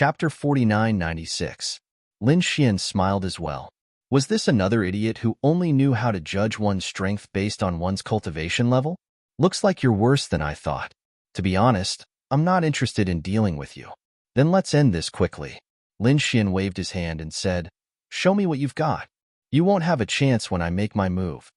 Chapter 4996. Lin Xian smiled as well. Was this another idiot who only knew how to judge one's strength based on one's cultivation level? Looks like you're worse than I thought. To be honest, I'm not interested in dealing with you. Then let's end this quickly. Lin Xian waved his hand and said, "Show me what you've got. You won't have a chance when I make my move."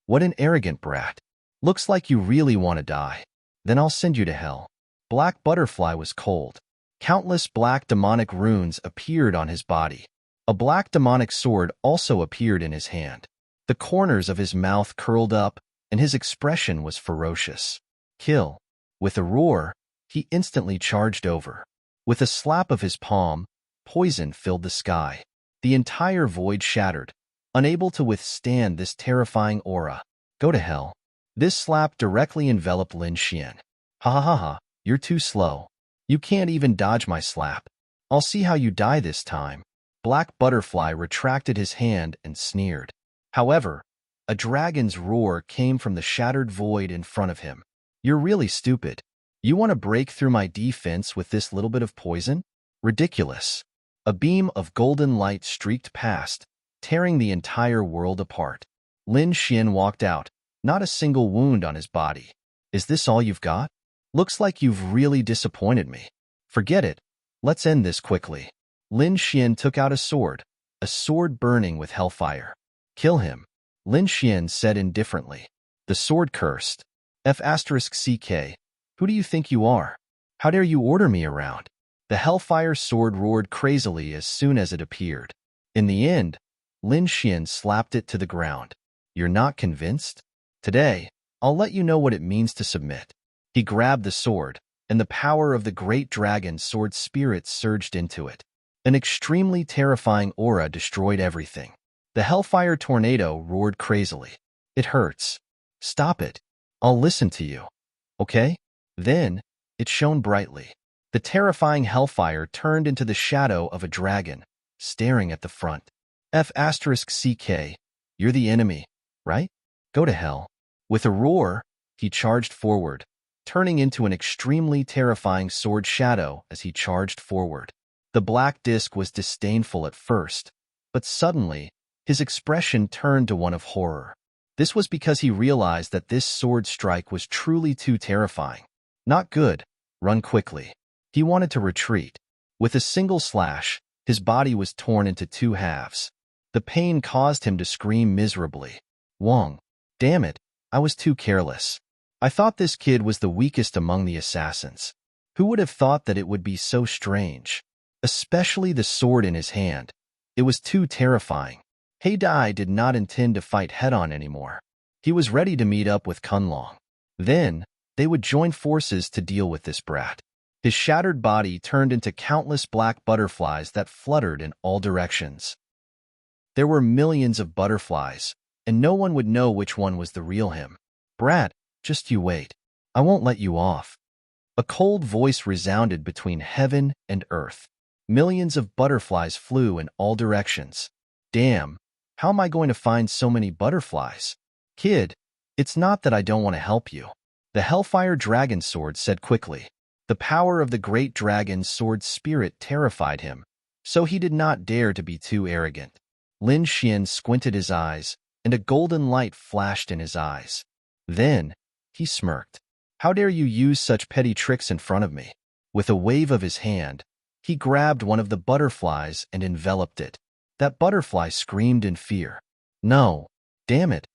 What an arrogant brat. Looks like you really want to die. Then I'll send you to hell. Black Butterfly was cold. Countless black demonic runes appeared on his body. A black demonic sword also appeared in his hand. The corners of his mouth curled up, and his expression was ferocious. Kill. With a roar, he instantly charged over. With a slap of his palm, poison filled the sky. The entire void shattered, unable to withstand this terrifying aura. Go to hell. This slap directly enveloped Lin Xian. Ha ha ha ha, you're too slow. You can't even dodge my slap. I'll see how you die this time. Black Butterfly retracted his hand and sneered. However, a dragon's roar came from the shattered void in front of him. You're really stupid. You want to break through my defense with this little bit of poison? Ridiculous. A beam of golden light streaked past, tearing the entire world apart. Lin Xian walked out, not a single wound on his body. Is this all you've got? Looks like you've really disappointed me. Forget it. Let's end this quickly. Lin Xian took out a sword burning with hellfire. Kill him, Lin Xian said indifferently. The sword cursed. F***CK. Who do you think you are? How dare you order me around? The hellfire sword roared crazily as soon as it appeared. In the end, Lin Xian slapped it to the ground. You're not convinced? Today, I'll let you know what it means to submit. He grabbed the sword, and the power of the great dragon sword spirit surged into it. An extremely terrifying aura destroyed everything. The hellfire tornado roared crazily. It hurts. Stop it. I'll listen to you. Okay? Then, it shone brightly. The terrifying hellfire turned into the shadow of a dragon, staring at the front. F***CK. You're the enemy, right? Go to hell. With a roar, he charged forward, turning into an extremely terrifying sword shadow as he charged forward. The black disc was disdainful at first, but suddenly, his expression turned to one of horror. This was because he realized that this sword strike was truly too terrifying. Not good. Run quickly. He wanted to retreat. With a single slash, his body was torn into two halves. The pain caused him to scream miserably. Wong. Damn it, I was too careless. I thought this kid was the weakest among the assassins. Who would have thought that it would be so strange? Especially the sword in his hand. It was too terrifying. He Dai did not intend to fight head-on anymore. He was ready to meet up with Kunlong. Then, they would join forces to deal with this brat. His shattered body turned into countless black butterflies that fluttered in all directions. There were millions of butterflies, and no one would know which one was the real him. Brat, just you wait. I won't let you off. A cold voice resounded between heaven and earth. Millions of butterflies flew in all directions. Damn, how am I going to find so many butterflies? Kid, it's not that I don't want to help you. The Hellfire Dragon Sword said quickly. The power of the great dragon sword spirit terrified him, so he did not dare to be too arrogant. Lin Xian squinted his eyes, and a golden light flashed in his eyes. Then, he smirked. How dare you use such petty tricks in front of me? With a wave of his hand, he grabbed one of the butterflies and enveloped it. That butterfly screamed in fear. No, damn it.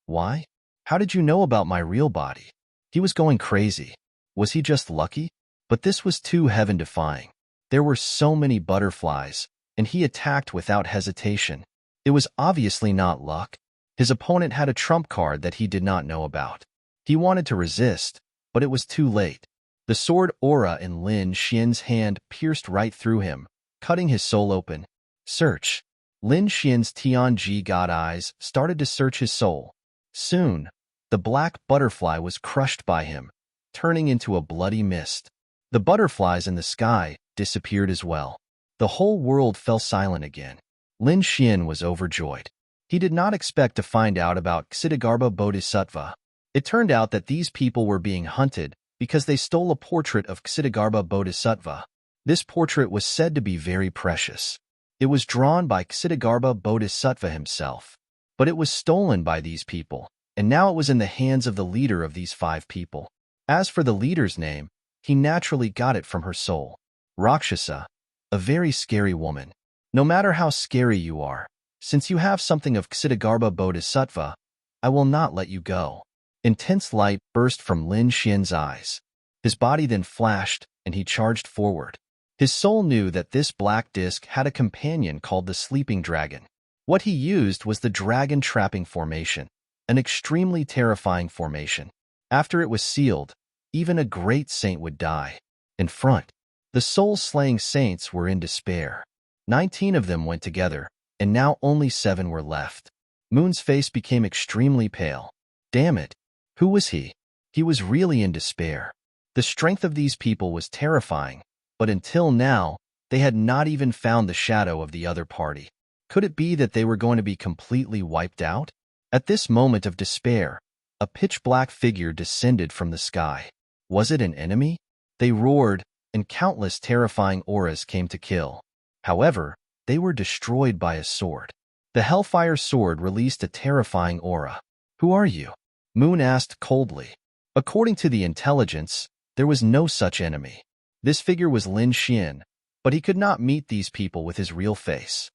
Why? How did you know about my real body? He was going crazy. Was he just lucky? But this was too heaven-defying. There were so many butterflies, and he attacked without hesitation. It was obviously not luck. His opponent had a trump card that he did not know about. He wanted to resist, but it was too late. The sword aura in Lin Xian's hand pierced right through him, cutting his soul open. Search. Lin Xian's Tianji God eyes started to search his soul. Soon, the black butterfly was crushed by him, turning into a bloody mist. The butterflies in the sky disappeared as well. The whole world fell silent again. Lin Xian was overjoyed. He did not expect to find out about Ksitigarbha Bodhisattva. It turned out that these people were being hunted because they stole a portrait of Ksitigarbha Bodhisattva. This portrait was said to be very precious. It was drawn by Ksitigarbha Bodhisattva himself, but it was stolen by these people, and now it was in the hands of the leader of these 5 people. As for the leader's name, he naturally got it from her soul. Rakshasa, a very scary woman. No matter how scary you are, since you have something of Ksitigarbha Bodhisattva, I will not let you go. Intense light burst from Lin Xian's eyes. His body then flashed, and he charged forward. His soul knew that this black disk had a companion called the Sleeping Dragon. What he used was the Dragon Trapping Formation, an extremely terrifying formation. After it was sealed, even a great saint would die. In front, the soul-slaying saints were in despair. 19 of them went together, and now only 7 were left. Moon's face became extremely pale. Damn it! Who was he? He was really in despair. The strength of these people was terrifying, but until now, they had not even found the shadow of the other party. Could it be that they were going to be completely wiped out? At this moment of despair, a pitch-black figure descended from the sky. Was it an enemy? They roared, and countless terrifying auras came to kill. However, they were destroyed by a sword. The Hellfire Sword released a terrifying aura. Who are you? Moon asked coldly. According to the intelligence, there was no such enemy. This figure was Lin Xian, but he could not meet these people with his real face.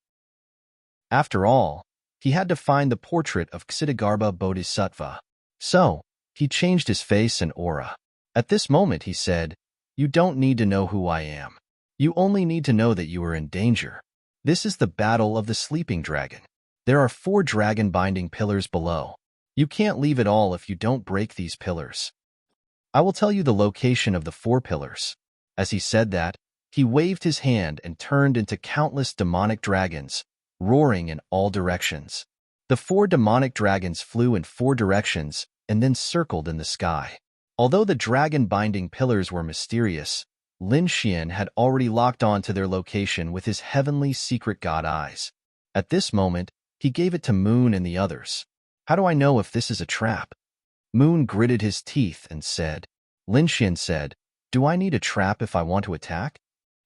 After all, he had to find the portrait of Ksitigarbha Bodhisattva. So, he changed his face and aura. At this moment, he said, "You don't need to know who I am. You only need to know that you are in danger. This is the battle of the Sleeping Dragon. There are 4 dragon-binding pillars below. You can't leave at all if you don't break these pillars. I will tell you the location of the 4 pillars." As he said that, he waved his hand and turned into countless demonic dragons, roaring in all directions. The 4 demonic dragons flew in 4 directions and then circled in the sky. Although the dragon-binding pillars were mysterious, Lin Xian had already locked on to their location with his heavenly secret god eyes. At this moment, he gave it to Moon and the others. How do I know if this is a trap? Moon gritted his teeth and said. Lin Xian said, "Do I need a trap if I want to attack?"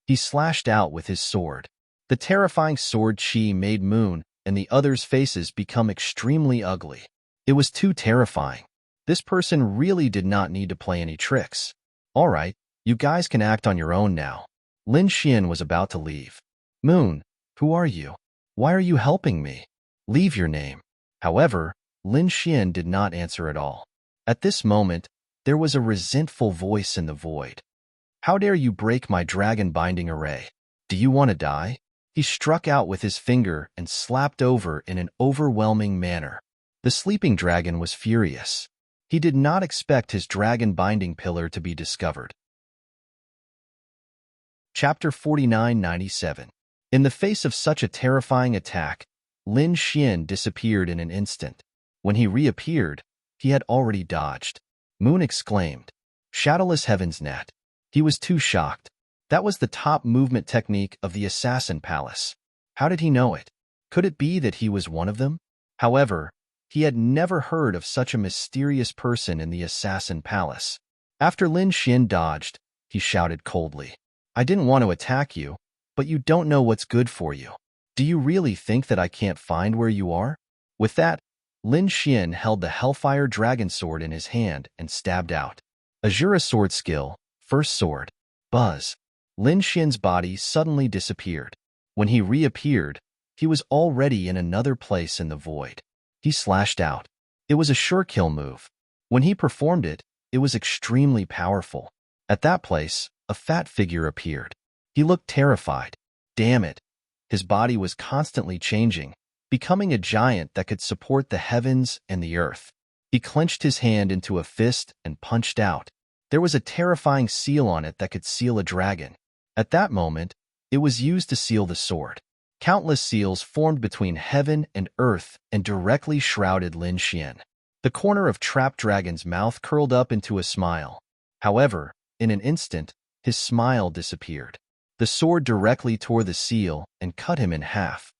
He slashed out with his sword. The terrifying sword chi made Moon and the others' faces become extremely ugly. It was too terrifying. This person really did not need to play any tricks. All right, you guys can act on your own now. Lin Xian was about to leave. Moon, who are you? Why are you helping me? Leave your name. However, Lin Xian did not answer at all. At this moment, there was a resentful voice in the void. How dare you break my dragon-binding array? Do you want to die? He struck out with his finger and slapped over in an overwhelming manner. The sleeping dragon was furious. He did not expect his dragon-binding pillar to be discovered. Chapter 4997. In the face of such a terrifying attack, Lin Xian disappeared in an instant. When he reappeared, he had already dodged. Moon exclaimed, "Shadowless Heaven's Net." He was too shocked. That was the top movement technique of the Assassin Palace. How did he know it? Could it be that he was one of them? However, he had never heard of such a mysterious person in the Assassin Palace. After Lin Xian dodged, he shouted coldly, "I didn't want to attack you, but you don't know what's good for you. Do you really think that I can't find where you are?" With that, Lin Xian held the Hellfire Dragon Sword in his hand and stabbed out. Azura Sword Skill, First Sword, Buzz. Lin Xian's body suddenly disappeared. When he reappeared, he was already in another place in the void. He slashed out. It was a sure kill move. When he performed it, it was extremely powerful. At that place, a fat figure appeared. He looked terrified. Damn it. His body was constantly changing, becoming a giant that could support the heavens and the earth. He clenched his hand into a fist and punched out. There was a terrifying seal on it that could seal a dragon. At that moment, it was used to seal the sword. Countless seals formed between heaven and earth and directly shrouded Lin Xian. The corner of Trap Dragon's mouth curled up into a smile. However, in an instant, his smile disappeared. The sword directly tore the seal and cut him in half.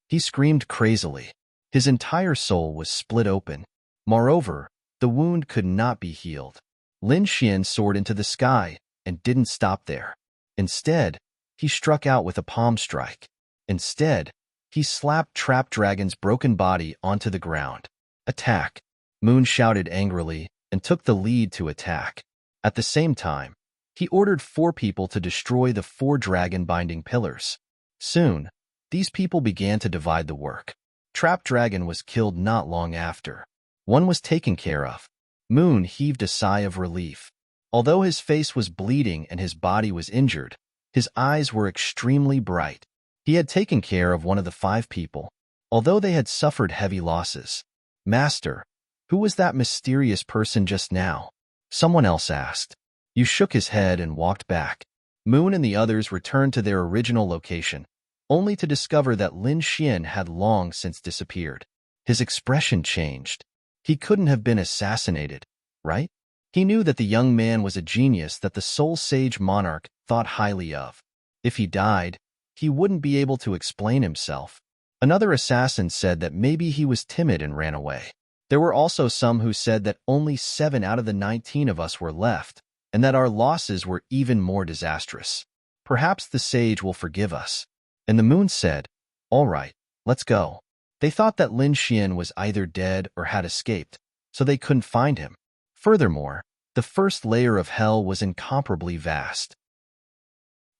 He screamed crazily. His entire soul was split open. Moreover, the wound could not be healed. Lin Xian soared into the sky and didn't stop there. Instead, he struck out with a palm strike. Instead, he slapped Trap Dragon's broken body onto the ground. Attack! Moon shouted angrily and took the lead to attack. At the same time, he ordered 4 people to destroy the 4 dragon-binding pillars. Soon, these people began to divide the work. Trap Dragon was killed not long after. One was taken care of. Moon heaved a sigh of relief. Although his face was bleeding and his body was injured, his eyes were extremely bright. He had taken care of one of the 5 people, although they had suffered heavy losses. Master, who was that mysterious person just now? Someone else asked. Yu shook his head and walked back. Moon and the others returned to their original location, only to discover that Lin Xian had long since disappeared. His expression changed. He couldn't have been assassinated, right? He knew that the young man was a genius that the Soul Sage Monarch thought highly of. If he died, he wouldn't be able to explain himself. Another assassin said that maybe he was timid and ran away. There were also some who said that only 7 out of the 19 of us were left, and that our losses were even more disastrous. Perhaps the sage will forgive us. And the moon said, "All right, let's go." They thought that Lin Xian was either dead or had escaped, so they couldn't find him. Furthermore, the first layer of hell was incomparably vast.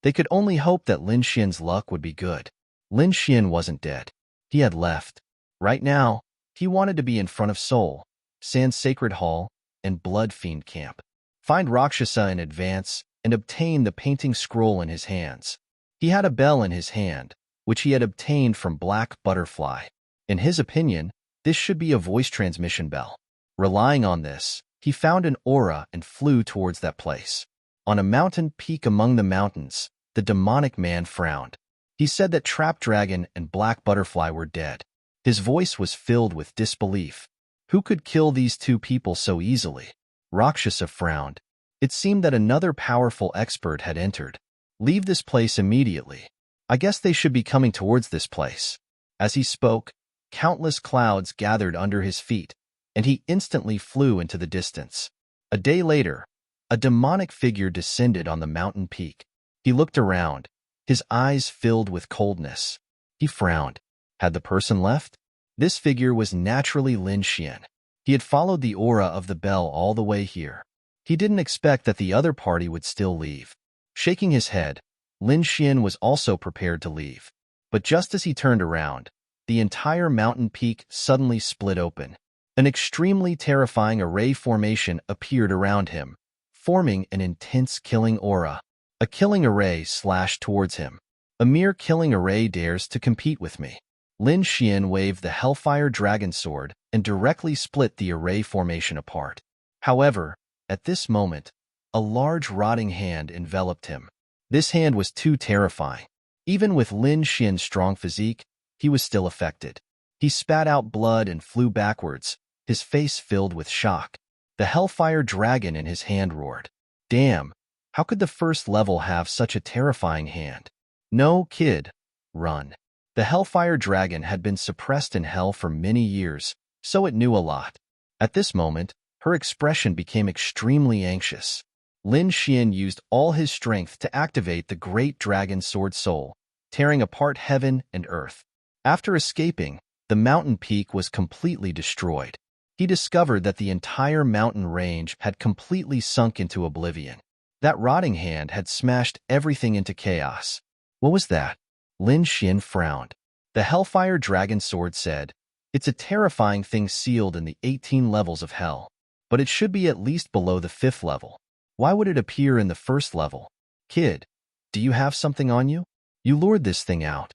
They could only hope that Lin Xian's luck would be good. Lin Xian wasn't dead. He had left. Right now, he wanted to be in front of Seoul, Sand Sacred Hall, and Blood Fiend Camp. Find Rakshasa in advance and obtain the painting scroll in his hands. He had a bell in his hand, which he had obtained from Black Butterfly. In his opinion, this should be a voice transmission bell. Relying on this, he found an aura and flew towards that place. On a mountain peak among the mountains, the demonic man frowned. He said that Trap Dragon and Black Butterfly were dead. His voice was filled with disbelief. Who could kill these 2 people so easily? Rakshasa frowned. It seemed that another powerful expert had entered. Leave this place immediately. I guess they should be coming towards this place. As he spoke, countless clouds gathered under his feet, and he instantly flew into the distance. A day later, a demonic figure descended on the mountain peak. He looked around, his eyes filled with coldness. He frowned. Had the person left? This figure was naturally Lin Xian. He had followed the aura of the bell all the way here. He didn't expect that the other party would still leave. Shaking his head, Lin Xian was also prepared to leave. But just as he turned around, the entire mountain peak suddenly split open. An extremely terrifying array formation appeared around him, forming an intense killing aura. A killing array slashed towards him. A mere killing array dares to compete with me. Lin Xian waved the Hellfire Dragon Sword and directly split the array formation apart. However, at this moment, a large rotting hand enveloped him. This hand was too terrifying. Even with Lin Xian's strong physique, he was still affected. He spat out blood and flew backwards, his face filled with shock. The Hellfire Dragon in his hand roared. Damn, how could the first level have such a terrifying hand? No, kid, run. The Hellfire Dragon had been suppressed in hell for many years, so it knew a lot. At this moment, her expression became extremely anxious. Lin Xian used all his strength to activate the Great Dragon Sword Soul, tearing apart heaven and earth. After escaping, the mountain peak was completely destroyed. He discovered that the entire mountain range had completely sunk into oblivion. That rotting hand had smashed everything into chaos. What was that? Lin Xian frowned. The Hellfire Dragon Sword said, "It's a terrifying thing sealed in the 18 levels of hell, but it should be at least below the 5th level. Why would it appear in the 1st level? Kid, do you have something on you? You lured this thing out."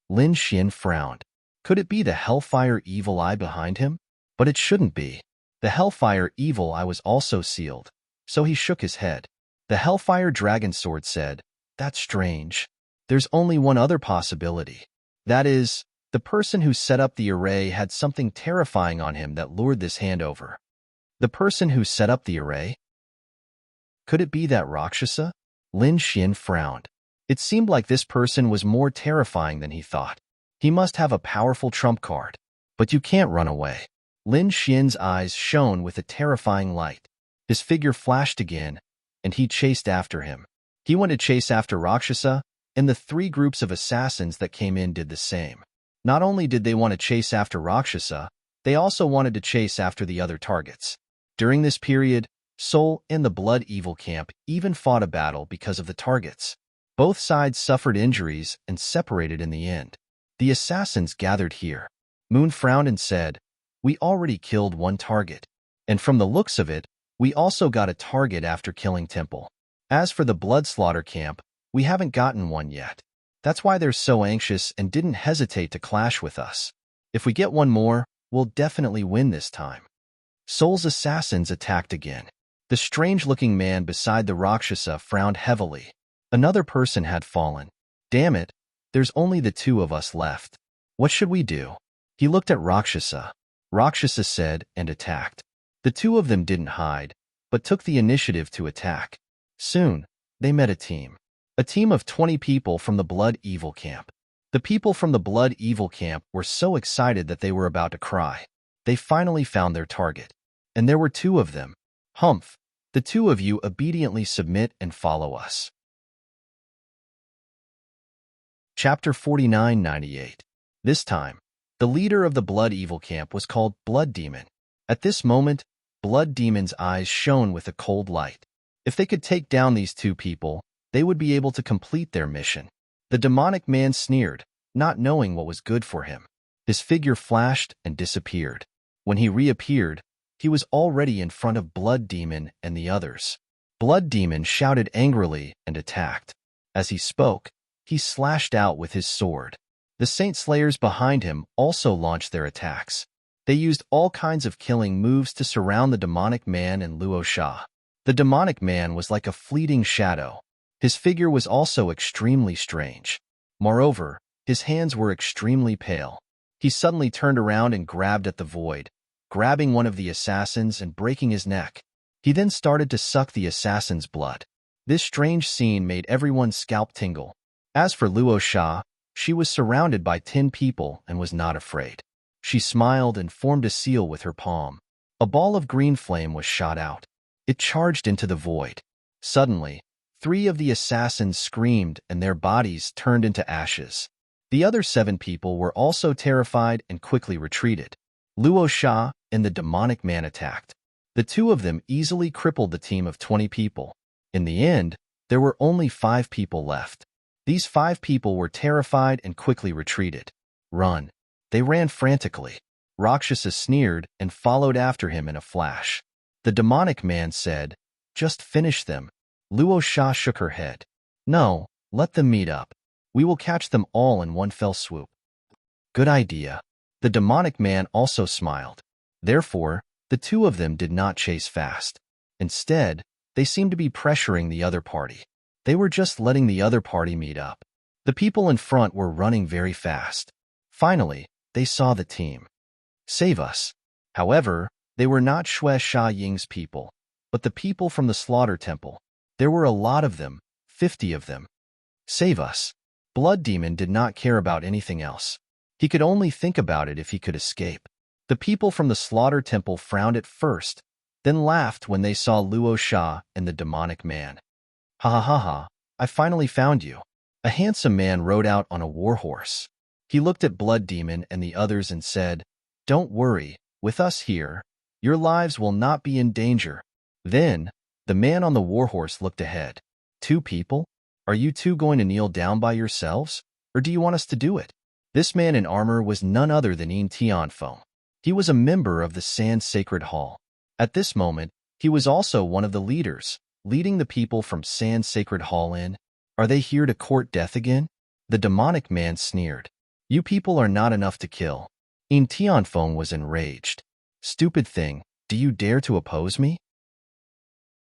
Lin Xian frowned. Could it be the Hellfire Evil Eye behind him? But it shouldn't be. The Hellfire Evil Eye was also sealed, so he shook his head. The Hellfire Dragon Sword said, "That's strange. There's only one other possibility. That is, the person who set up the array had something terrifying on him that lured this hand over." The person who set up the array? Could it be that Rakshasa? Lin Xian frowned. It seemed like this person was more terrifying than he thought. He must have a powerful trump card. But you can't run away. Lin Xian's eyes shone with a terrifying light. His figure flashed again, and he chased after him. He went to chase after Rakshasa, and the 3 groups of assassins that came in did the same. Not only did they want to chase after Rakshasa, they also wanted to chase after the other targets. During this period, Soul and the Blood Evil camp even fought a battle because of the targets. Both sides suffered injuries and separated in the end. The assassins gathered here. Moon frowned and said, "We already killed 1 target. And from the looks of it, we also got a target after killing Temple. As for the Blood Slaughter camp, we haven't gotten one yet. That's why they're so anxious and didn't hesitate to clash with us. If we get one more, we'll definitely win this time." Soul's assassins attacked again. The strange-looking man beside the Rakshasa frowned heavily. Another person had fallen. "Damn it, there's only the 2 of us left. What should we do?" He looked at Rakshasa. Rakshasa said and attacked. The 2 of them didn't hide, but took the initiative to attack. Soon, they met a team. A team of 20 people from the Blood Evil camp. The people from the Blood Evil camp were so excited that they were about to cry. They finally found their target. And there were 2 of them. "Humph, the 2 of you obediently submit and follow us." Chapter 4998. This time, the leader of the Blood Evil camp was called Blood Demon. At this moment, Blood Demon's eyes shone with a cold light. If they could take down these 2 people, they would be able to complete their mission. The demonic man sneered, not knowing what was good for him. His figure flashed and disappeared. When he reappeared, he was already in front of Blood Demon and the others. Blood Demon shouted angrily and attacked. As he spoke, he slashed out with his sword. The Saint Slayers behind him also launched their attacks. They used all kinds of killing moves to surround the demonic man and Luo Sha. The demonic man was like a fleeting shadow. His figure was also extremely strange. Moreover, his hands were extremely pale. He suddenly turned around and grabbed at the void, grabbing one of the assassins and breaking his neck. He then started to suck the assassin's blood. This strange scene made everyone's scalp tingle. As for Luo Sha, she was surrounded by 10 people and was not afraid. She smiled and formed a seal with her palm. A ball of green flame was shot out. It charged into the void. Suddenly, 3 of the assassins screamed and their bodies turned into ashes. The other 7 people were also terrified and quickly retreated. Luo Sha and the demonic man attacked. The 2 of them easily crippled the team of 20 people. In the end, there were only 5 people left. These 5 people were terrified and quickly retreated. "Run." They ran frantically. Rakshasa sneered and followed after him in a flash. The demonic man said, "Just finish them." Luo Sha shook her head. "No, let them meet up. We will catch them all in one fell swoop." "Good idea." The demonic man also smiled. Therefore, the 2 of them did not chase fast. Instead, they seemed to be pressuring the other party. They were just letting the other party meet up. The people in front were running very fast. Finally, they saw the team. "Save us." However, they were not Xue Sha Ying's people, but the people from the Slaughter Temple. There were a lot of them, 50 of them. "Save us." Blood Demon did not care about anything else. He could only think about it if he could escape. The people from the Slaughter Temple frowned at first, then laughed when they saw Luo Sha and the demonic man. "Ha ha ha ha, I finally found you." A handsome man rode out on a war horse. He looked at Blood Demon and the others and said, "Don't worry, with us here, your lives will not be in danger." Then, the man on the war horse looked ahead. "2 people? Are you 2 going to kneel down by yourselves, or do you want us to do it?" This man in armor was none other than Yin Tianfeng. He was a member of the Sand Sacred Hall. At this moment, he was also one of the leaders, leading the people from Sand Sacred Hall in. "Are they here to court death again?" The demonic man sneered. "You people are not enough to kill." Yin Tianfeng was enraged. "Stupid thing, do you dare to oppose me?"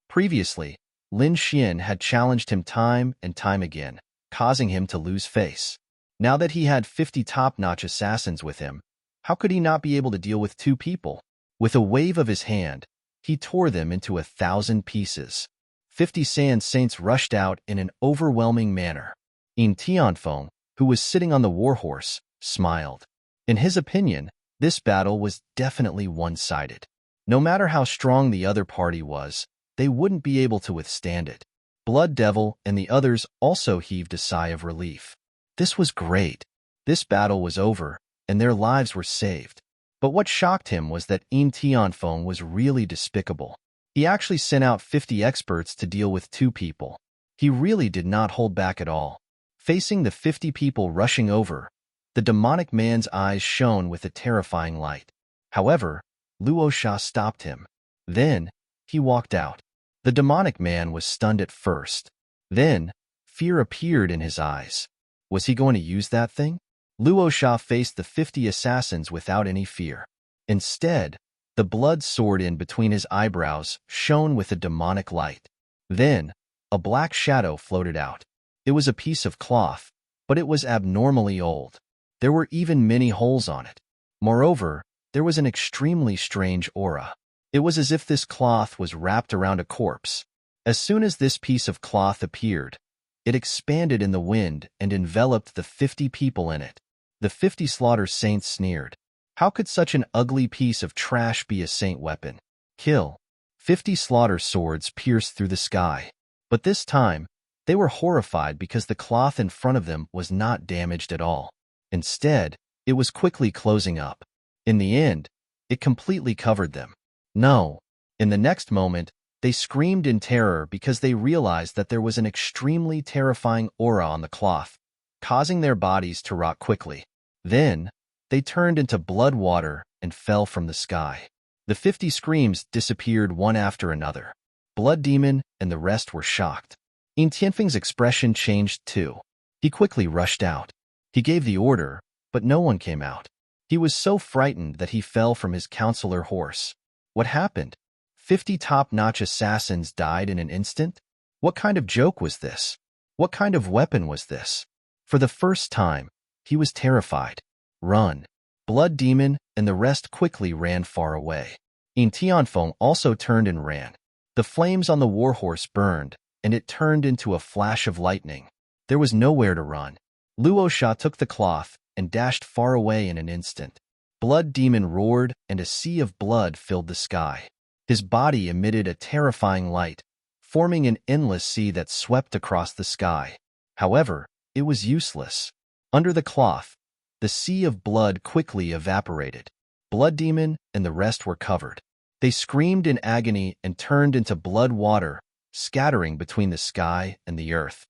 Previously, Lin Xian had challenged him time and time again, causing him to lose face. Now that he had 50 top-notch assassins with him, how could he not be able to deal with 2 people? With a wave of his hand, he tore them into 1,000 pieces. 50 Sand Saints rushed out in an overwhelming manner. Yin Tianfeng, who was sitting on the war horse, smiled. In his opinion, this battle was definitely one-sided. No matter how strong the other party was, they wouldn't be able to withstand it. Blood Devil and the others also heaved a sigh of relief. This was great. This battle was over, and their lives were saved. But what shocked him was that Tianfeng was really despicable. He actually sent out 50 experts to deal with 2 people. He really did not hold back at all. Facing the 50 people rushing over, the demonic man's eyes shone with a terrifying light. However, Luo Sha stopped him. Then, he walked out. The demonic man was stunned at first. Then, fear appeared in his eyes. Was he going to use that thing? Luo Sha faced the 50 assassins without any fear. Instead, the blood soared in between his eyebrows, shone with a demonic light. Then, a black shadow floated out. It was a piece of cloth, but it was abnormally old. There were even many holes on it. Moreover, there was an extremely strange aura. It was as if this cloth was wrapped around a corpse. As soon as this piece of cloth appeared, it expanded in the wind and enveloped the 50 people in it. The 50 slaughter saints sneered. How could such an ugly piece of trash be a saint weapon? Kill. 50 slaughter swords pierced through the sky. But this time, they were horrified because the cloth in front of them was not damaged at all. Instead, it was quickly closing up. In the end, it completely covered them. No. In the next moment, they screamed in terror because they realized that there was an extremely terrifying aura on the cloth, causing their bodies to rot quickly. Then, they turned into blood water and fell from the sky. The 50 screams disappeared one after another. Blood Demon and the rest were shocked. Tianfeng's expression changed too. He quickly rushed out. He gave the order, but no one came out. He was so frightened that he fell from his counselor horse. What happened? 50 top-notch assassins died in an instant? What kind of joke was this? What kind of weapon was this? For the first time, he was terrified. Run. Blood Demon and the rest quickly ran far away. Tianfeng also turned and ran. The flames on the warhorse burned, and it turned into a flash of lightning. There was nowhere to run. Luo Sha took the cloth and dashed far away in an instant. Blood Demon roared, and a sea of blood filled the sky. His body emitted a terrifying light, forming an endless sea that swept across the sky. However, it was useless. Under the cloth, the sea of blood quickly evaporated. Blood Demon and the rest were covered. They screamed in agony and turned into blood water, scattering between the sky and the earth.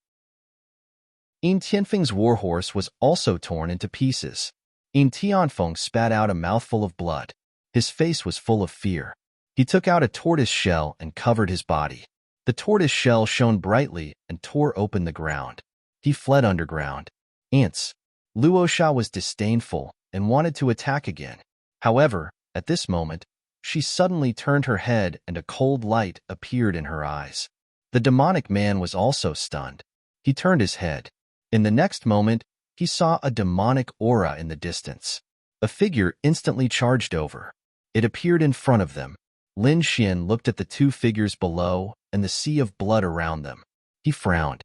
Tianfeng's warhorse was also torn into pieces. Tianfeng spat out a mouthful of blood. His face was full of fear. He took out a tortoise shell and covered his body. The tortoise shell shone brightly and tore open the ground. He fled underground. Ants. Luo Sha was disdainful and wanted to attack again. However, at this moment, she suddenly turned her head and a cold light appeared in her eyes. The demonic man was also stunned. He turned his head. In the next moment, he saw a demonic aura in the distance. A figure instantly charged over. It appeared in front of them. Lin Xian looked at the 2 figures below and the sea of blood around them. He frowned.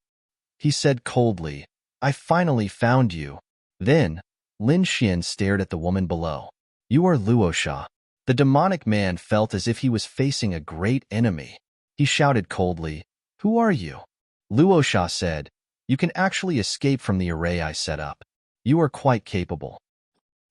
He said coldly, "I finally found you." Then, Lin Xian stared at the woman below. "You are Luo Sha." The demonic man felt as if he was facing a great enemy. He shouted coldly, "Who are you?" Luo Sha said, "You can actually escape from the array I set up. You are quite capable."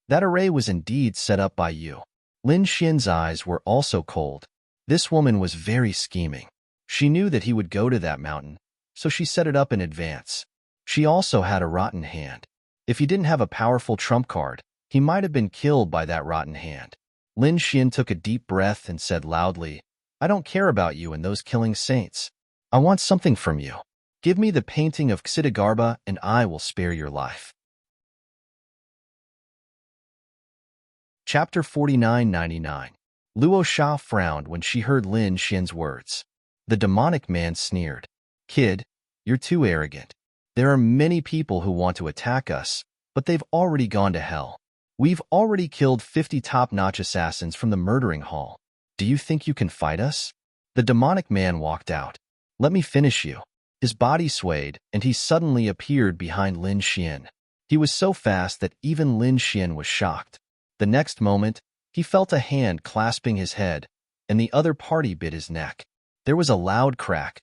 That array was indeed set up by you. Lin Xian's eyes were also cold. This woman was very scheming. She knew that he would go to that mountain, so she set it up in advance. She also had a rotten hand. If he didn't have a powerful trump card, he might have been killed by that rotten hand. Lin Xian took a deep breath and said loudly, "I don't care about you and those killing saints. I want something from you. Give me the painting of Xidagarba and I will spare your life." Chapter 4999. Luo Sha frowned when she heard Lin Xian's words. The demonic man sneered. "Kid, you're too arrogant. There are many people who want to attack us, but they've already gone to hell. We've already killed 50 top-notch assassins from the murdering hall. Do you think you can fight us?" The demonic man walked out. "Let me finish you." His body swayed, and he suddenly appeared behind Lin Xian. He was so fast that even Lin Xian was shocked. The next moment, he felt a hand clasping his head, and the other party bit his neck. There was a loud crack,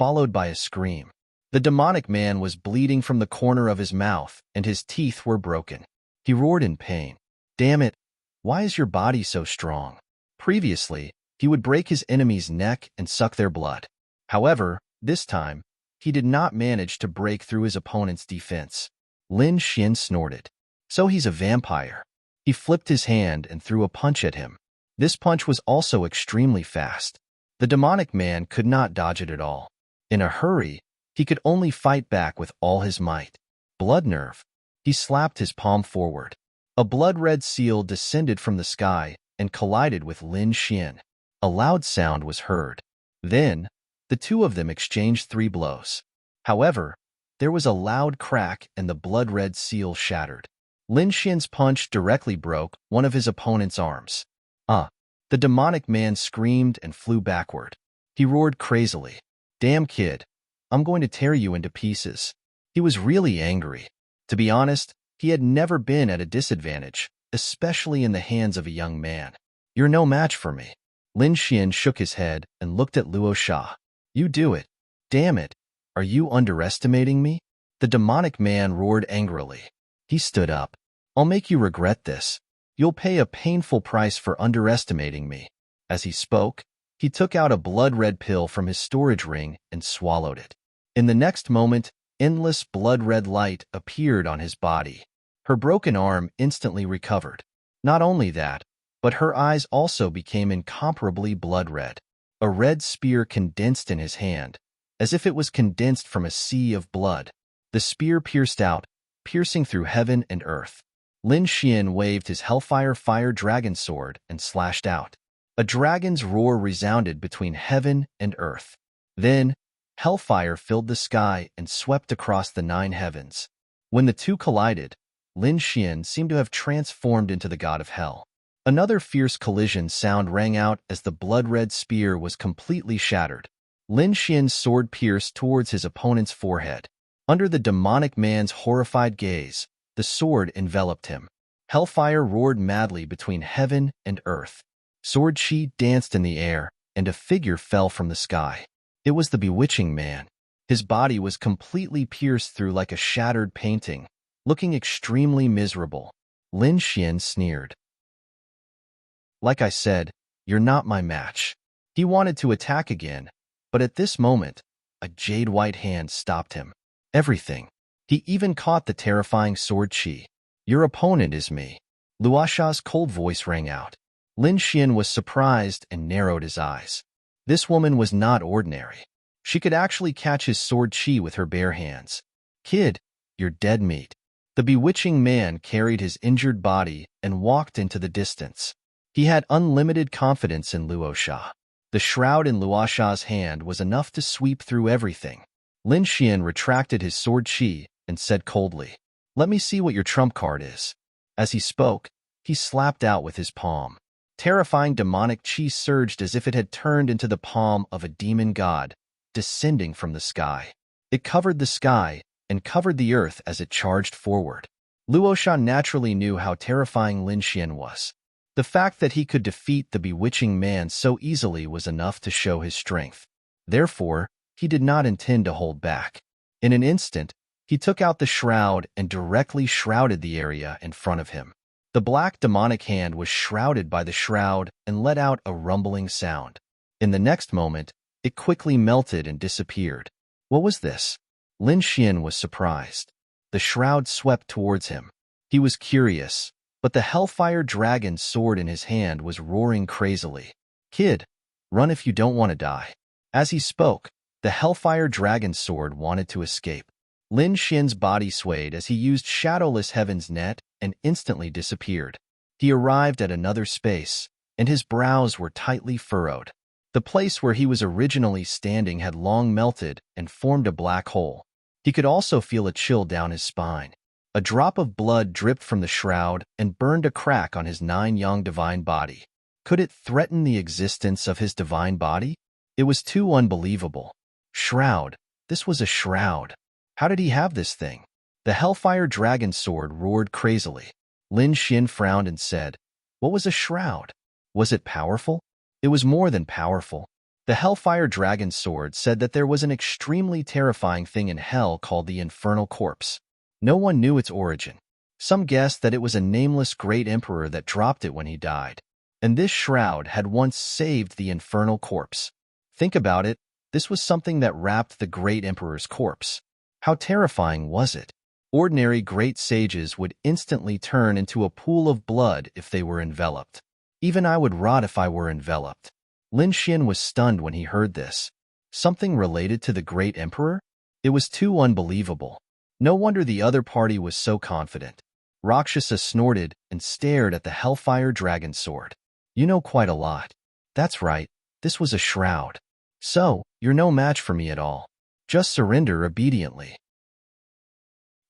followed by a scream. The demonic man was bleeding from the corner of his mouth, and his teeth were broken. He roared in pain. "Damn it! Why is your body so strong?" Previously, he would break his enemy's neck and suck their blood. However, this time, he did not manage to break through his opponent's defense. Lin Xian snorted. "So he's a vampire." He flipped his hand and threw a punch at him. This punch was also extremely fast. The demonic man could not dodge it at all. In a hurry, he could only fight back with all his might. Blood nerve. He slapped his palm forward. A blood-red seal descended from the sky and collided with Lin Xian. A loud sound was heard. Then, the two of them exchanged 3 blows. However, there was a loud crack and the blood-red seal shattered. Lin Xian's punch directly broke one of his opponent's arms. The demonic man screamed and flew backward. He roared crazily. "Damn kid, I'm going to tear you into pieces." He was really angry. To be honest, he had never been at a disadvantage, especially in the hands of a young man. "You're no match for me." Lin Xian shook his head and looked at Luo Sha. "You do it." "Damn it, are you underestimating me?" The demonic man roared angrily. He stood up. "I'll make you regret this. You'll pay a painful price for underestimating me." As he spoke, he took out a blood-red pill from his storage ring and swallowed it. In the next moment, endless blood-red light appeared on his body. Her broken arm instantly recovered. Not only that, but her eyes also became incomparably blood-red. A red spear condensed in his hand, as if it was condensed from a sea of blood. The spear pierced out, piercing through heaven and earth. Lin Xian waved his Hellfire Fire Dragon Sword and slashed out. A dragon's roar resounded between heaven and earth. Then, hellfire filled the sky and swept across the 9 heavens. When the two collided, Lin Xian seemed to have transformed into the god of hell. Another fierce collision sound rang out as the blood-red spear was completely shattered. Lin Xian's sword pierced towards his opponent's forehead. Under the demonic man's horrified gaze, the sword enveloped him. Hellfire roared madly between heaven and earth. Sword chi danced in the air, and a figure fell from the sky. It was the bewitching man. His body was completely pierced through like a shattered painting, looking extremely miserable. Lin Xian sneered. "Like I said, you're not my match." He wanted to attack again, but at this moment, a jade-white hand stopped him. Everything. He even caught the terrifying sword chi. "Your opponent is me." Luosha's cold voice rang out. Lin Xian was surprised and narrowed his eyes. This woman was not ordinary. She could actually catch his sword chi with her bare hands. "Kid, you're dead meat." The bewitching man carried his injured body and walked into the distance. He had unlimited confidence in Luosha. The shroud in Luosha's hand was enough to sweep through everything. Lin Xian retracted his sword chi and said coldly, "Let me see what your trump card is." As he spoke, he slapped out with his palm. Terrifying demonic chi surged as if it had turned into the palm of a demon god, descending from the sky. It covered the sky and covered the earth as it charged forward. Luosha naturally knew how terrifying Lin Xian was. The fact that he could defeat the bewitching man so easily was enough to show his strength. Therefore, he did not intend to hold back. In an instant, he took out the shroud and directly shrouded the area in front of him. The black demonic hand was shrouded by the shroud and let out a rumbling sound. In the next moment, it quickly melted and disappeared. What was this? Lin Xian was surprised. The shroud swept towards him. He was curious, but the Hellfire Dragon sword in his hand was roaring crazily. "Kid, run if you don't want to die." As he spoke, the Hellfire Dragon sword wanted to escape. Lin Xian's body swayed as he used Shadowless Heaven's net and instantly disappeared. He arrived at another space, and his brows were tightly furrowed. The place where he was originally standing had long melted and formed a black hole. He could also feel a chill down his spine. A drop of blood dripped from the shroud and burned a crack on his 9-yang divine body. Could it threaten the existence of his divine body? It was too unbelievable. Shroud. This was a shroud. How did he have this thing? The Hellfire Dragon sword roared crazily. Lin Xian frowned and said, "What was a shroud? Was it powerful?" It was more than powerful. The Hellfire Dragon's sword said that there was an extremely terrifying thing in hell called the Infernal Corpse. No one knew its origin. Some guessed that it was a nameless great emperor that dropped it when he died. And this shroud had once saved the Infernal Corpse. Think about it, this was something that wrapped the great emperor's corpse. How terrifying was it? Ordinary great sages would instantly turn into a pool of blood if they were enveloped. Even I would rot if I were enveloped. Lin Xian was stunned when he heard this. Something related to the great emperor? It was too unbelievable. No wonder the other party was so confident. Rakshasa snorted and stared at the Hellfire Dragon sword. You know quite a lot. That's right, this was a shroud. So, you're no match for me at all. Just surrender obediently.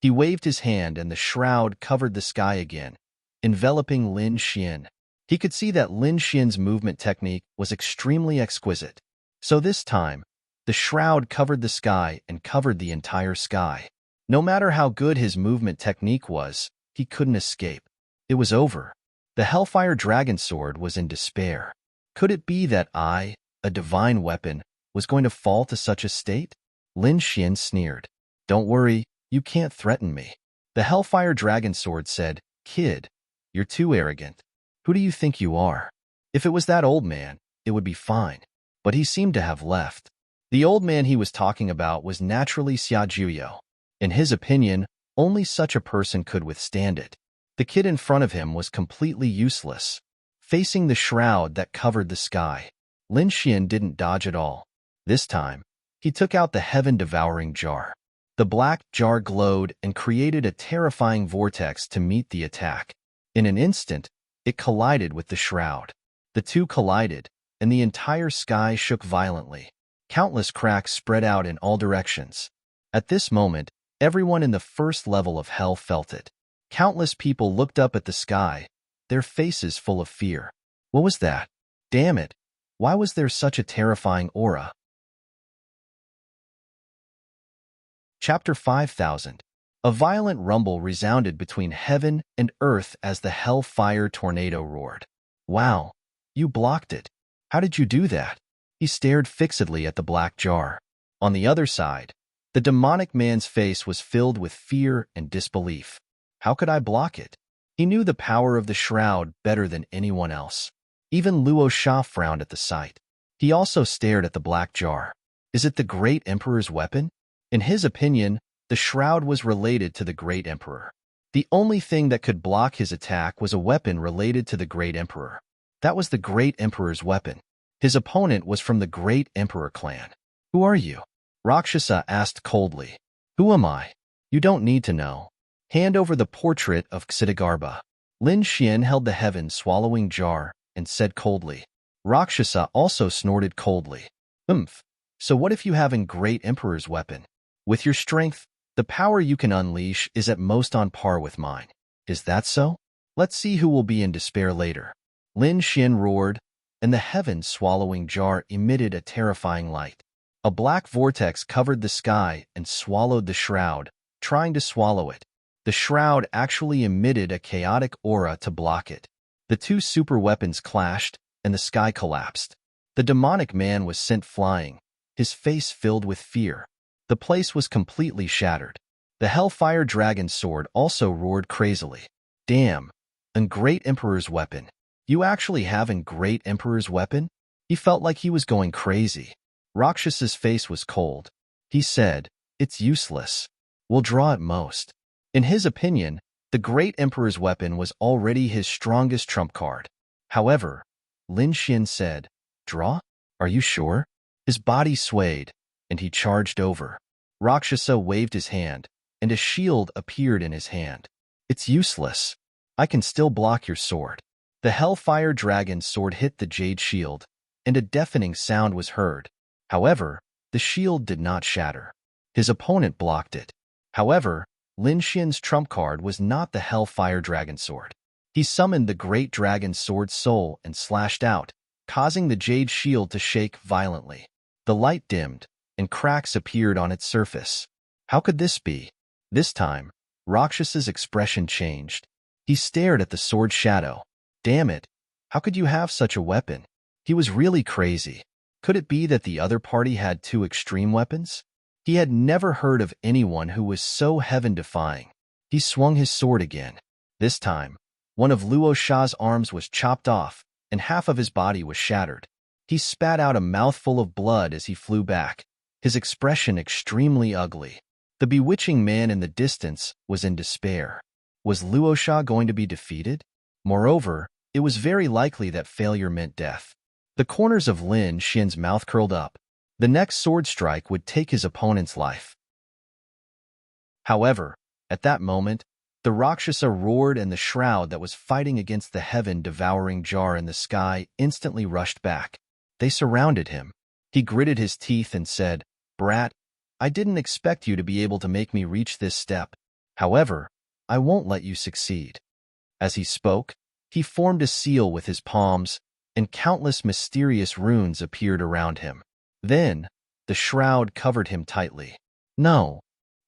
He waved his hand and the shroud covered the sky again, enveloping Lin Xian. He could see that Lin Xian's movement technique was extremely exquisite. So this time, the shroud covered the sky and covered the entire sky. No matter how good his movement technique was, he couldn't escape. It was over. The Hellfire Dragon sword was in despair. Could it be that I, a divine weapon, was going to fall to such a state? Lin Xian sneered. Don't worry, you can't threaten me. The Hellfire Dragon sword said, Kid, you're too arrogant. Who do you think you are? If it was that old man, it would be fine. But he seemed to have left. The old man he was talking about was naturally Xia Juyo. In his opinion, only such a person could withstand it. The kid in front of him was completely useless. Facing the shroud that covered the sky, Lin Xian didn't dodge at all. This time, he took out the heaven-devouring jar. The black jar glowed and created a terrifying vortex to meet the attack. In an instant, it collided with the shroud. The two collided, and the entire sky shook violently. Countless cracks spread out in all directions. At this moment, everyone in the first level of hell felt it. Countless people looked up at the sky, their faces full of fear. What was that? Damn it! Why was there such a terrifying aura? Chapter 5000. A violent rumble resounded between heaven and earth as the hellfire tornado roared. Wow, you blocked it. How did you do that? He stared fixedly at the black jar. On the other side, the demonic man's face was filled with fear and disbelief. How could I block it? He knew the power of the shroud better than anyone else. Even Luo Sha frowned at the sight. He also stared at the black jar. Is it the great emperor's weapon? In his opinion, the shroud was related to the great emperor. The only thing that could block his attack was a weapon related to the great emperor. That was the great emperor's weapon. His opponent was from the great emperor clan. Who are you? Rakshasa asked coldly. Who am I? You don't need to know. Hand over the portrait of Ksitigarbha. Lin Xian held the heaven-swallowing jar and said coldly. Rakshasa also snorted coldly. So what if you have a great emperor's weapon? With your strength, the power you can unleash is at most on par with mine. Is that so? Let's see who will be in despair later. Lin Xian roared, and the heaven-swallowing jar emitted a terrifying light. A black vortex covered the sky and swallowed the shroud, trying to swallow it. The shroud actually emitted a chaotic aura to block it. The two super weapons clashed, and the sky collapsed. The demonic man was sent flying, his face filled with fear. The place was completely shattered. The Hellfire Dragon sword also roared crazily. Damn, a great emperor's weapon. You actually have a great emperor's weapon? He felt like he was going crazy. Rakshasa's face was cold. He said, it's useless. We'll draw at most. In his opinion, the great emperor's weapon was already his strongest trump card. However, Lin Xian said, draw? Are you sure? His body swayed, and he charged over. Rakshasa waved his hand, and a shield appeared in his hand. It's useless. I can still block your sword. The Hellfire Dragon's sword hit the jade shield, and a deafening sound was heard. However, the shield did not shatter. His opponent blocked it. However, Lin Xian's trump card was not the Hellfire Dragon sword. He summoned the Great Dragon Sword Soul and slashed out, causing the jade shield to shake violently. The light dimmed, and cracks appeared on its surface. How could this be? This time, Rakshasa's expression changed. He stared at the sword shadow. Damn it, how could you have such a weapon? He was really crazy. Could it be that the other party had two extreme weapons? He had never heard of anyone who was so heaven-defying. He swung his sword again. This time, one of Luo Sha's arms was chopped off, and half of his body was shattered. He spat out a mouthful of blood as he flew back, his expression extremely ugly. The bewitching man in the distance was in despair. Was Luo Sha going to be defeated? Moreover, it was very likely that failure meant death. The corners of Lin Xian's mouth curled up. The next sword strike would take his opponent's life. However, at that moment, the Rakshasa roared and the shroud that was fighting against the heaven-devouring jar in the sky instantly rushed back. They surrounded him. He gritted his teeth and said, "Brat, I didn't expect you to be able to make me reach this step. However, I won't let you succeed." As he spoke, he formed a seal with his palms, and countless mysterious runes appeared around him. Then, the shroud covered him tightly. No.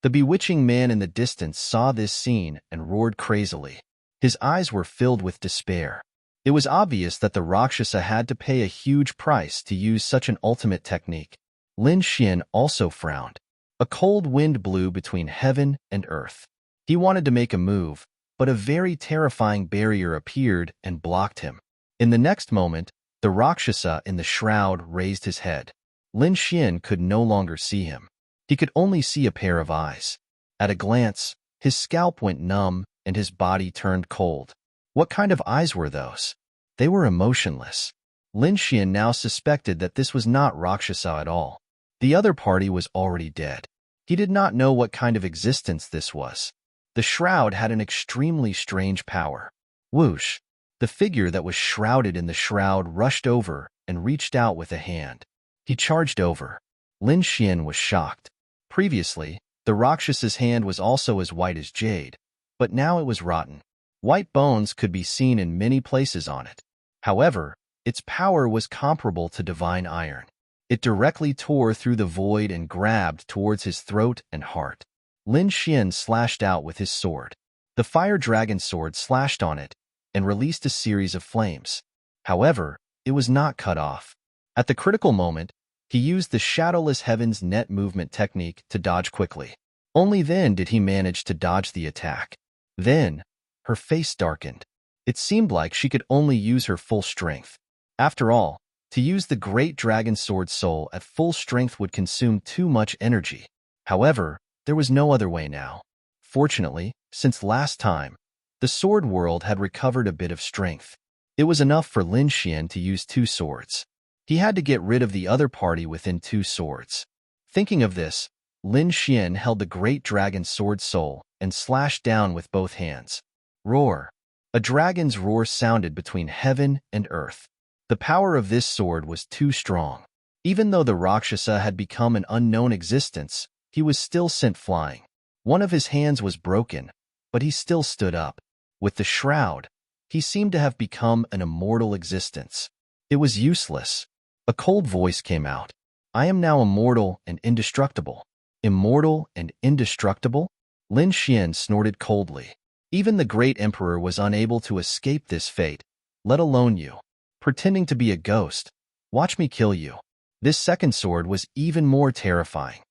The bewitching man in the distance saw this scene and roared crazily. His eyes were filled with despair. It was obvious that the Rakshasa had to pay a huge price to use such an ultimate technique. Lin Xian also frowned. A cold wind blew between heaven and earth. He wanted to make a move, but a very terrifying barrier appeared and blocked him. In the next moment, the Rakshasa in the shroud raised his head. Lin Xian could no longer see him. He could only see a pair of eyes. At a glance, his scalp went numb and his body turned cold. What kind of eyes were those? They were emotionless. Lin Xian now suspected that this was not Rakshasa at all. The other party was already dead. He did not know what kind of existence this was. The shroud had an extremely strange power. Whoosh! The figure that was shrouded in the shroud rushed over and reached out with a hand. He charged over. Lin Xian was shocked. Previously, the Rakshasa's hand was also as white as jade, but now it was rotten. White bones could be seen in many places on it. However, its power was comparable to divine iron. It directly tore through the void and grabbed towards his throat and heart. Lin Xian slashed out with his sword. The fire dragon sword slashed on it and released a series of flames. However, it was not cut off. At the critical moment, he used the Shadowless Heavens net movement technique to dodge quickly. Only then did he manage to dodge the attack. Then, her face darkened. It seemed like she could only use her full strength. After all, to use the Great Dragon Sword Soul at full strength would consume too much energy. However, there was no other way now. Fortunately, since last time, the sword world had recovered a bit of strength. It was enough for Lin Xian to use two swords. He had to get rid of the other party within two swords. Thinking of this, Lin Xian held the Great Dragon Sword Soul and slashed down with both hands. Roar! A dragon's roar sounded between heaven and earth. The power of this sword was too strong. Even though the Rakshasa had become an unknown existence, he was still sent flying. One of his hands was broken, but he still stood up. With the shroud, he seemed to have become an immortal existence. It was useless. A cold voice came out. "I am now immortal and indestructible." Immortal and indestructible? Lin Xian snorted coldly. Even the great emperor was unable to escape this fate, let alone you. Pretending to be a ghost. Watch me kill you. This second sword was even more terrifying.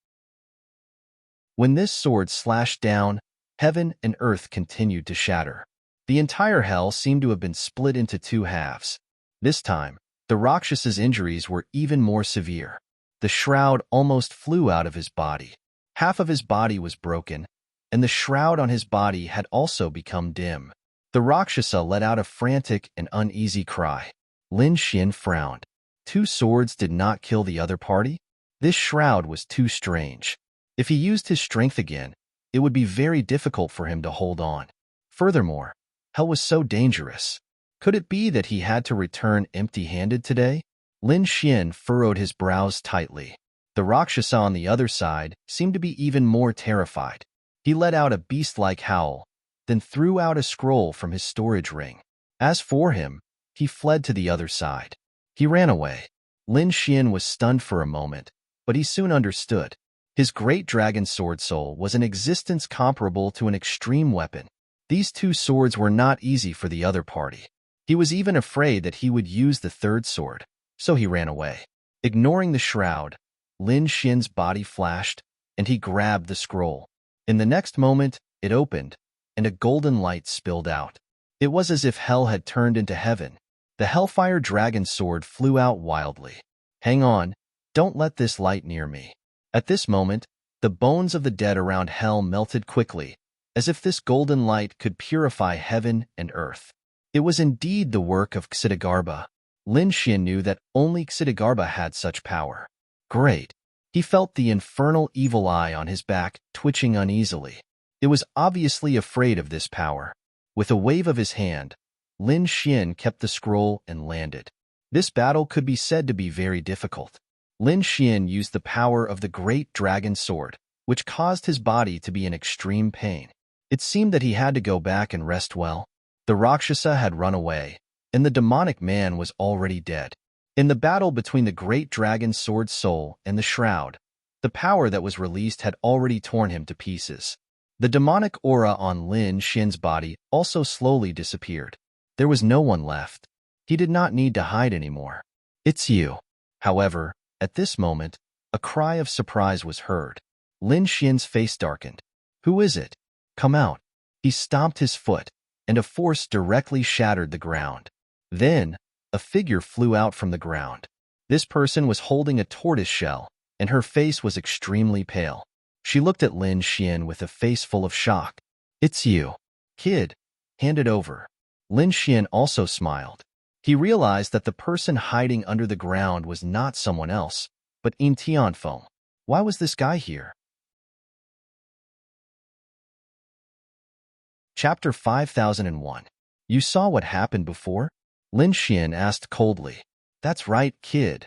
When this sword slashed down, heaven and earth continued to shatter. The entire hell seemed to have been split into two halves. This time, the Rakshasa's injuries were even more severe. The shroud almost flew out of his body. Half of his body was broken, and the shroud on his body had also become dim. The Rakshasa let out a frantic and uneasy cry. Lin Xian frowned. Two swords did not kill the other party? This shroud was too strange. If he used his strength again, it would be very difficult for him to hold on. Furthermore, hell was so dangerous. Could it be that he had to return empty-handed today? Lin Xian furrowed his brows tightly. The Rakshasa on the other side seemed to be even more terrified. He let out a beast-like howl, then threw out a scroll from his storage ring. As for him, he fled to the other side. He ran away. Lin Xian was stunned for a moment, but he soon understood. His Great Dragon Sword Soul was an existence comparable to an extreme weapon. These two swords were not easy for the other party. He was even afraid that he would use the third sword, so he ran away. Ignoring the shroud, Lin Xian's body flashed, and he grabbed the scroll. In the next moment, it opened, and a golden light spilled out. It was as if hell had turned into heaven. The Hellfire Dragon sword flew out wildly. Hang on, don't let this light near me. At this moment, the bones of the dead around hell melted quickly, as if this golden light could purify heaven and earth. It was indeed the work of Xitigarbha. Lin Xian knew that only Xitigarbha had such power. Great. He felt the infernal evil eye on his back twitching uneasily. It was obviously afraid of this power. With a wave of his hand, Lin Xian kept the scroll and landed. This battle could be said to be very difficult. Lin Xian used the power of the great dragon sword, which caused his body to be in extreme pain. It seemed that he had to go back and rest well. The Rakshasa had run away, and the demonic man was already dead. In the battle between the great dragon sword soul and the shroud, the power that was released had already torn him to pieces. The demonic aura on Lin Xian's body also slowly disappeared. There was no one left. He did not need to hide anymore. It's you. However, at this moment, a cry of surprise was heard. Lin Xian's face darkened. Who is it? Come out. He stomped his foot, and a force directly shattered the ground. Then, a figure flew out from the ground. This person was holding a tortoise shell, and her face was extremely pale. She looked at Lin Xian with a face full of shock. It's you. Kid, hand it over. Lin Xian also smiled. He realized that the person hiding under the ground was not someone else, but Yin Tianfeng. Why was this guy here? Chapter 5001. You saw what happened before? Lin Xian asked coldly. That's right, kid.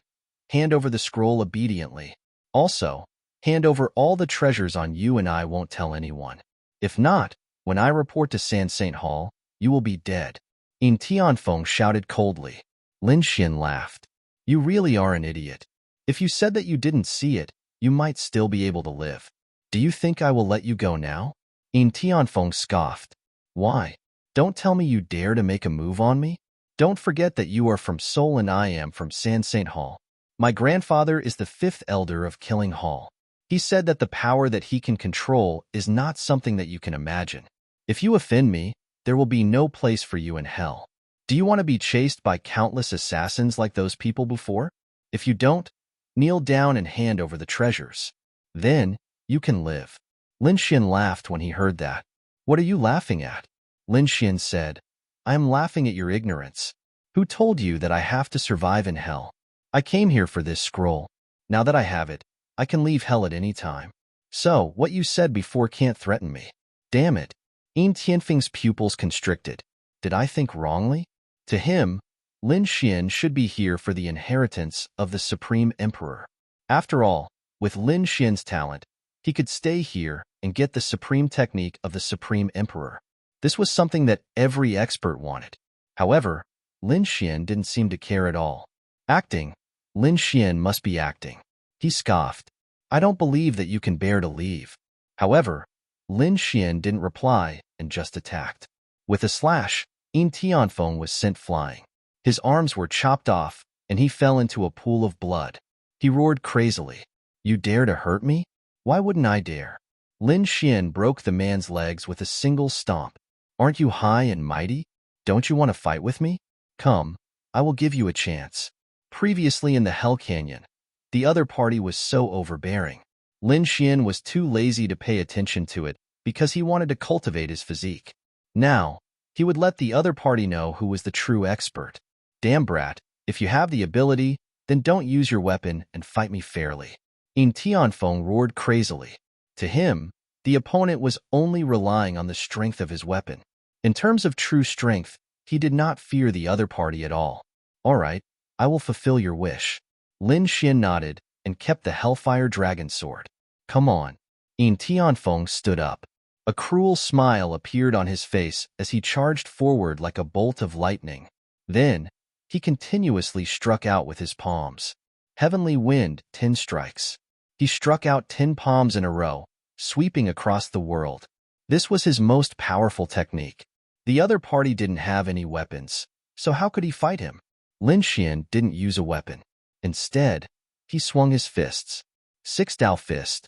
Hand over the scroll obediently. Also, hand over all the treasures on you and I won't tell anyone. If not, when I report to San Saint Hall, you will be dead. Yin Tianfeng shouted coldly. Lin Xian laughed. You really are an idiot. If you said that you didn't see it, you might still be able to live. Do you think I will let you go now? Yin Tianfeng scoffed. Why? Don't tell me you dare to make a move on me? Don't forget that you are from Seoul and I am from San Saint Hall. My grandfather is the 5th elder of Killing Hall. He said that the power that he can control is not something that you can imagine. If you offend me, there will be no place for you in hell. Do you want to be chased by countless assassins like those people before? If you don't, kneel down and hand over the treasures. Then, you can live. Lin Xian laughed when he heard that. What are you laughing at? Lin Xian said, I am laughing at your ignorance. Who told you that I have to survive in hell? I came here for this scroll. Now that I have it, I can leave hell at any time. So, what you said before can't threaten me. Damn it. Yin Tianfeng's pupils constricted. Did I think wrongly? To him, Lin Xian should be here for the inheritance of the Supreme Emperor. After all, with Lin Xian's talent, he could stay here and get the supreme technique of the Supreme Emperor. This was something that every expert wanted. However, Lin Xian didn't seem to care at all. Acting, Lin Xian must be acting. He scoffed. I don't believe that you can bear to leave. However, Lin Xian didn't reply and just attacked. With a slash, Yin Tianfeng was sent flying. His arms were chopped off, and he fell into a pool of blood. He roared crazily. You dare to hurt me? Why wouldn't I dare? Lin Xian broke the man's legs with a single stomp. Aren't you high and mighty? Don't you want to fight with me? Come, I will give you a chance. Previously in the Hell Canyon, the other party was so overbearing. Lin Xian was too lazy to pay attention to it because he wanted to cultivate his physique. Now, he would let the other party know who was the true expert. Damn brat, if you have the ability, then don't use your weapon and fight me fairly. Yin Tianfeng roared crazily. To him, the opponent was only relying on the strength of his weapon. In terms of true strength, he did not fear the other party at all. All right, I will fulfill your wish. Lin Xian nodded and kept the Hellfire Dragon sword. Come on. Yin Tianfeng stood up. A cruel smile appeared on his face as he charged forward like a bolt of lightning. Then, he continuously struck out with his palms. Heavenly Wind, 10 strikes. He struck out 10 palms in a row, sweeping across the world. This was his most powerful technique. The other party didn't have any weapons, so how could he fight him? Lin Xian didn't use a weapon. Instead, He swung his fists. Sixth Dao fist.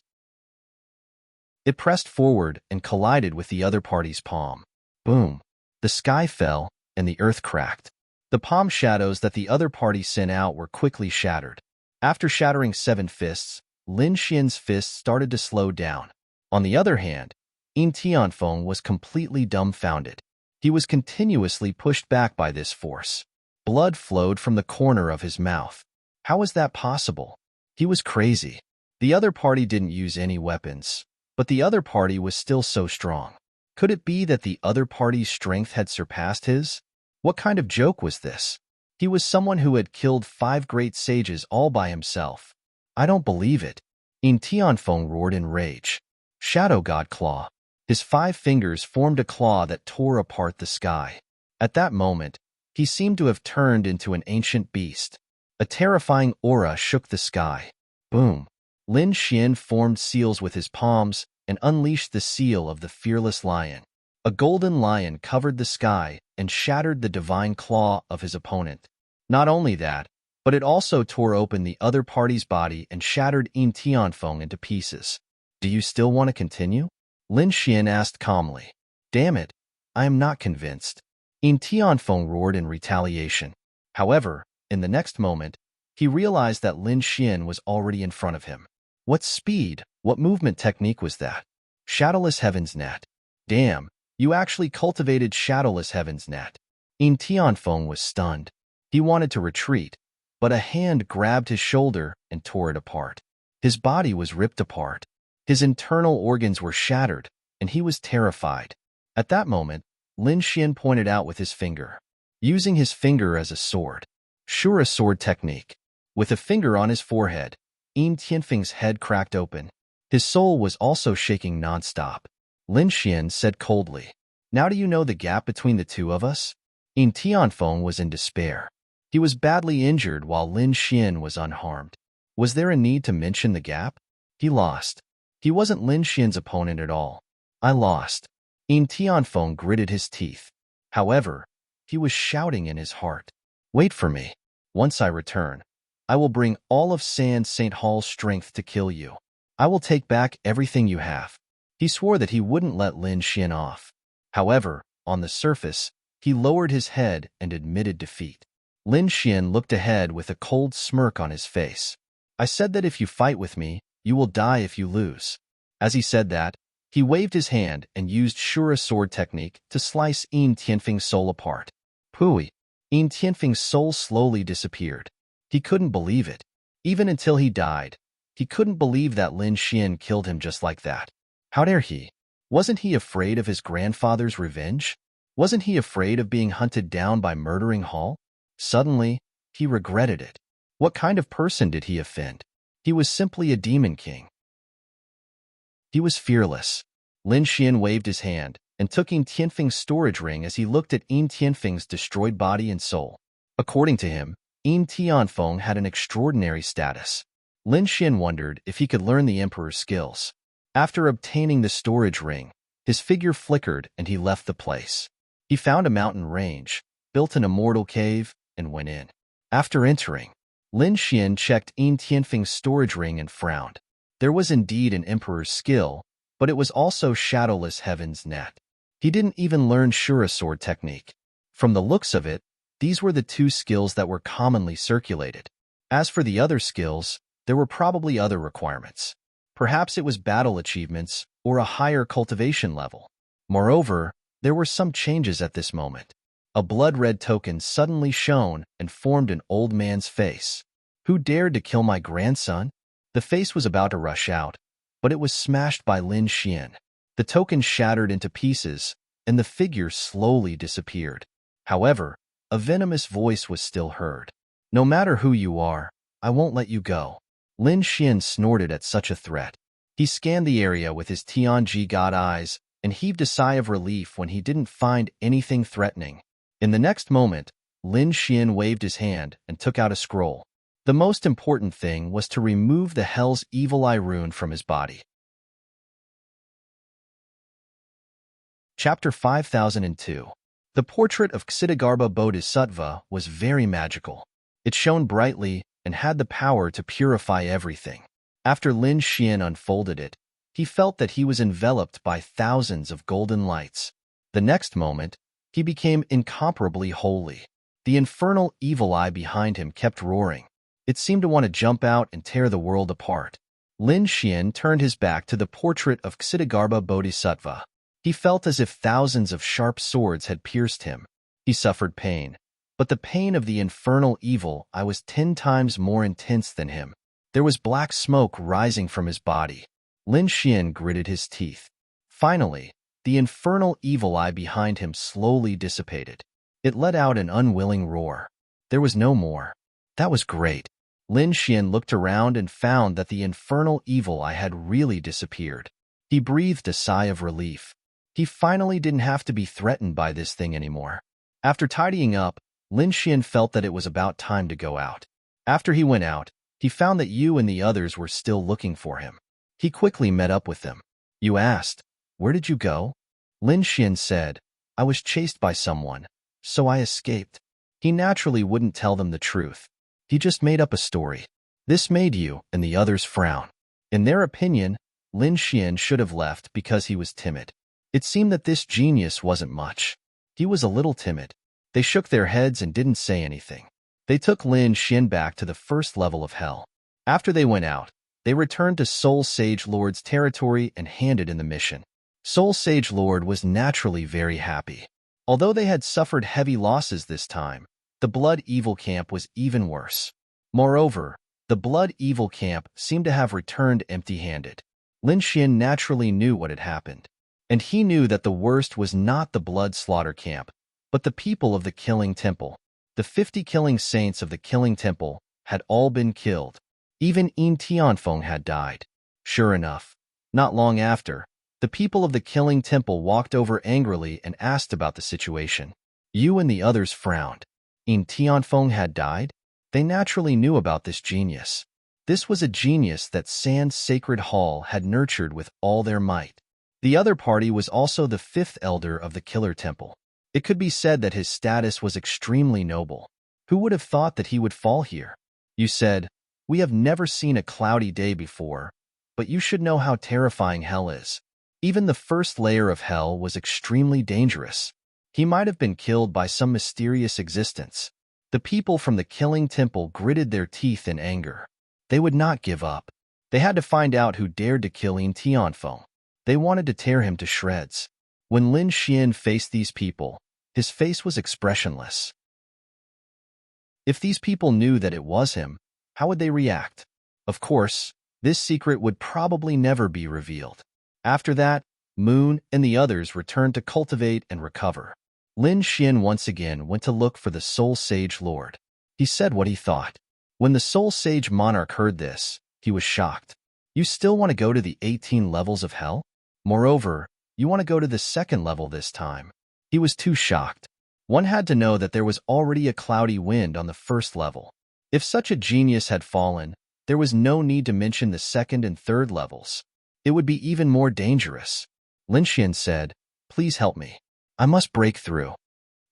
It pressed forward and collided with the other party's palm. Boom. The sky fell, and the earth cracked. The palm shadows that the other party sent out were quickly shattered. After shattering 7 fists, Lin Xian's fist started to slow down. On the other hand, Yin Tianfeng was completely dumbfounded. He was continuously pushed back by this force. Blood flowed from the corner of his mouth. How was that possible? He was crazy. The other party didn't use any weapons, but the other party was still so strong. Could it be that the other party's strength had surpassed his? What kind of joke was this? He was someone who had killed 5 great sages all by himself. I don't believe it. Yin Tianfeng roared in rage. Shadow God Claw. His 5 fingers formed a claw that tore apart the sky. At that moment, he seemed to have turned into an ancient beast. A terrifying aura shook the sky. Boom. Lin Xian formed seals with his palms and unleashed the seal of the fearless lion. A golden lion covered the sky and shattered the divine claw of his opponent. Not only that, but it also tore open the other party's body and shattered Yin Tianfeng into pieces. Do you still want to continue? Lin Xian asked calmly. Damn it, I am not convinced. Yin Tianfeng roared in retaliation. However, in the next moment, he realized that Lin Xian was already in front of him. What speed, what movement technique was that? Shadowless Heaven's Net. Damn, you actually cultivated Shadowless Heaven's Net. Yin Tianfeng was stunned. He wanted to retreat, but a hand grabbed his shoulder and tore it apart. His body was ripped apart. His internal organs were shattered, and he was terrified. At that moment, Lin Xian pointed out with his finger, using his finger as a sword. Sure, a sword technique. With a finger on his forehead, Yin Tianfeng's head cracked open. His soul was also shaking nonstop. Lin Xian said coldly, Now do you know the gap between the two of us? Yin Tianfeng was in despair. He was badly injured while Lin Xian was unharmed. Was there a need to mention the gap? He lost. He wasn't Lin Xian's opponent at all. I lost. Yin Tianfeng gritted his teeth. However, he was shouting in his heart. Wait for me. Once I return, I will bring all of San St. Hall's strength to kill you. I will take back everything you have. He swore that he wouldn't let Lin Xian off. However, on the surface, he lowered his head and admitted defeat. Lin Xian looked ahead with a cold smirk on his face. I said that if you fight with me, you will die if you lose. As he said that, he waved his hand and used Shura sword technique to slice Yin Tianfeng's soul apart. Pooey. Yin Tianfeng's soul slowly disappeared. He couldn't believe it. Even until he died, he couldn't believe that Lin Xian killed him just like that. How dare he? Wasn't he afraid of his grandfather's revenge? Wasn't he afraid of being hunted down by murdering Hall? Suddenly, he regretted it. What kind of person did he offend? He was simply a demon king. He was fearless. Lin Xian waved his hand and took Yin Tianfeng's storage ring as he looked at Yin Tianfeng's destroyed body and soul. According to him, Yin Tianfeng had an extraordinary status. Lin Xian wondered if he could learn the Emperor's skills. After obtaining the storage ring, his figure flickered and he left the place. He found a mountain range, built an immortal cave, and went in. After entering, Lin Xian checked Yin Tianfeng's storage ring and frowned. There was indeed an Emperor's skill, but it was also Shadowless Heaven's Net. He didn't even learn Shura sword technique. From the looks of it, these were the 2 skills that were commonly circulated. As for the other skills, there were probably other requirements. Perhaps it was battle achievements or a higher cultivation level. Moreover, there were some changes at this moment. A blood-red token suddenly shone and formed an old man's face. Who dared to kill my grandson? The face was about to rush out, but it was smashed by Lin Xian. The token shattered into pieces, and the figure slowly disappeared. However, a venomous voice was still heard. No matter who you are, I won't let you go. Lin Xian snorted at such a threat. He scanned the area with his Tianji god eyes and heaved a sigh of relief when he didn't find anything threatening. In the next moment, Lin Xian waved his hand and took out a scroll. The most important thing was to remove the Hell's Evil Eye rune from his body. Chapter 5002. The portrait of Ksitigarbha Bodhisattva was very magical. It shone brightly and had the power to purify everything. After Lin Xian unfolded it, he felt that he was enveloped by thousands of golden lights. The next moment, he became incomparably holy. The infernal evil eye behind him kept roaring. It seemed to want to jump out and tear the world apart. Lin Xian turned his back to the portrait of Ksitigarbha Bodhisattva. He felt as if thousands of sharp swords had pierced him. He suffered pain, but the pain of the infernal evil eye was 10 times more intense than him. There was black smoke rising from his body. Lin Xian gritted his teeth. Finally, the infernal evil eye behind him slowly dissipated. It let out an unwilling roar. There was no more. That was great. Lin Xian looked around and found that the infernal evil eye had really disappeared. He breathed a sigh of relief. He finally didn't have to be threatened by this thing anymore. After tidying up, Lin Xian felt that it was about time to go out. After he went out, he found that Yu and the others were still looking for him. He quickly met up with them. Yu asked, "Where did you go?" Lin Xian said, "I was chased by someone, so I escaped." He naturally wouldn't tell them the truth. He just made up a story. This made Yu and the others frown. In their opinion, Lin Xian should have left because he was timid. It seemed that this genius wasn't much. He was a little timid. They shook their heads and didn't say anything. They took Lin Xian back to the first level of hell. After they went out, they returned to Soul Sage Lord's territory and handed in the mission. Soul Sage Lord was naturally very happy. Although they had suffered heavy losses this time, the Blood Evil Camp was even worse. Moreover, the Blood Evil Camp seemed to have returned empty-handed. Lin Xian naturally knew what had happened, and he knew that the worst was not the Blood Slaughter Camp, but the people of the Killing Temple. The 50 killing saints of the Killing Temple had all been killed. Even Yin Tianfeng had died. Sure enough, not long after, the people of the Killing Temple walked over angrily and asked about the situation. Yu and the others frowned. Yin Tianfeng had died? They naturally knew about this genius. This was a genius that Sand Sacred Hall had nurtured with all their might. The other party was also the 5th elder of the Killer Temple. It could be said that his status was extremely noble. Who would have thought that he would fall here? You said, "We have never seen a cloudy day before, but you should know how terrifying hell is." Even the first layer of hell was extremely dangerous. He might have been killed by some mysterious existence. The people from the Killing Temple gritted their teeth in anger. They would not give up. They had to find out who dared to kill Yin Tianfeng. They wanted to tear him to shreds. When Lin Xian faced these people, his face was expressionless. If these people knew that it was him, how would they react? Of course, this secret would probably never be revealed. After that, Moon and the others returned to cultivate and recover. Lin Xian once again went to look for the Soul Sage Lord. He said what he thought. When the Soul Sage Monarch heard this, he was shocked. You still want to go to the 18 levels of hell? Moreover, you want to go to the 2nd level this time. He was too shocked. One had to know that there was already a cloudy wind on the 1st level. If such a genius had fallen, there was no need to mention the 2nd and 3rd levels. It would be even more dangerous. Lin Xian said, "Please help me. I must break through."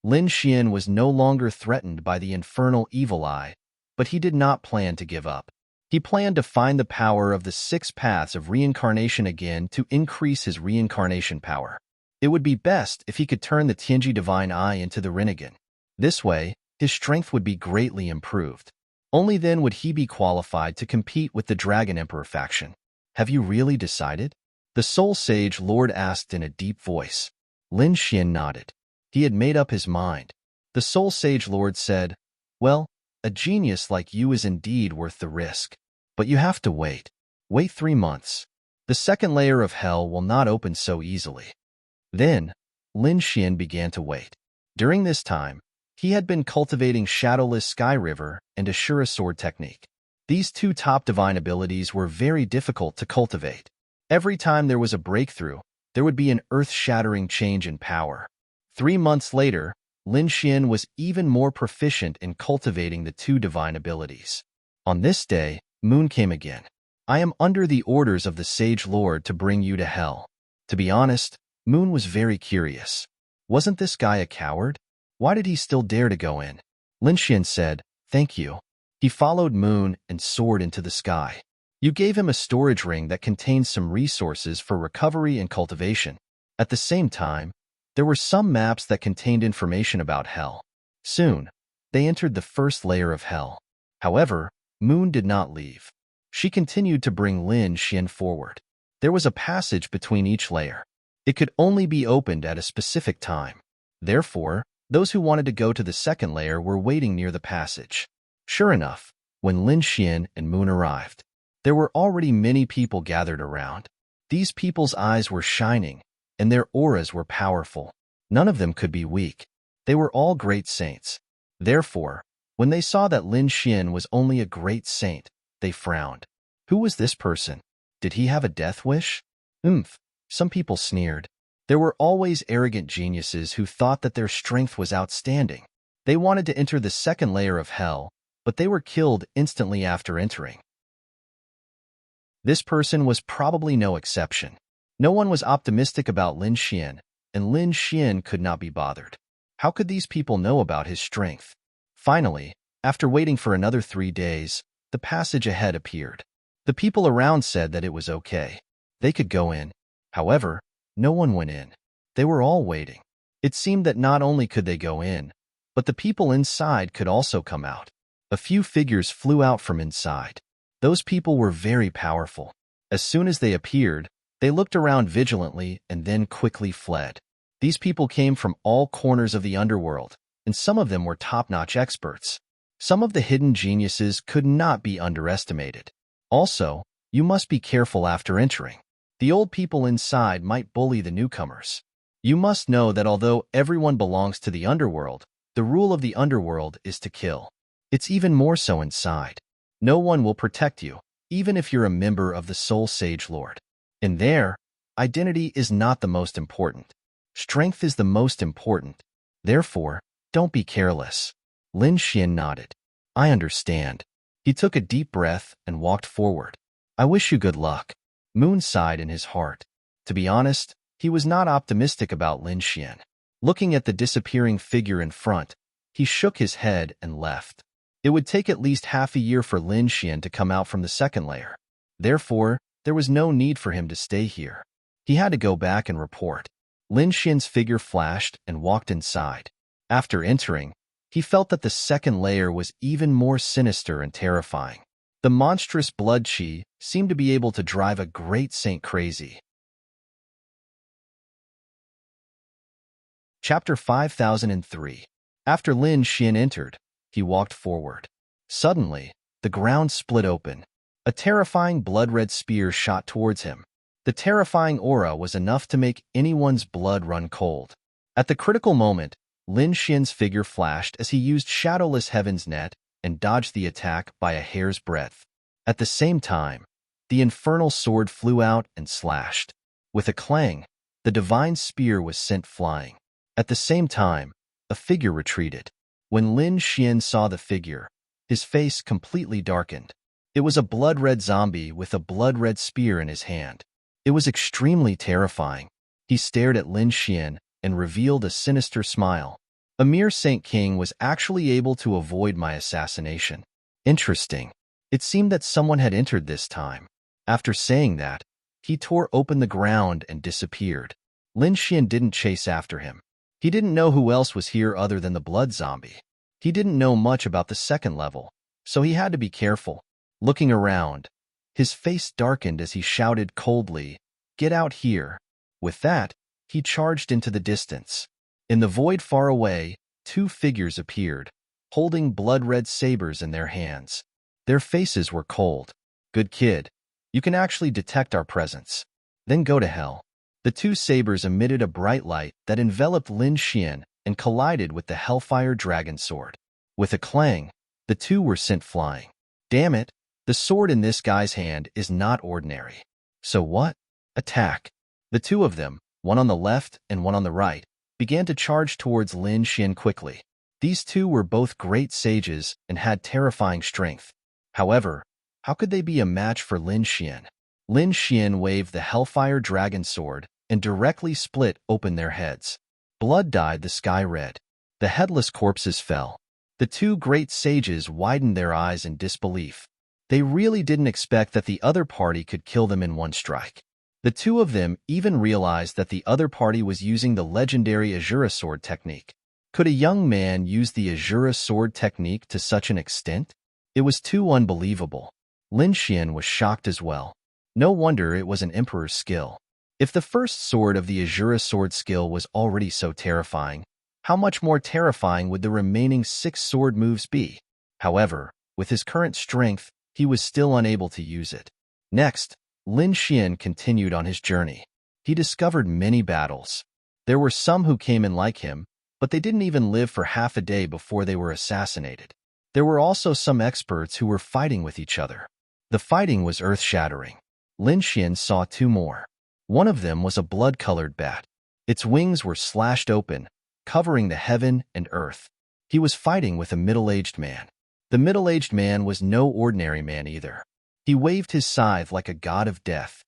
Lin Xian was no longer threatened by the infernal evil eye, but he did not plan to give up. He planned to find the power of the 6 paths of reincarnation again to increase his reincarnation power. It would be best if he could turn the Tianji Divine Eye into the Rinnegan. This way, his strength would be greatly improved. Only then would he be qualified to compete with the Dragon Emperor faction. Have you really decided? The Soul Sage Lord asked in a deep voice. Lin Xian nodded. He had made up his mind. The Soul Sage Lord said, "Well, a genius like you is indeed worth the risk. But you have to wait. Wait 3 months. The 2nd layer of hell will not open so easily." Then, Lin Xian began to wait. During this time, he had been cultivating Shadowless Sky River and Ashura Sword technique. These 2 top divine abilities were very difficult to cultivate. Every time there was a breakthrough, there would be an earth-shattering change in power. 3 months later, Lin Xian was even more proficient in cultivating the 2 divine abilities. On this day, Moon came again. "I am under the orders of the Sage Lord to bring you to hell." To be honest, Moon was very curious. Wasn't this guy a coward? Why did he still dare to go in? Lin Xian said, "Thank you." He followed Moon and soared into the sky. You gave him a storage ring that contained some resources for recovery and cultivation. At the same time, there were some maps that contained information about Hell. Soon, they entered the first layer of Hell. However, Moon did not leave. She continued to bring Lin Xian forward. There was a passage between each layer. It could only be opened at a specific time. Therefore, those who wanted to go to the second layer were waiting near the passage. Sure enough, when Lin Xian and Moon arrived, there were already many people gathered around. These people's eyes were shining, and their auras were powerful. None of them could be weak. They were all great saints. Therefore, when they saw that Lin Xian was only a great saint, they frowned. Who was this person? Did he have a death wish? Some people sneered. There were always arrogant geniuses who thought that their strength was outstanding. They wanted to enter the second layer of Hell, but they were killed instantly after entering. This person was probably no exception. No one was optimistic about Lin Xian, and Lin Xian could not be bothered. How could these people know about his strength? Finally, after waiting for another 3 days, the passage ahead appeared. The people around said that it was okay. They could go in. However, no one went in. They were all waiting. It seemed that not only could they go in, but the people inside could also come out. A few figures flew out from inside. Those people were very powerful. As soon as they appeared, they looked around vigilantly and then quickly fled. These people came from all corners of the underworld, and some of them were top-notch experts. Some of the hidden geniuses could not be underestimated. Also, you must be careful after entering. The old people inside might bully the newcomers. You must know that although everyone belongs to the underworld, the rule of the underworld is to kill. It's even more so inside. No one will protect you, even if you're a member of the Soul Sage Lord. In there, identity is not the most important. Strength is the most important. Therefore, don't be careless. Lin Xian nodded. I understand. He took a deep breath and walked forward. I wish you good luck. Moon sighed in his heart. To be honest, he was not optimistic about Lin Xian. Looking at the disappearing figure in front, he shook his head and left. It would take at least half a year for Lin Xian to come out from the second layer. Therefore, there was no need for him to stay here. He had to go back and report. Lin Xian's figure flashed and walked inside. After entering, he felt that the second layer was even more sinister and terrifying. The monstrous blood qi seemed to be able to drive a great saint crazy. Chapter 5003. After Lin Xian entered, he walked forward. Suddenly, the ground split open. A terrifying blood-red spear shot towards him. The terrifying aura was enough to make anyone's blood run cold. At the critical moment, Lin Xian's figure flashed as he used Shadowless Heaven's Net and dodged the attack by a hair's breadth. At the same time, the infernal sword flew out and slashed. With a clang, the divine spear was sent flying. At the same time, a figure retreated. When Lin Xian saw the figure, his face completely darkened. It was a blood-red zombie with a blood-red spear in his hand. It was extremely terrifying. He stared at Lin Xian and revealed a sinister smile. A mere Saint King was actually able to avoid my assassination. Interesting. It seemed that someone had entered this time. After saying that, he tore open the ground and disappeared. Lin Xian didn't chase after him. He didn't know who else was here other than the blood zombie. He didn't know much about the second level, so he had to be careful. Looking around, his face darkened as he shouted coldly, "Get out here!" With that, he charged into the distance. In the void far away, 2 figures appeared, holding blood-red sabers in their hands. Their faces were cold. "Good kid. You can actually detect our presence. Then go to hell." The 2 sabers emitted a bright light that enveloped Lin Xian and collided with the Hellfire Dragon Sword. With a clang, the 2 were sent flying. Damn it, the sword in this guy's hand is not ordinary. So what? Attack. The 2 of them, one on the left and one on the right, began to charge towards Lin Xian quickly. These 2 were both great sages and had terrifying strength. However, how could they be a match for Lin Xian? Lin Xian waved the Hellfire Dragon Sword and directly split open their heads. Blood dyed the sky red. The headless corpses fell. The two great sages widened their eyes in disbelief. They really didn't expect that the other party could kill them in one strike. The two of them even realized that the other party was using the legendary Azura sword technique. Could a young man use the Azura sword technique to such an extent? It was too unbelievable. Lin Xian was shocked as well. No wonder it was an emperor's skill. If the first sword of the Azura sword skill was already so terrifying, how much more terrifying would the remaining 6 sword moves be? However, with his current strength, he was still unable to use it. Next, Lin Xian continued on his journey. He discovered many battles. There were some who came in like him, but they didn't even live for half a day before they were assassinated. There were also some experts who were fighting with each other. The fighting was earth-shattering. Lin Xian saw 2 more. One of them was a blood-colored bat. Its wings were slashed open, covering the heaven and earth. He was fighting with a middle-aged man. The middle-aged man was no ordinary man either. He waved his scythe like a god of death.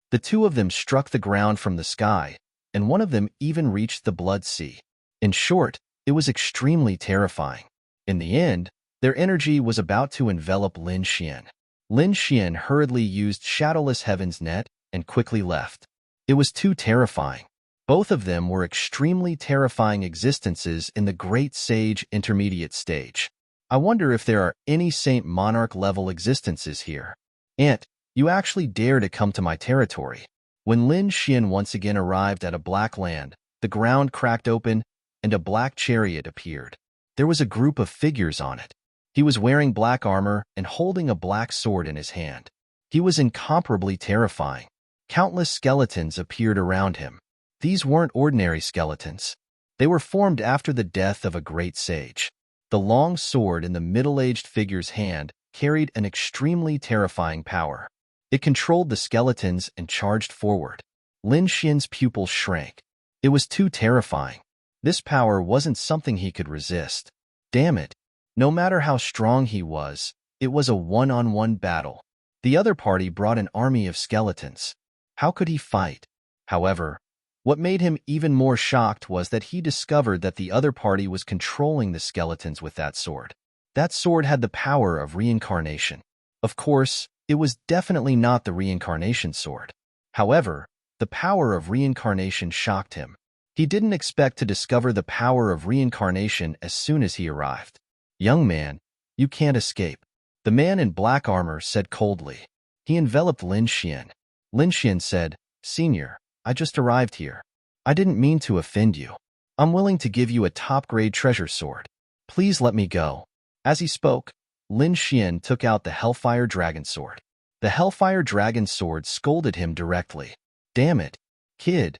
The two of them struck the ground from the sky, and one of them even reached the blood sea. In short, it was extremely terrifying. In the end, their energy was about to envelop Lin Xian. Lin Xian hurriedly used Shadowless Heaven's net and quickly left. It was too terrifying. Both of them were extremely terrifying existences in the Great Sage Intermediate stage. I wonder if there are any Saint Monarch-level existences here. Ant, you actually dare to come to my territory. When Lin Xian once again arrived at a black land, the ground cracked open and a black chariot appeared. There was a group of figures on it. He was wearing black armor and holding a black sword in his hand. He was incomparably terrifying. Countless skeletons appeared around him. These weren't ordinary skeletons. They were formed after the death of a great sage. The long sword in the middle-aged figure's hand carried an extremely terrifying power. It controlled the skeletons and charged forward. Lin Xian's pupils shrank. It was too terrifying. This power wasn't something he could resist. Damn it. No matter how strong he was, it was a one-on-one battle. The other party brought an army of skeletons. How could he fight? However, what made him even more shocked was that he discovered that the other party was controlling the skeletons with that sword. That sword had the power of reincarnation. Of course, it was definitely not the reincarnation sword. However, the power of reincarnation shocked him. He didn't expect to discover the power of reincarnation as soon as he arrived. Young man, you can't escape. The man in black armor said coldly. He enveloped Lin Xian. Lin Xian said, Senior, I just arrived here. I didn't mean to offend you. I'm willing to give you a top-grade treasure sword. Please let me go. As he spoke, Lin Xian took out the Hellfire Dragon Sword. The Hellfire Dragon Sword scolded him directly. Damn it, kid.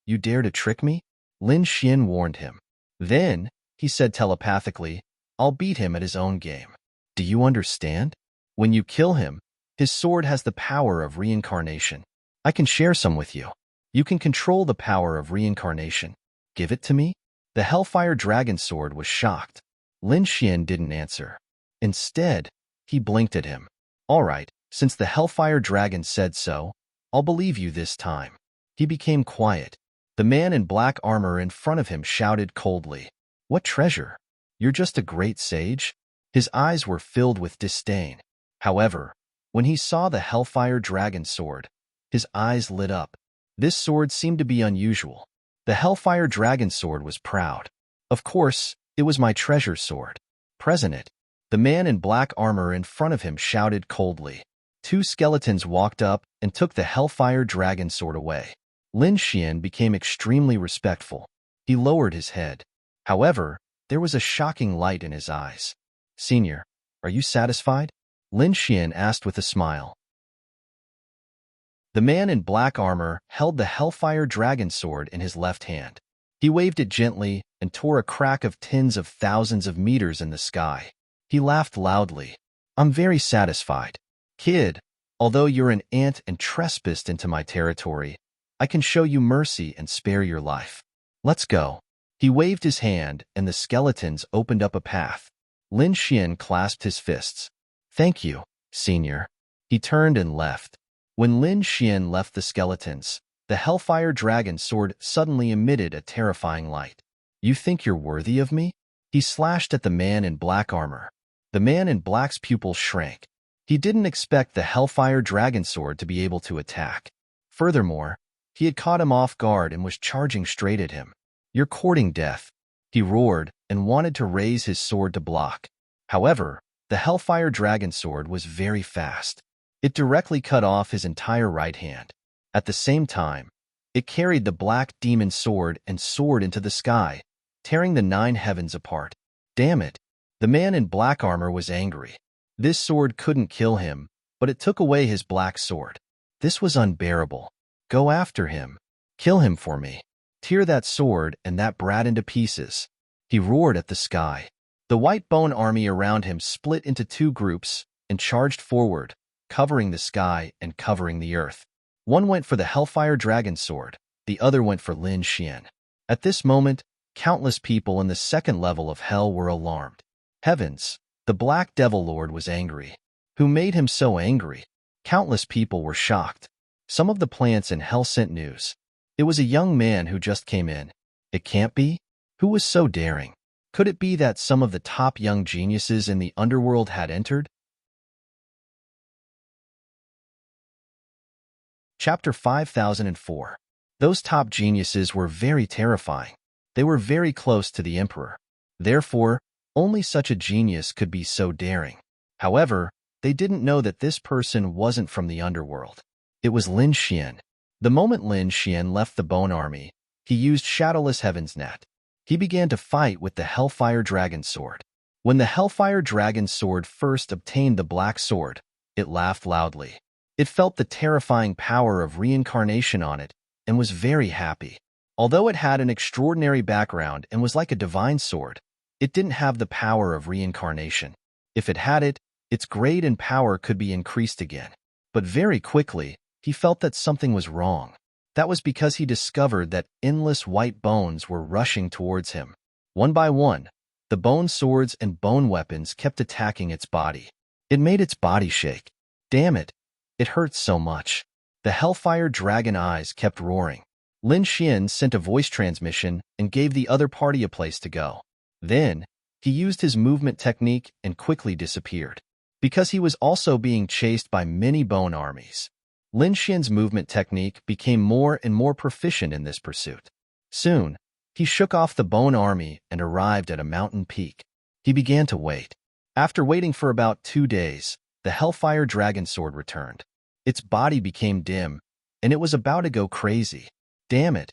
You dare to trick me? Lin Xian warned him. Then, he said telepathically, I'll beat him at his own game. Do you understand? When you kill him, his sword has the power of reincarnation. I can share some with you. You can control the power of reincarnation. Give it to me? The Hellfire Dragon Sword was shocked. Lin Xian didn't answer. Instead, he blinked at him. All right, since the Hellfire Dragon said so, I'll believe you this time. He became quiet. The man in black armor in front of him shouted coldly. What treasure? You're just a great sage? His eyes were filled with disdain. However, when he saw the Hellfire Dragon Sword, his eyes lit up. This sword seemed to be unusual. The Hellfire Dragon Sword was proud. Of course, it was my treasure sword. Present it. The man in black armor in front of him shouted coldly. 2 skeletons walked up and took the Hellfire Dragon Sword away. Lin Xian became extremely respectful. He lowered his head. However, there was a shocking light in his eyes. Senior, are you satisfied? Lin Xian asked with a smile. The man in black armor held the Hellfire Dragon Sword in his left hand. He waved it gently and tore a crack of tens of thousands of meters in the sky. He laughed loudly. I'm very satisfied. Kid, although you're an ant and trespassed into my territory, I can show you mercy and spare your life. Let's go. He waved his hand and the skeletons opened up a path. Lin Xian clasped his fists. Thank you, Senior. He turned and left. When Lin Xian left the skeletons, the Hellfire Dragon Sword suddenly emitted a terrifying light. You think you're worthy of me? He slashed at the man in black armor. The man in black's pupils shrank. He didn't expect the Hellfire Dragon Sword to be able to attack. Furthermore, he had caught him off guard and was charging straight at him. "You're courting death," he roared and wanted to raise his sword to block. However, the Hellfire Dragon Sword was very fast. It directly cut off his entire right hand. At the same time, it carried the black demon sword and soared into the sky, tearing the 9 heavens apart. Damn it! The man in black armor was angry. This sword couldn't kill him, but it took away his black sword. This was unbearable. "Go after him. Kill him for me. Tear that sword and that brat into pieces," he roared at the sky. The white bone army around him split into 2 groups and charged forward, covering the sky and covering the earth. One went for the Hellfire Dragon Sword, the other went for Lin Xian. At this moment, countless people in the 2nd level of hell were alarmed. Heavens! The Black Devil Lord was angry. Who made him so angry? Countless people were shocked. Some of the plants in hell sent news. It was a young man who just came in. It can't be? Who was so daring? Could it be that some of the top young geniuses in the underworld had entered? Chapter 5004. Those top geniuses were very terrifying. They were very close to the Emperor. Therefore, only such a genius could be so daring. However, they didn't know that this person wasn't from the underworld. It was Lin Xian. The moment Lin Xian left the Bone Army, he used Shadowless Heaven's Net. He began to fight with the Hellfire Dragon Sword. When the Hellfire Dragon Sword first obtained the Black Sword, it laughed loudly. It felt the terrifying power of reincarnation on it and was very happy. Although it had an extraordinary background and was like a divine sword, it didn't have the power of reincarnation. If it had it, its grade and power could be increased again. But very quickly, he felt that something was wrong. That was because he discovered that endless white bones were rushing towards him. One by one, the bone swords and bone weapons kept attacking its body. It made its body shake. Damn it! It hurts so much. The Hellfire Dragon eyes kept roaring. Lin Xian sent a voice transmission and gave the other party a place to go. Then, he used his movement technique and quickly disappeared. Because he was also being chased by many bone armies, Lin Xian's movement technique became more and more proficient in this pursuit. Soon, he shook off the bone army and arrived at a mountain peak. He began to wait. After waiting for about 2 days, the Hellfire Dragon Sword returned. Its body became dim, and it was about to go crazy. Damn it!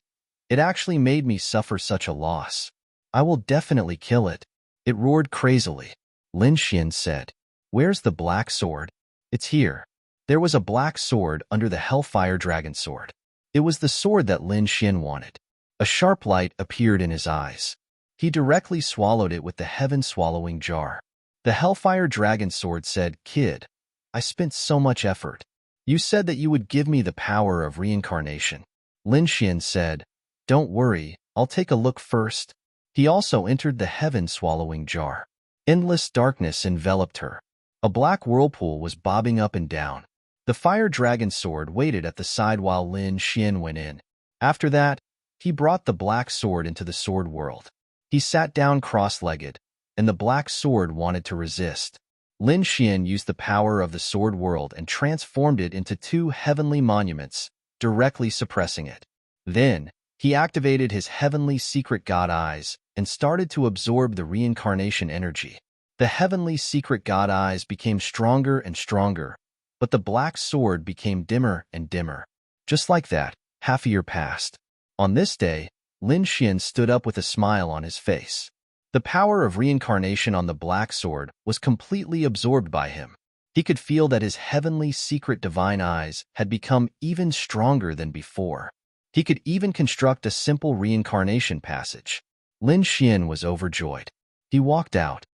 It actually made me suffer such a loss. I will definitely kill it. It roared crazily. Lin Xian said, "Where's the black sword?" "It's here." There was a black sword under the Hellfire Dragon Sword. It was the sword that Lin Xian wanted. A sharp light appeared in his eyes. He directly swallowed it with the heaven-swallowing jar. The Hellfire Dragon Sword said, "Kid, I spent so much effort. You said that you would give me the power of reincarnation." Lin Xian said, "Don't worry, I'll take a look first." He also entered the heaven-swallowing jar. Endless darkness enveloped her. A black whirlpool was bobbing up and down. The Fire Dragon Sword waited at the side while Lin Xian went in. After that, he brought the black sword into the sword world. He sat down cross-legged, and the black sword wanted to resist. Lin Xian used the power of the sword world and transformed it into 2 heavenly monuments, directly suppressing it. Then, he activated his heavenly secret god eyes and started to absorb the reincarnation energy. The heavenly secret god eyes became stronger and stronger, but the black sword became dimmer and dimmer. Just like that, half a year passed. On this day, Lin Xian stood up with a smile on his face. The power of reincarnation on the black sword was completely absorbed by him. He could feel that his heavenly secret divine eyes had become even stronger than before. He could even construct a simple reincarnation passage. Lin Xian was overjoyed. He walked out.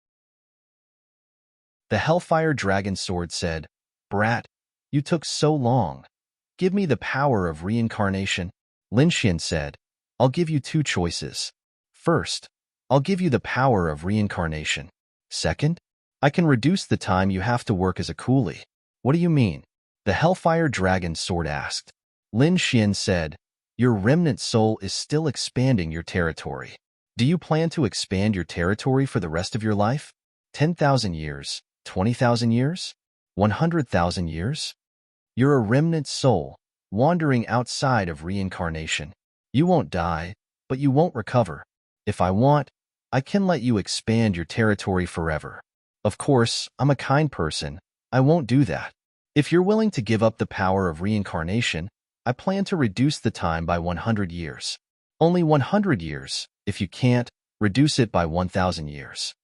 The Hellfire Dragon Sword said, "Brat, you took so long. Give me the power of reincarnation." Lin Xian said, "I'll give you 2 choices. First, I'll give you the power of reincarnation. Second, I can reduce the time you have to work as a coolie." "What do you mean?" the Hellfire Dragon Sword asked. Lin Xian said, "Your remnant soul is still expanding your territory. Do you plan to expand your territory for the rest of your life? 10,000 years, 20,000 years, 100,000 years? You're a remnant soul, wandering outside of reincarnation. You won't die, but you won't recover. If I want, I can let you expand your territory forever. Of course, I'm a kind person. I won't do that. If you're willing to give up the power of reincarnation, I plan to reduce the time by 100 years. Only 100 years. If you can't, reduce it by 1,000 years.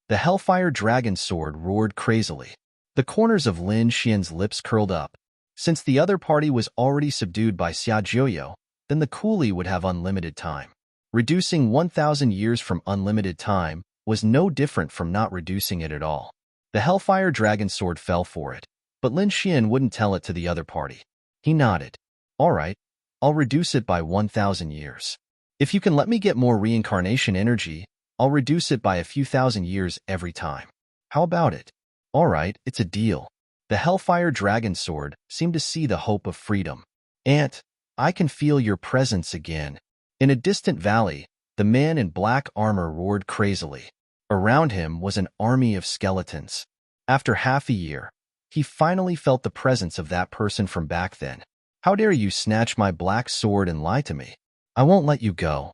The Hellfire Dragon sword roared crazily. The corners of Lin Xian's lips curled up. Since the other party was already subdued by Xia Jiuyo, then the coolie would have unlimited time. Reducing 1,000 years from unlimited time was no different from not reducing it at all. The Hellfire Dragon sword fell for it, but Lin Xian wouldn't tell it to the other party. He nodded. All right, I'll reduce it by 1,000 years. If you can let me get more reincarnation energy, I'll reduce it by a few thousand years every time. How about it? All right, it's a deal. The Hellfire Dragon sword seemed to see the hope of freedom. Aunt, I can feel your presence again. In a distant valley, the man in black armor roared crazily. Around him was an army of skeletons. After half a year, he finally felt the presence of that person from back then. How dare you snatch my black sword and lie to me? I won't let you go.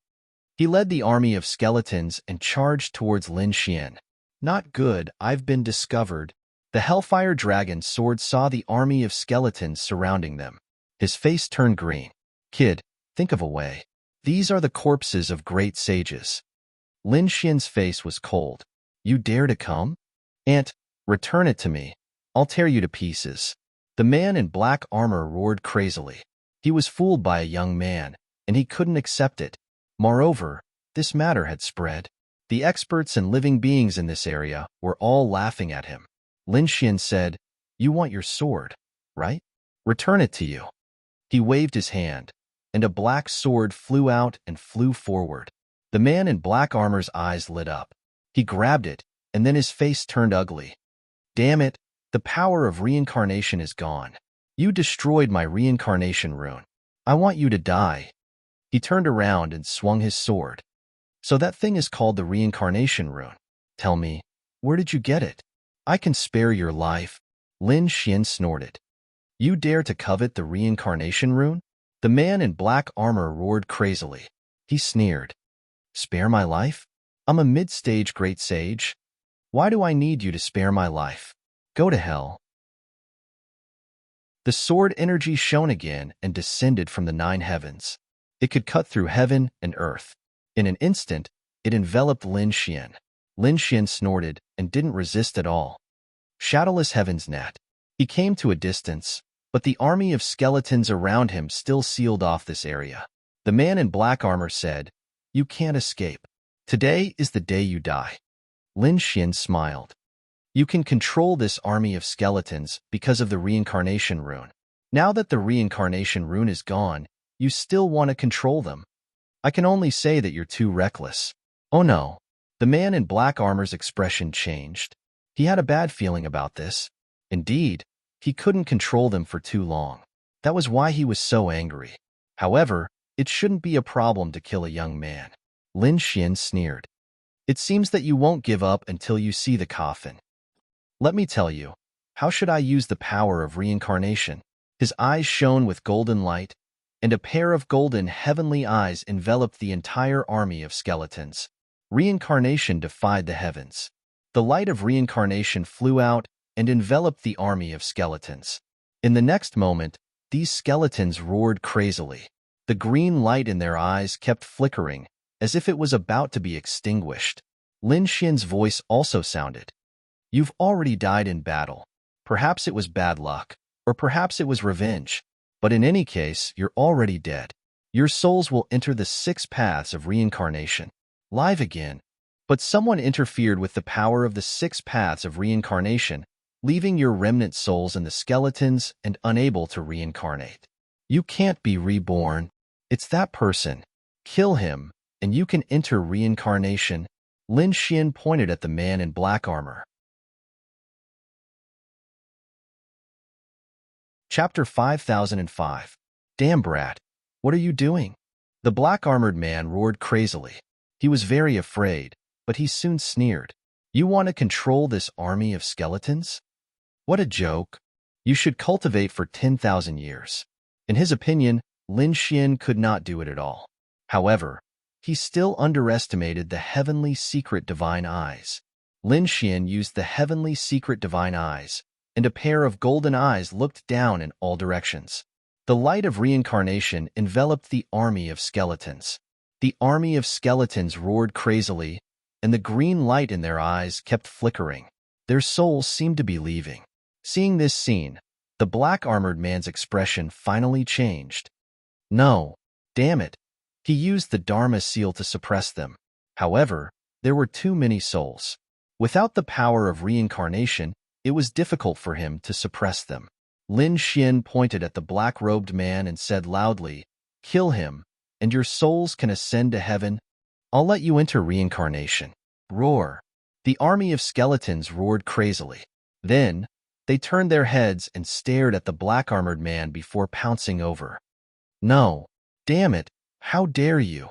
He led the army of skeletons and charged towards Lin Xian. Not good, I've been discovered. The Hellfire Dragon sword saw the army of skeletons surrounding them. His face turned green. Kid, think of a way. These are the corpses of great sages. Lin Xian's face was cold. You dare to come? Aunt, return it to me. I'll tear you to pieces. The man in black armor roared crazily. He was fooled by a young man, and he couldn't accept it. Moreover, this matter had spread. The experts and living beings in this area were all laughing at him. Lin Xian said, You want your sword, right? Return it to you. He waved his hand, and a black sword flew out and flew forward. The man in black armor's eyes lit up. He grabbed it, and then his face turned ugly. Damn it, the power of reincarnation is gone. You destroyed my reincarnation rune. I want you to die. He turned around and swung his sword. So that thing is called the reincarnation rune. Tell me, where did you get it? I can spare your life. Lin Xian snorted. You dare to covet the reincarnation rune? The man in black armor roared crazily. He sneered. Spare my life? I'm a mid-stage great sage. Why do I need you to spare my life? Go to hell. The sword energy shone again and descended from the 9 heavens. It could cut through heaven and earth. In an instant, it enveloped Lin Xian. Lin Xian snorted and didn't resist at all. Shadowless heavens net. He came to a distance, but the army of skeletons around him still sealed off this area. The man in black armor said, You can't escape. Today is the day you die. Lin Xian smiled. You can control this army of skeletons because of the reincarnation rune. Now that the reincarnation rune is gone, you still want to control them. I can only say that you're too reckless. Oh no. The man in black armor's expression changed. He had a bad feeling about this. Indeed, he couldn't control them for too long. That was why he was so angry. However, it shouldn't be a problem to kill a young man. Lin Xian sneered. It seems that you won't give up until you see the coffin. Let me tell you, how should I use the power of reincarnation? His eyes shone with golden light, and a pair of golden heavenly eyes enveloped the entire army of skeletons. Reincarnation defied the heavens. The light of reincarnation flew out and enveloped the army of skeletons. In the next moment, these skeletons roared crazily. The green light in their eyes kept flickering, as if it was about to be extinguished. Lin Xian's voice also sounded. You've already died in battle. Perhaps it was bad luck, or perhaps it was revenge. But in any case, you're already dead. Your souls will enter the 6 paths of reincarnation. Live again. But someone interfered with the power of the 6 paths of reincarnation, leaving your remnant souls in the skeletons and unable to reincarnate. You can't be reborn. It's that person. Kill him, and you can enter reincarnation. Lin Xian pointed at the man in black armor. Chapter 5005. Damn brat, what are you doing? The black-armored man roared crazily. He was very afraid, but he soon sneered. You want to control this army of skeletons? What a joke. You should cultivate for 10,000 years. In his opinion, Lin Xian could not do it at all. However, he still underestimated the heavenly secret divine eyes. Lin Xian used the heavenly secret divine eyes, and a pair of golden eyes looked down in all directions. The light of reincarnation enveloped the army of skeletons. The army of skeletons roared crazily, and the green light in their eyes kept flickering. Their souls seemed to be leaving. Seeing this scene, the black-armored man's expression finally changed. No, damn it. He used the Dharma seal to suppress them. However, there were too many souls. Without the power of reincarnation, it was difficult for him to suppress them. Lin Xian pointed at the black-robed man and said loudly, "Kill him, and your souls can ascend to heaven. I'll let you enter reincarnation." Roar. The army of skeletons roared crazily. Then, they turned their heads and stared at the black-armored man before pouncing over. No, damn it, how dare you?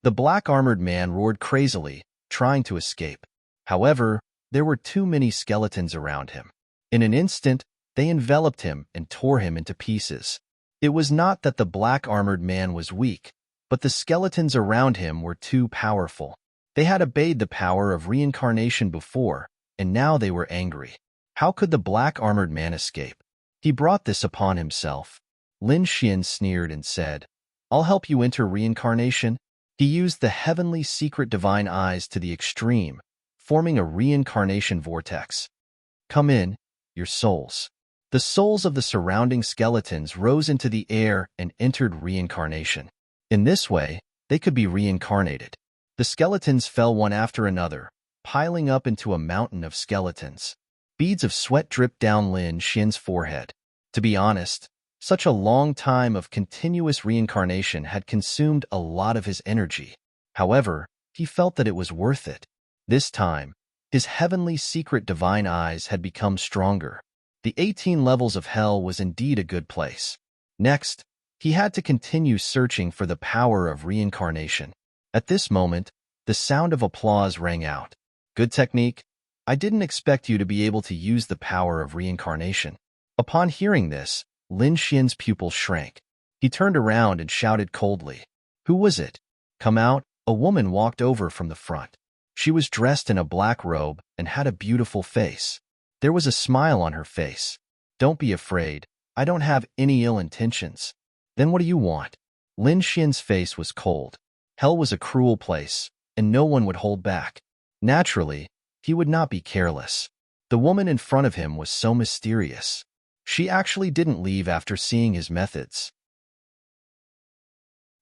The black-armored man roared crazily, trying to escape. However, there were too many skeletons around him. In an instant, they enveloped him and tore him into pieces. It was not that the black-armored man was weak, but the skeletons around him were too powerful. They had obeyed the power of reincarnation before, and now they were angry. How could the black-armored man escape? He brought this upon himself. Lin Xian sneered and said, "I'll help you enter reincarnation." He used the heavenly secret divine eyes to the extreme, forming a reincarnation vortex. Come in, your souls. The souls of the surrounding skeletons rose into the air and entered reincarnation. In this way, they could be reincarnated. The skeletons fell one after another, piling up into a mountain of skeletons. Beads of sweat dripped down Lin Xian's forehead. To be honest, such a long time of continuous reincarnation had consumed a lot of his energy. However, he felt that it was worth it. This time, his heavenly secret divine eyes had become stronger. The 18 levels of hell was indeed a good place. Next, he had to continue searching for the power of reincarnation. At this moment, the sound of applause rang out. Good technique. I didn't expect you to be able to use the power of reincarnation. Upon hearing this, Lin Xian's pupils shrank. He turned around and shouted coldly, "Who was it? Come out." A woman walked over from the front. She was dressed in a black robe and had a beautiful face. There was a smile on her face. "Don't be afraid. I don't have any ill intentions." "Then what do you want?" Lin Xian's face was cold. Hell was a cruel place, and no one would hold back. Naturally, he would not be careless. The woman in front of him was so mysterious. She actually didn't leave after seeing his methods.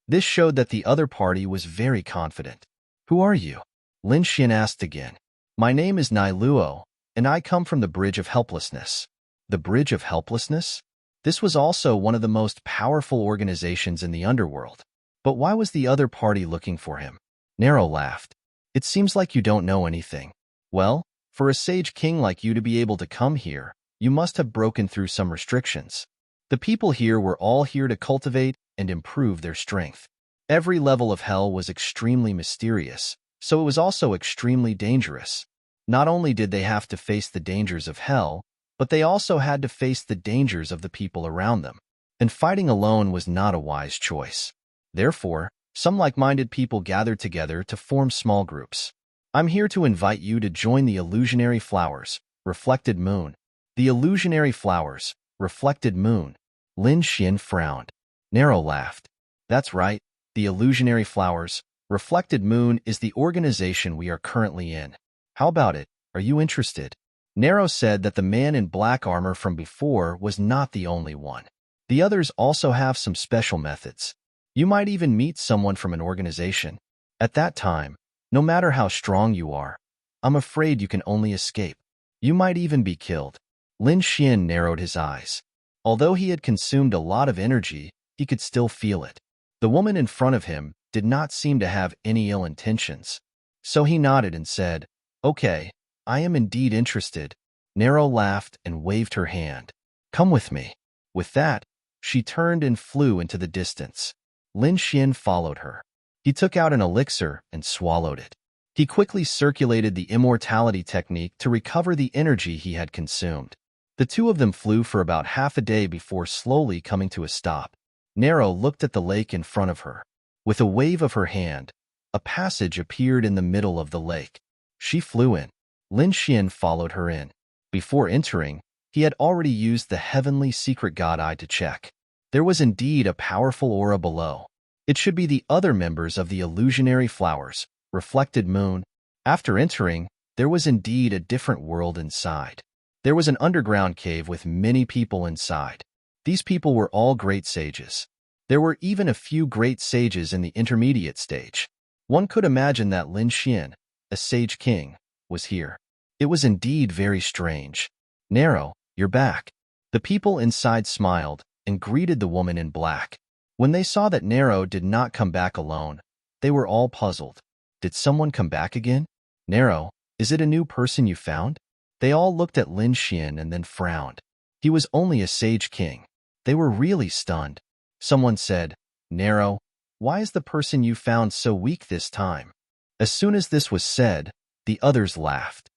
This showed that the other party was very confident. "Who are you?" Lin Xian asked again. "My name is Nai Luo, and I come from the Bridge of Helplessness." The Bridge of Helplessness? This was also one of the most powerful organizations in the underworld. But why was the other party looking for him? Nero laughed. "It seems like you don't know anything. Well, for a sage king like you to be able to come here, you must have broken through some restrictions. The people here were all here to cultivate and improve their strength. Every level of hell was extremely mysterious, so it was also extremely dangerous. Not only did they have to face the dangers of hell, but they also had to face the dangers of the people around them. And fighting alone was not a wise choice. Therefore, some like-minded people gathered together to form small groups. I'm here to invite you to join the illusionary flowers, reflected moon." The illusionary flowers, reflected moon. Lin Xian frowned. Nero laughed. "That's right, the illusionary flowers, reflected moon is the organization we are currently in. How about it? Are you interested?" Nero said that the man in black armor from before was not the only one. The others also have some special methods. You might even meet someone from an organization. At that time, no matter how strong you are, I'm afraid you can only escape. You might even be killed. Lin Xian narrowed his eyes. Although he had consumed a lot of energy, he could still feel it. The woman in front of him did not seem to have any ill intentions. So he nodded and said, "Okay, I am indeed interested." Nero laughed and waved her hand. "Come with me." With that, she turned and flew into the distance. Lin Xian followed her. He took out an elixir and swallowed it. He quickly circulated the immortality technique to recover the energy he had consumed. The two of them flew for about half a day before slowly coming to a stop. Nero looked at the lake in front of her. With a wave of her hand, a passage appeared in the middle of the lake. She flew in. Lin Xian followed her in. Before entering, he had already used the heavenly secret god eye to check. There was indeed a powerful aura below. It should be the other members of the illusionary flowers, reflected moon. After entering, there was indeed a different world inside. There was an underground cave with many people inside. These people were all great sages. There were even a few great sages in the intermediate stage. One could imagine that Lin Xian, a sage king, was here. It was indeed very strange. Nero, you're back. The people inside smiled and greeted the woman in black. When they saw that Nero did not come back alone, they were all puzzled. Did someone come back again? Nero, is it a new person you found? They all looked at Lin Xian and then frowned. He was only a sage king. They were really stunned. Someone said, Nero, why is the person you found so weak this time? As soon as this was said, the others laughed.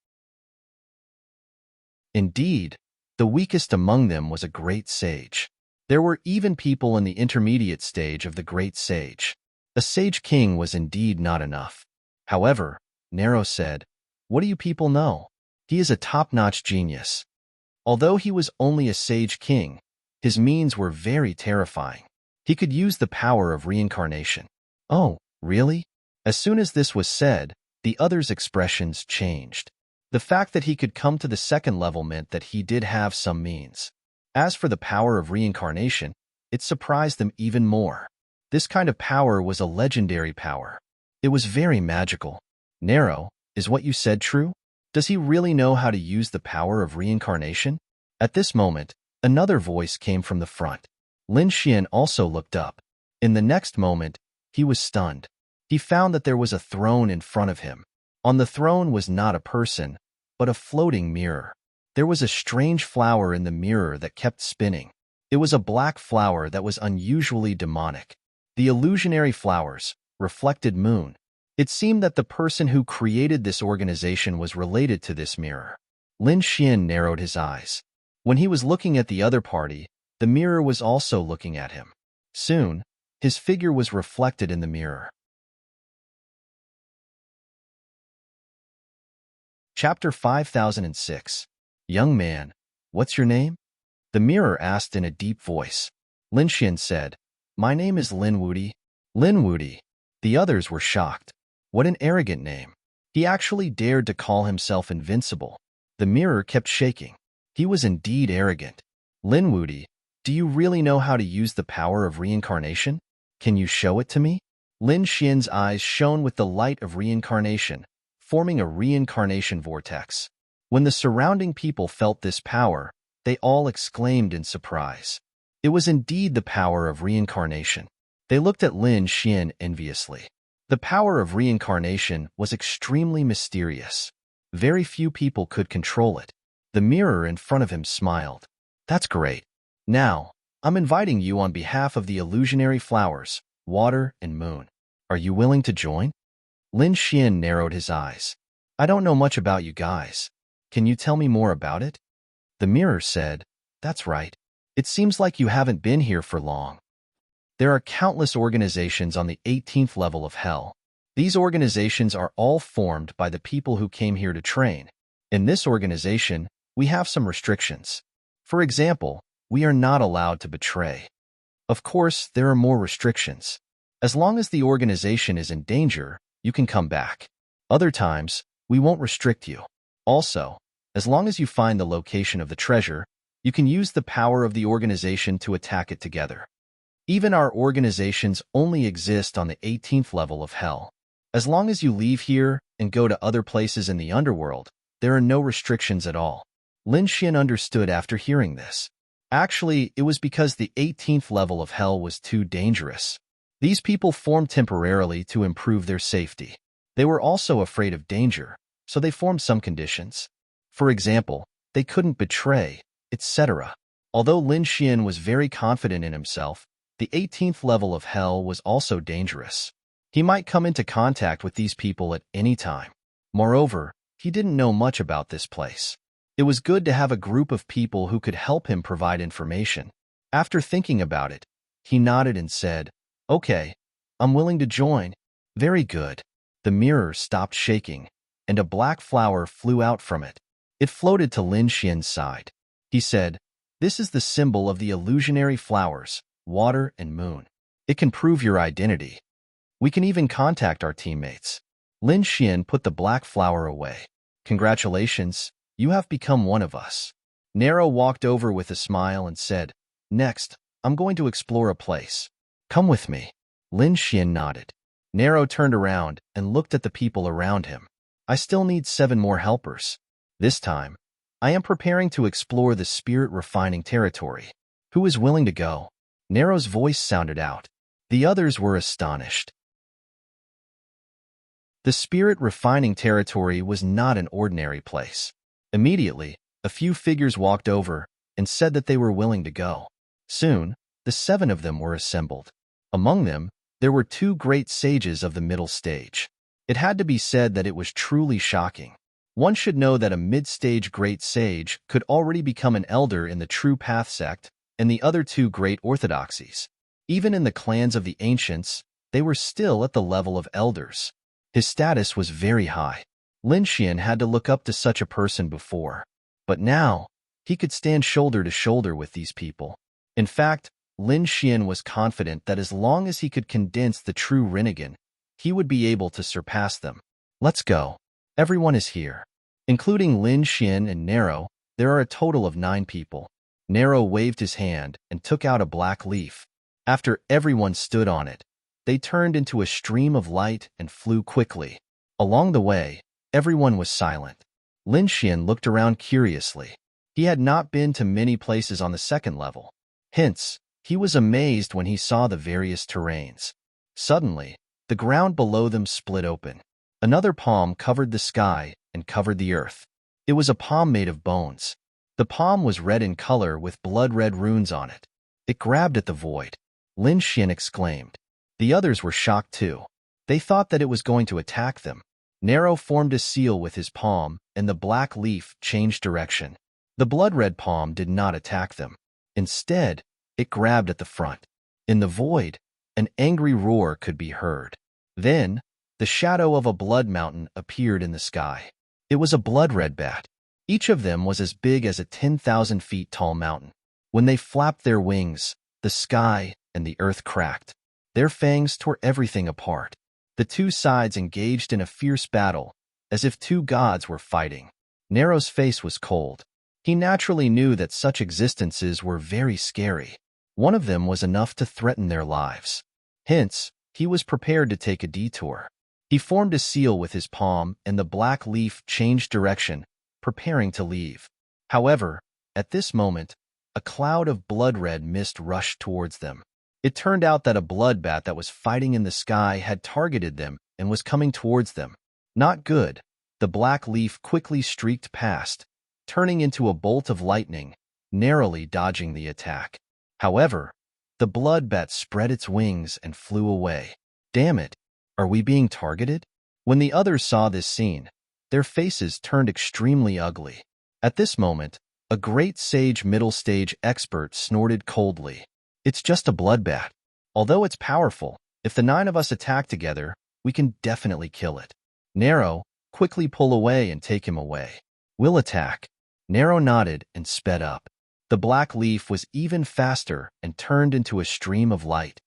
Indeed, the weakest among them was a great sage. There were even people in the intermediate stage of the great sage. A sage king was indeed not enough. However, Nero said, what do you people know? He is a top-notch genius. Although he was only a sage king, his means were very terrifying. He could use the power of reincarnation. Oh, really? As soon as this was said, the others' expressions changed. The fact that he could come to the second level meant that he did have some means. As for the power of reincarnation, it surprised them even more. This kind of power was a legendary power. It was very magical. Nero, is what you said true? Does he really know how to use the power of reincarnation? At this moment, another voice came from the front. Lin Xian also looked up. In the next moment, he was stunned. He found that there was a throne in front of him. On the throne was not a person, but a floating mirror. There was a strange flower in the mirror that kept spinning. It was a black flower that was unusually demonic. The illusionary flowers, reflected moon. It seemed that the person who created this organization was related to this mirror. Lin Xian narrowed his eyes. When he was looking at the other party, the mirror was also looking at him. Soon, his figure was reflected in the mirror. Chapter 5006. Young man, what's your name? The mirror asked in a deep voice. Lin Xian said, my name is Lin Wudi. Lin Wudi. The others were shocked. What an arrogant name. He actually dared to call himself invincible. The mirror kept shaking. He was indeed arrogant. Lin Wudi, do you really know how to use the power of reincarnation? Can you show it to me? Lin Xian's eyes shone with the light of reincarnation, forming a reincarnation vortex. When the surrounding people felt this power, they all exclaimed in surprise. It was indeed the power of reincarnation. They looked at Lin Xian enviously. The power of reincarnation was extremely mysterious. Very few people could control it. The mirror in front of him smiled. That's great. Now, I'm inviting you on behalf of the illusionary flowers, water, and moon. Are you willing to join? Lin Xian narrowed his eyes. I don't know much about you guys. Can you tell me more about it? The mirror said, that's right. It seems like you haven't been here for long. There are countless organizations on the 18th level of hell. These organizations are all formed by the people who came here to train. In this organization, we have some restrictions. For example, we are not allowed to betray. Of course, there are more restrictions. As long as the organization is in danger, you can come back. Other times, we won't restrict you. Also, as long as you find the location of the treasure, you can use the power of the organization to attack it together. Even our organizations only exist on the 18th level of hell. As long as you leave here and go to other places in the underworld, there are no restrictions at all. Lin Xian understood after hearing this. Actually, it was because the 18th level of hell was too dangerous. These people formed temporarily to improve their safety. They were also afraid of danger, so they formed some conditions. For example, they couldn't betray, etc. Although Lin Xian was very confident in himself, the 18th level of hell was also dangerous. He might come into contact with these people at any time. Moreover, he didn't know much about this place. It was good to have a group of people who could help him provide information. After thinking about it, he nodded and said, "Okay, I'm willing to join." "Very good." The mirror stopped shaking, and a black flower flew out from it. It floated to Lin Xian's side. He said, "This is the symbol of the illusionary flowers, water and moon. It can prove your identity. We can even contact our teammates." Lin Xian put the black flower away. "Congratulations, you have become one of us." Nero walked over with a smile and said, "Next, I'm going to explore a place. Come with me." Lin Xian nodded. Nero turned around and looked at the people around him. "I still need 7 more helpers. This time, I am preparing to explore the spirit-refining territory. Who is willing to go?" Nero's voice sounded out. The others were astonished. The spirit-refining territory was not an ordinary place. Immediately, a few figures walked over and said that they were willing to go. Soon, the 7 of them were assembled. Among them, there were 2 great sages of the middle stage. It had to be said that it was truly shocking. One should know that a mid-stage great sage could already become an elder in the True Path sect and the other 2 great orthodoxies. Even in the clans of the ancients, they were still at the level of elders. His status was very high. Lin Xian had to look up to such a person before. But now, he could stand shoulder to shoulder with these people. In fact, Lin Xian was confident that as long as he could condense the true Rinnegan, he would be able to surpass them. "Let's go. Everyone is here." Including Lin Xian and Nero, there are a total of 9 people. Nero waved his hand and took out a black leaf. After everyone stood on it, they turned into a stream of light and flew quickly. Along the way, everyone was silent. Lin Xian looked around curiously. He had not been to many places on the 2nd level. Hence, he was amazed when he saw the various terrains. Suddenly, the ground below them split open. Another palm covered the sky and covered the earth. It was a palm made of bones. The palm was red in color with blood-red runes on it. It grabbed at the void. Lin Xian exclaimed. The others were shocked too. They thought that it was going to attack them. Nero formed a seal with his palm, and the black leaf changed direction. The blood-red palm did not attack them. Instead, it grabbed at the front. In the void, an angry roar could be heard. Then, the shadow of a blood mountain appeared in the sky. It was a blood-red bat. Each of them was as big as a 10,000 feet tall mountain. When they flapped their wings, the sky and the earth cracked. Their fangs tore everything apart. The 2 sides engaged in a fierce battle, as if 2 gods were fighting. Nero's face was cold. He naturally knew that such existences were very scary. One of them was enough to threaten their lives. Hence, he was prepared to take a detour. He formed a seal with his palm, and the black leaf changed direction, preparing to leave. However, at this moment, a cloud of blood-red mist rushed towards them. It turned out that a blood bat that was fighting in the sky had targeted them and was coming towards them. Not good. The black leaf quickly streaked past, turning into a bolt of lightning, narrowly dodging the attack. However, the blood bat spread its wings and flew away. Damn it, are we being targeted? When the others saw this scene, their faces turned extremely ugly. At this moment, a great sage middle stage expert snorted coldly. It's just a blood bat. Although it's powerful, if the 9 of us attack together, we can definitely kill it. Nero, quickly pull away and take him away. We'll attack. Nero nodded and sped up. The black leaf was even faster and turned into a stream of light.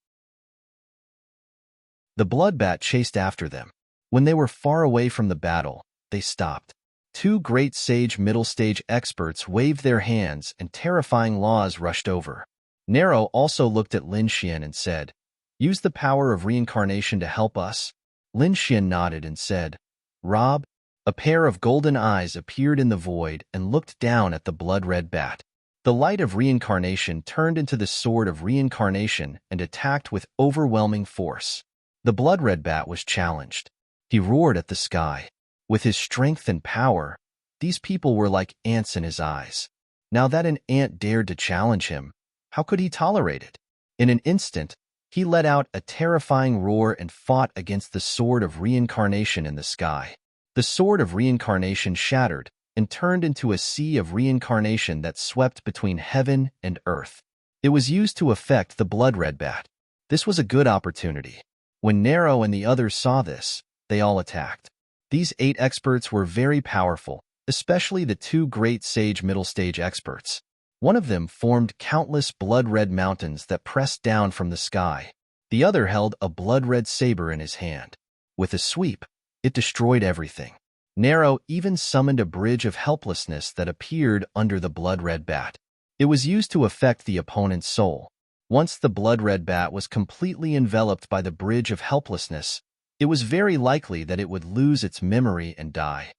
The blood bat chased after them. When they were far away from the battle, they stopped. 2 great sage middle stage experts waved their hands and terrifying laws rushed over. Nero also looked at Lin Xian and said, "Use the power of reincarnation to help us." Lin Xian nodded and said, "Rob." A pair of golden eyes appeared in the void and looked down at the blood-red bat. The light of reincarnation turned into the sword of reincarnation and attacked with overwhelming force. The blood-red bat was challenged. He roared at the sky. With his strength and power, these people were like ants in his eyes. Now that an ant dared to challenge him, how could he tolerate it? In an instant, He let out a terrifying roar and fought against the sword of reincarnation in the sky. The sword of reincarnation shattered and turned into a sea of reincarnation that swept between heaven and earth. It was used to affect the blood-red bat. This was a good opportunity. When Nero and the others saw this, they all attacked. These 8 experts were very powerful, especially the 2 great sage middle-stage experts. One of them formed countless blood-red mountains that pressed down from the sky. The other held a blood-red saber in his hand. With a sweep, it destroyed everything. Nero even summoned a bridge of helplessness that appeared under the blood-red bat. It was used to affect the opponent's soul. Once the blood-red bat was completely enveloped by the bridge of helplessness, it was very likely that it would lose its memory and die.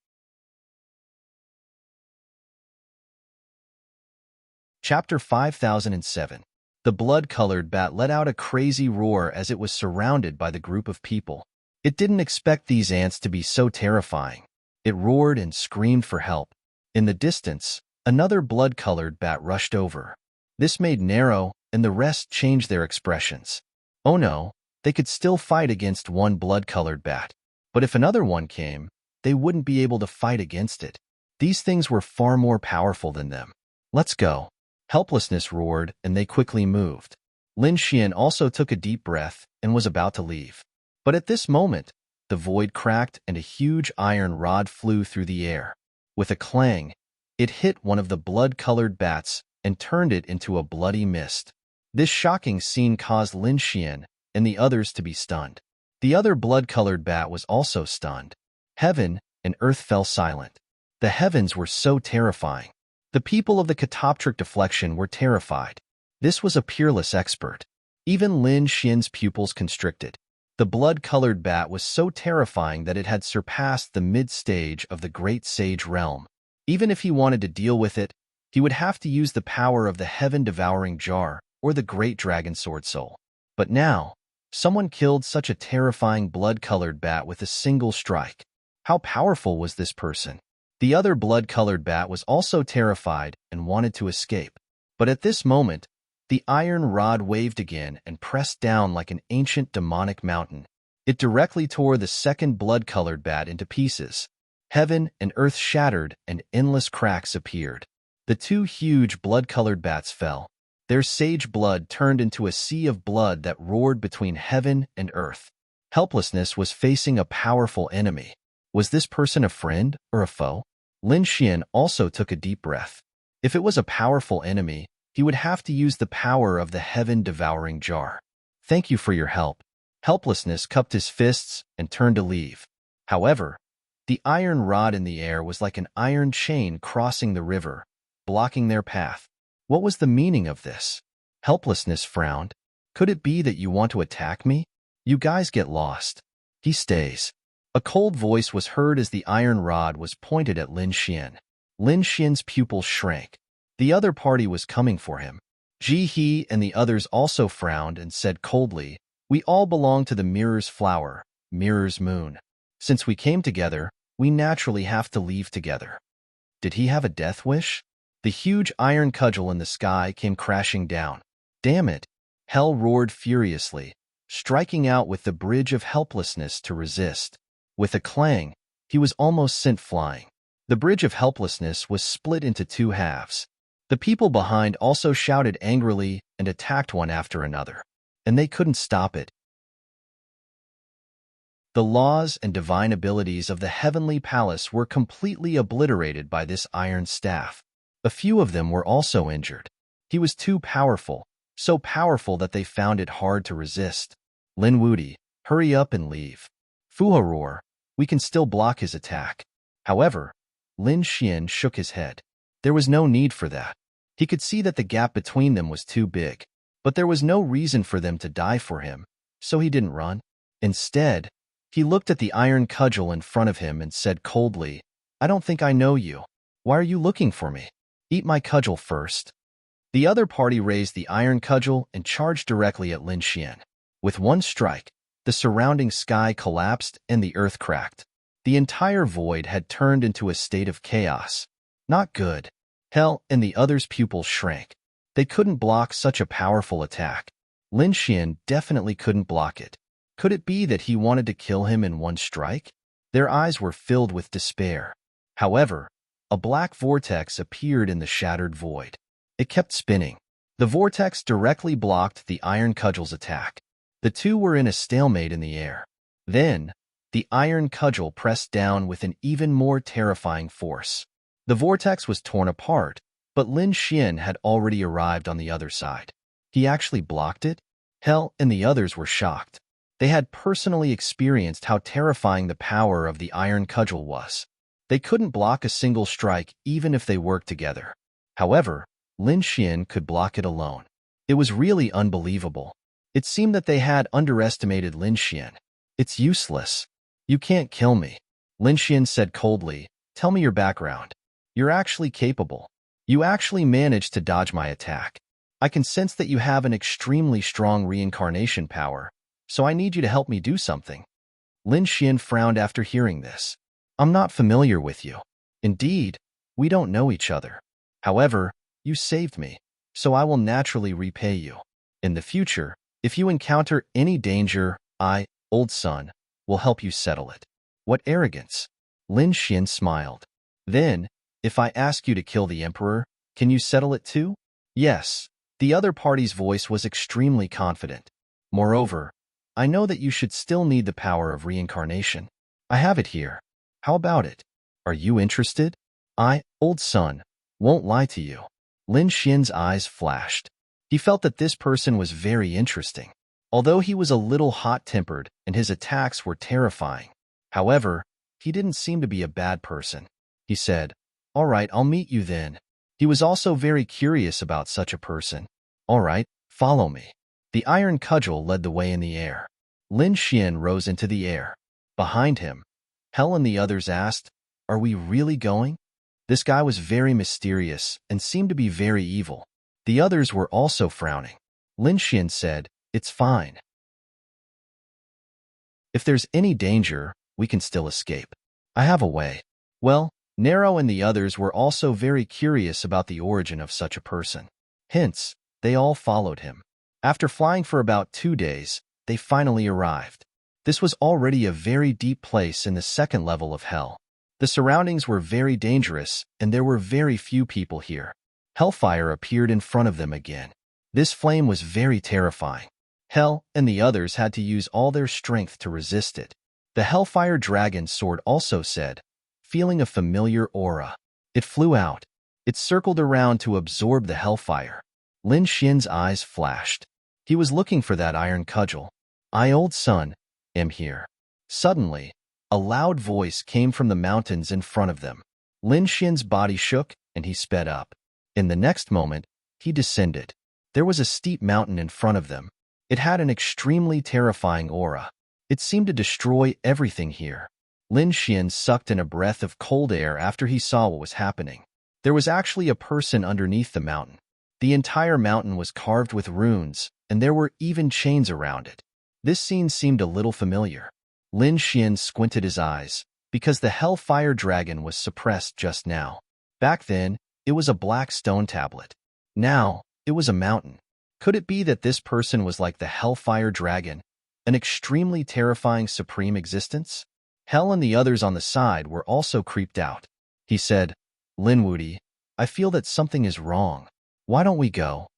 Chapter 5007. The blood-colored bat let out a crazy roar as it was surrounded by the group of people. It didn't expect these ants to be so terrifying. It roared and screamed for help. In the distance, another blood-colored bat rushed over. This made Nero and the rest change their expressions. Oh no, they could still fight against one blood-colored bat. But if another one came, they wouldn't be able to fight against it. These things were far more powerful than them. Let's go. Helplessness roared, and they quickly moved. Lin Xian also took a deep breath and was about to leave. But at this moment, the void cracked and a huge iron rod flew through the air. With a clang, it hit one of the blood-colored bats and turned it into a bloody mist. This shocking scene caused Lin Xian and the others to be stunned. The other blood-colored bat was also stunned. Heaven and earth fell silent. The heavens were so terrifying. The people of the catoptric deflection were terrified. This was a peerless expert. Even Lin Xian's pupils constricted. The blood-colored bat was so terrifying that it had surpassed the mid-stage of the great sage realm. Even if he wanted to deal with it, he would have to use the power of the heaven-devouring jar or the great dragon sword soul. But now, someone killed such a terrifying blood-colored bat with a single strike. How powerful was this person? The other blood-colored bat was also terrified and wanted to escape. But at this moment, the iron rod waved again and pressed down like an ancient demonic mountain. It directly tore the second blood-colored bat into pieces. Heaven and earth shattered and endless cracks appeared. The 2 huge blood-colored bats fell. Their sage blood turned into a sea of blood that roared between heaven and earth. Helplessness was facing a powerful enemy. Was this person a friend or a foe? Lin Xian also took a deep breath. If it was a powerful enemy, he would have to use the power of the heaven-devouring jar. Thank you for your help. Helplessness cupped his fists and turned to leave. However, the iron rod in the air was like an iron chain crossing the river, blocking their path. What was the meaning of this? Helplessness frowned. Could it be that you want to attack me? You guys get lost. He stays. A cold voice was heard as the iron rod was pointed at Lin Xian. Lin Xian's pupils shrank. The other party was coming for him. Ji He and the others also frowned and said coldly, "We all belong to the Mirror's Flower, Mirror's Moon. Since we came together, we naturally have to leave together." Did he have a death wish? The huge iron cudgel in the sky came crashing down. Damn it! Hell roared furiously, striking out with the bridge of helplessness to resist. With a clang, he was almost sent flying. The bridge of helplessness was split into 2 halves. The people behind also shouted angrily and attacked one after another, and they couldn't stop it. The laws and divine abilities of the heavenly palace were completely obliterated by this iron staff. A few of them were also injured. He was too powerful, so powerful that they found it hard to resist. Lin Wudi, hurry up and leave. Fuha roar, we can still block his attack. However, Lin Xian shook his head. There was no need for that. He could see that the gap between them was too big, but there was no reason for them to die for him, so he didn't run. Instead, he looked at the iron cudgel in front of him and said coldly, "I don't think I know you. Why are you looking for me? Eat my cudgel first." The other party raised the iron cudgel and charged directly at Lin Xian. With one strike, the surrounding sky collapsed and the earth cracked. The entire void had turned into a state of chaos. Not good. Hell and the others' pupils shrank. They couldn't block such a powerful attack. Lin Xian definitely couldn't block it. Could it be that he wanted to kill him in one strike? Their eyes were filled with despair. However, a black vortex appeared in the shattered void. It kept spinning. The vortex directly blocked the iron cudgel's attack. The two were in a stalemate in the air. Then, the iron cudgel pressed down with an even more terrifying force. The vortex was torn apart, but Lin Xian had already arrived on the other side. He actually blocked it? Hell and the others were shocked. They had personally experienced how terrifying the power of the iron cudgel was. They couldn't block a single strike even if they worked together. However, Lin Xian could block it alone. It was really unbelievable. It seemed that they had underestimated Lin Xian. It's useless. You can't kill me. Lin Xian said coldly, tell me your background. You're actually capable. You actually managed to dodge my attack. I can sense that you have an extremely strong reincarnation power, so I need you to help me do something. Lin Xian frowned after hearing this. I'm not familiar with you. Indeed, we don't know each other. However, you saved me, so I will naturally repay you. In the future, if you encounter any danger, I, old son, will help you settle it. What arrogance! Lin Xian smiled. Then, if I ask you to kill the emperor, can you settle it too? Yes. The other party's voice was extremely confident. Moreover, I know that you should still need the power of reincarnation. I have it here. How about it? Are you interested? I, old son, won't lie to you. Lin Xian's eyes flashed. He felt that this person was very interesting. Although he was a little hot-tempered and his attacks were terrifying. However, he didn't seem to be a bad person. He said, all right, I'll meet you then. He was also very curious about such a person. All right, follow me. The iron cudgel led the way in the air. Lin Xian rose into the air. Behind him, Hell and the others asked, are we really going? This guy was very mysterious and seemed to be very evil. The others were also frowning. Lin Xian said, it's fine. If there's any danger, we can still escape. I have a way. Well, Nero and the others were also very curious about the origin of such a person. Hence, they all followed him. After flying for about 2 days, they finally arrived. This was already a very deep place in the second level of hell. The surroundings were very dangerous, and there were very few people here. Hellfire appeared in front of them again. This flame was very terrifying. Hell and the others had to use all their strength to resist it. The Hellfire Dragon's sword also said, feeling a familiar aura. It flew out. It circled around to absorb the hellfire. Lin Xian's eyes flashed. He was looking for that iron cudgel. I, old son, am here. Suddenly, a loud voice came from the mountains in front of them. Lin Xian's body shook, and he sped up. In the next moment, he descended. There was a steep mountain in front of them. It had an extremely terrifying aura. It seemed to destroy everything here. Lin Xian sucked in a breath of cold air after he saw what was happening. There was actually a person underneath the mountain. The entire mountain was carved with runes, and there were even chains around it. This scene seemed a little familiar. Lin Xian squinted his eyes, because the Hellfire Dragon was suppressed just now. Back then, it was a black stone tablet. Now, it was a mountain. Could it be that this person was like the Hellfire Dragon, an extremely terrifying supreme existence? Hell and the others on the side were also creeped out. He said, Lin Wudi, I feel that something is wrong. Why don't we go?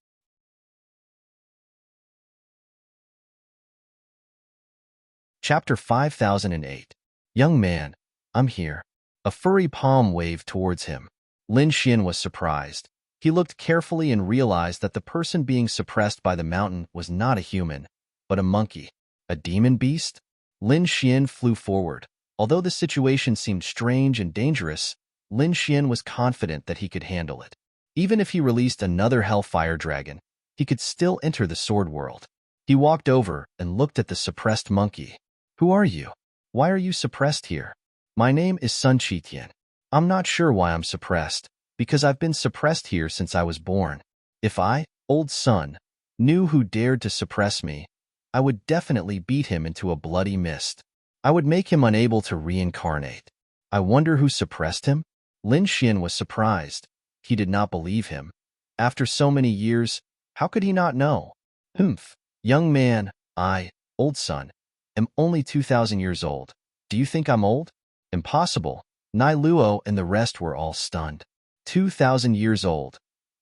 Chapter 5008. Young man, I'm here. A furry palm waved towards him. Lin Xian was surprised. He looked carefully and realized that the person being suppressed by the mountain was not a human, but a monkey. A demon beast? Lin Xian flew forward. Although the situation seemed strange and dangerous, Lin Xian was confident that he could handle it. Even if he released another Hellfire Dragon, he could still enter the sword world. He walked over and looked at the suppressed monkey. Who are you? Why are you suppressed here? My name is Sun Qitian. I'm not sure why I'm suppressed, because I've been suppressed here since I was born. If I, old son, knew who dared to suppress me, I would definitely beat him into a bloody mist. I would make him unable to reincarnate. I wonder who suppressed him? Lin Xian was surprised. He did not believe him. After so many years, how could he not know? Humph. Young man, I, old son, am only 2,000 years old. Do you think I'm old? Impossible. Nai Luo and the rest were all stunned. 2,000 years old.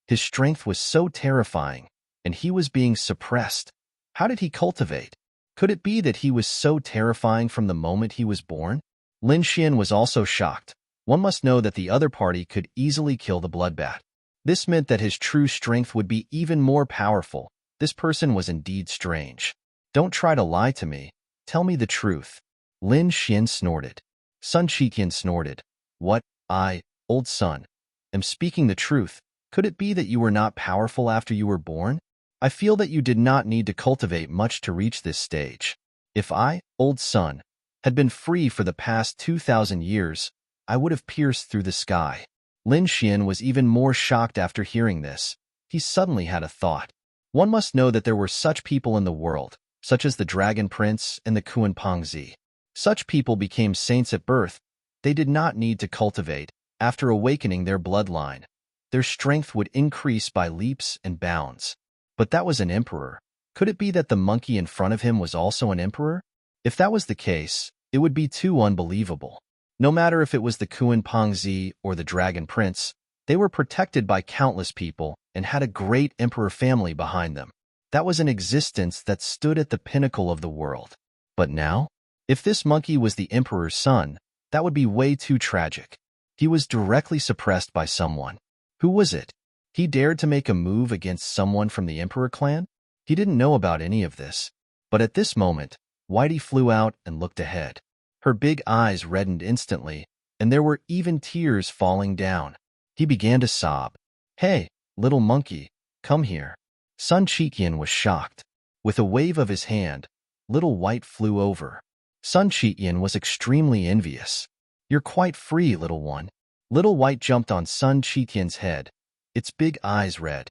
His strength was so terrifying, and he was being suppressed. How did he cultivate? Could it be that he was so terrifying from the moment he was born? Lin Xian was also shocked. One must know that the other party could easily kill the bloodbat. This meant that his true strength would be even more powerful. This person was indeed strange. Don't try to lie to me. Tell me the truth. Lin Xian snorted. Sun Qitian snorted. What? I, old son, am speaking the truth. Could it be that you were not powerful after you were born? I feel that you did not need to cultivate much to reach this stage. If I, old son, had been free for the past 2,000 years, I would have pierced through the sky. Lin Xian was even more shocked after hearing this. He suddenly had a thought. One must know that there were such people in the world, such as the Dragon Prince and the Kuanpengzi. Such people became saints at birth. They did not need to cultivate. After awakening their bloodline, their strength would increase by leaps and bounds. But that was an emperor. Could it be that the monkey in front of him was also an emperor? If that was the case, it would be too unbelievable. No matter if it was the Kuanpengzi or the Dragon Prince, they were protected by countless people and had a great emperor family behind them. That was an existence that stood at the pinnacle of the world. But now, if this monkey was the emperor's son, that would be way too tragic. He was directly suppressed by someone. Who was it? He dared to make a move against someone from the emperor clan? He didn't know about any of this. But at this moment, Whitey flew out and looked ahead. Her big eyes reddened instantly, and there were even tears falling down. He began to sob. Hey, little monkey, come here. Sun Qitian was shocked. With a wave of his hand, little White flew over. Sun Qitian was extremely envious. You're quite free, little one. Little White jumped on Sun Qitian's head, its big eyes red.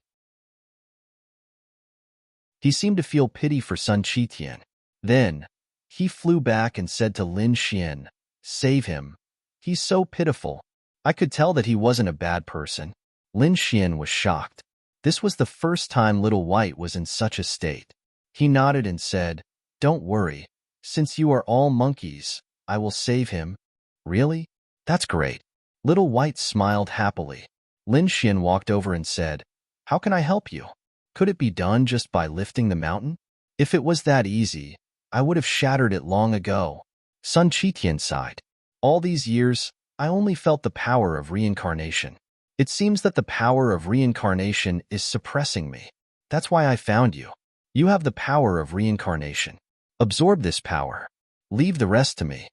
He seemed to feel pity for Sun Qitian. Then, he flew back and said to Lin Xian, Save him. He's so pitiful. I could tell that he wasn't a bad person. Lin Xian was shocked. This was the first time Little White was in such a state. He nodded and said, Don't worry. Since you are all monkeys, I will save him. Really? That's great. Little White smiled happily. Lin Xian walked over and said, How can I help you? Could it be done just by lifting the mountain? If it was that easy, I would have shattered it long ago. Sun Qitian sighed. All these years, I only felt the power of reincarnation. It seems that the power of reincarnation is suppressing me. That's why I found you. You have the power of reincarnation. Absorb this power. Leave the rest to me.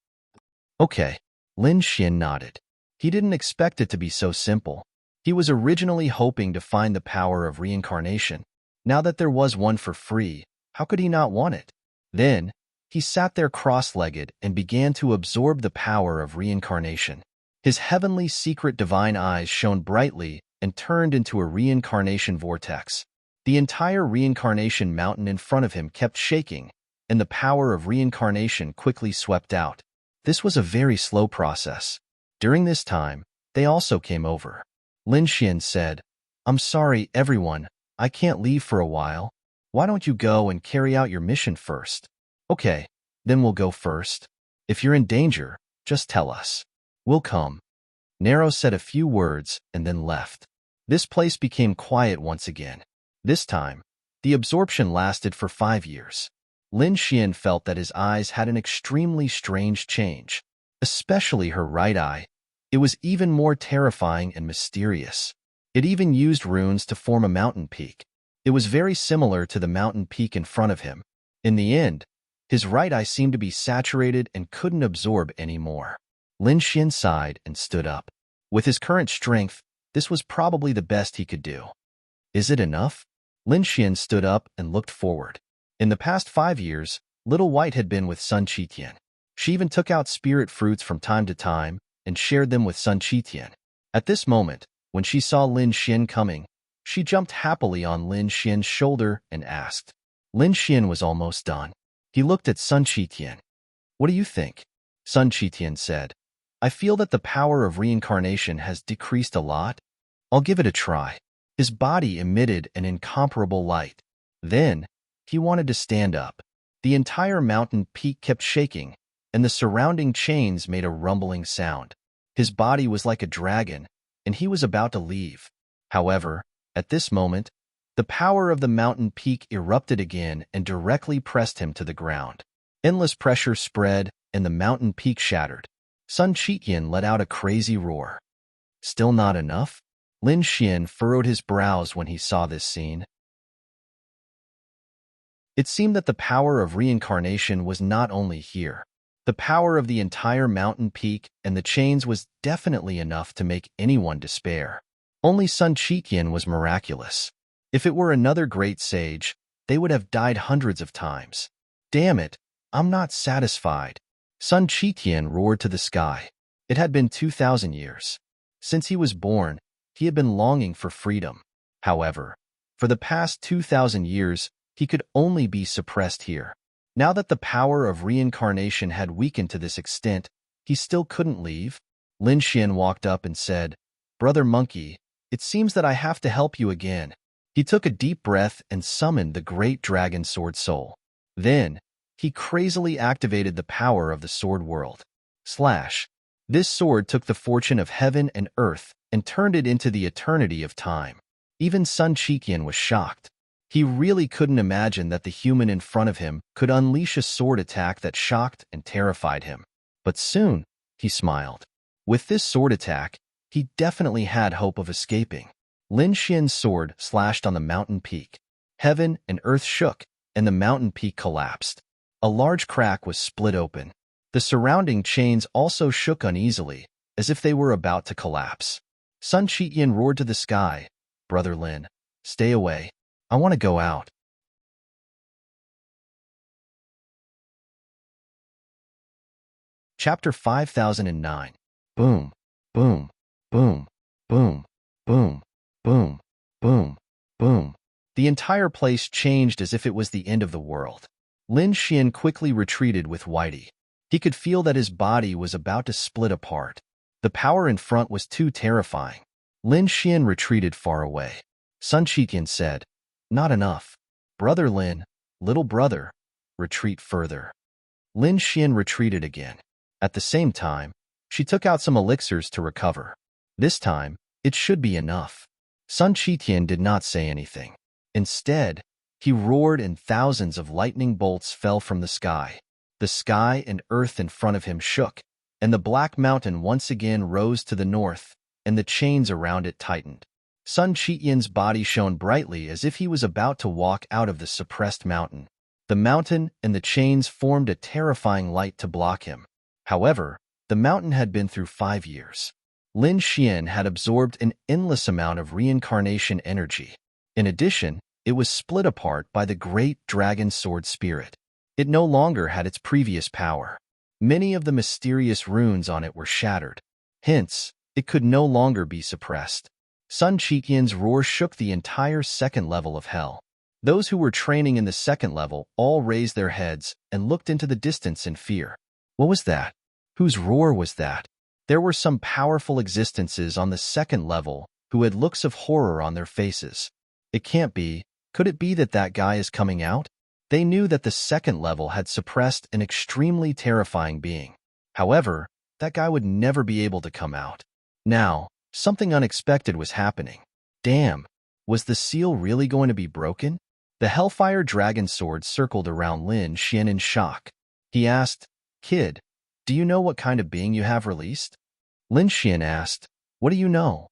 Okay. Lin Xian nodded. He didn't expect it to be so simple. He was originally hoping to find the power of reincarnation. Now that there was one for free, how could he not want it? Then, he sat there cross-legged and began to absorb the power of reincarnation. His heavenly secret divine eyes shone brightly and turned into a reincarnation vortex. The entire reincarnation mountain in front of him kept shaking, and the power of reincarnation quickly swept out. This was a very slow process. During this time, they also came over. Lin Xian said, I'm sorry, everyone. I can't leave for a while. Why don't you go and carry out your mission first? Okay, then we'll go first. If you're in danger, just tell us. We'll come. Nero said a few words and then left. This place became quiet once again. This time, the absorption lasted for 5 years. Lin Xian felt that his eyes had an extremely strange change, especially her right eye. It was even more terrifying and mysterious. It even used runes to form a mountain peak. It was very similar to the mountain peak in front of him. In the end, his right eye seemed to be saturated and couldn't absorb any more. Lin Xian sighed and stood up. With his current strength, this was probably the best he could do. Is it enough? Lin Xian stood up and looked forward. In the past 5 years, Little White had been with Sun Qitian. She even took out spirit fruits from time to time and shared them with Sun Qitian. At this moment, when she saw Lin Xian coming, she jumped happily on Lin Xian's shoulder and asked. Lin Xian was almost done. He looked at Sun Qitian. What do you think? Sun Qitian said, I feel that the power of reincarnation has decreased a lot. I'll give it a try. His body emitted an incomparable light. Then, He wanted to stand up. The entire mountain peak kept shaking, and the surrounding chains made a rumbling sound. His body was like a dragon, and he was about to leave. However, at this moment, the power of the mountain peak erupted again and directly pressed him to the ground. Endless pressure spread, and the mountain peak shattered. Sun Chitian let out a crazy roar. Still not enough? Lin Xian furrowed his brows when he saw this scene. It seemed that the power of reincarnation was not only here. The power of the entire mountain peak and the chains was definitely enough to make anyone despair. Only Sun Chitian was miraculous. If it were another great sage, they would have died hundreds of times. Damn it, I'm not satisfied. Sun Chitian roared to the sky. It had been 2,000 years. Since he was born, he had been longing for freedom. However, for the past 2,000 years, he could only be suppressed here. Now that the power of reincarnation had weakened to this extent, he still couldn't leave. Lin Xian walked up and said, "Brother Monkey, it seems that I have to help you again." He took a deep breath and summoned the great dragon sword soul. Then, he crazily activated the power of the sword world. Slash. This sword took the fortune of heaven and earth and turned it into the eternity of time. Even Sun Chitian was shocked. He really couldn't imagine that the human in front of him could unleash a sword attack that shocked and terrified him. But soon, he smiled. With this sword attack, he definitely had hope of escaping. Lin Xian's sword slashed on the mountain peak. Heaven and earth shook, and the mountain peak collapsed. A large crack was split open. The surrounding chains also shook uneasily, as if they were about to collapse. Sun Chitian roared to the sky, "Brother Lin, stay away. I want to go out." Chapter 5009. Boom, boom, boom, boom, boom, boom, boom, boom. The entire place changed as if it was the end of the world. Lin Xian quickly retreated with Whitey. He could feel that his body was about to split apart. The power in front was too terrifying. Lin Xian retreated far away. Sun Chitian said, "Not enough. Brother Lin, little brother, retreat further." Lin Xian retreated again. At the same time, she took out some elixirs to recover. This time, it should be enough. Sun Chitian did not say anything. Instead, he roared and thousands of lightning bolts fell from the sky. The sky and earth in front of him shook, and the black mountain once again rose to the north, and the chains around it tightened. Sun Chitian's body shone brightly as if he was about to walk out of the suppressed mountain. The mountain and the chains formed a terrifying light to block him. However, the mountain had been through 5 years. Lin Xian had absorbed an endless amount of reincarnation energy. In addition, it was split apart by the great dragon sword spirit. It no longer had its previous power. Many of the mysterious runes on it were shattered. Hence, it could no longer be suppressed. Sun Chitian's roar shook the entire second level of hell. Those who were training in the second level all raised their heads and looked into the distance in fear. What was that? Whose roar was that? There were some powerful existences on the second level who had looks of horror on their faces. It can't be. Could it be that that guy is coming out? They knew that the second level had suppressed an extremely terrifying being. However, that guy would never be able to come out. Now, something unexpected was happening. Damn, was the seal really going to be broken? The Hellfire Dragon Sword circled around Lin Xian in shock. He asked, "Kid, do you know what kind of being you have released?" Lin Xian asked, "What do you know?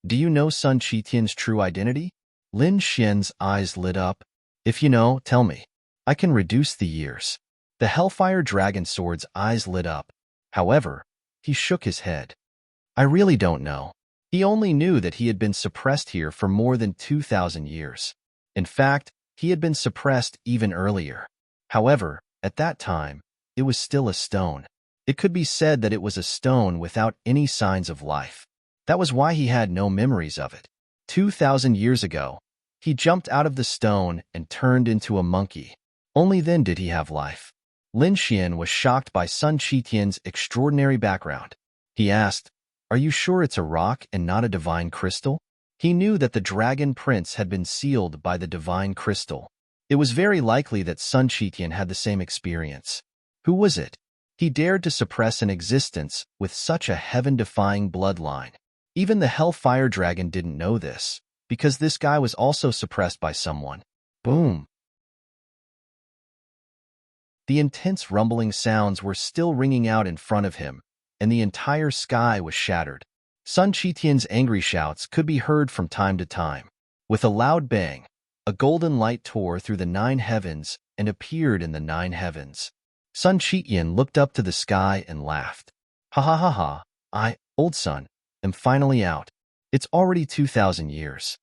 Do you know Sun Chitian's true identity?" Lin Xian's eyes lit up. "If you know, tell me. I can reduce the years." The Hellfire Dragon Sword's eyes lit up. However, he shook his head. "I really don't know." He only knew that he had been suppressed here for more than 2,000 years. In fact, he had been suppressed even earlier. However, at that time, it was still a stone. It could be said that it was a stone without any signs of life. That was why he had no memories of it. 2,000 years ago, he jumped out of the stone and turned into a monkey. Only then did he have life. Lin Xian was shocked by Sun Chitian's extraordinary background. He asked, "Are you sure it's a rock and not a divine crystal?" He knew that the Dragon Prince had been sealed by the divine crystal. It was very likely that Sun Chitian had the same experience. Who was it? He dared to suppress an existence with such a heaven-defying bloodline. Even the Hellfire Dragon didn't know this, because this guy was also suppressed by someone. Boom! The intense rumbling sounds were still ringing out in front of him, and the entire sky was shattered. Sun Chitian's angry shouts could be heard from time to time. With a loud bang, a golden light tore through the 9 heavens and appeared in the 9 heavens. Sun Chitian looked up to the sky and laughed. Ha ha ha ha, old sun, am finally out. It's already 2,000 years.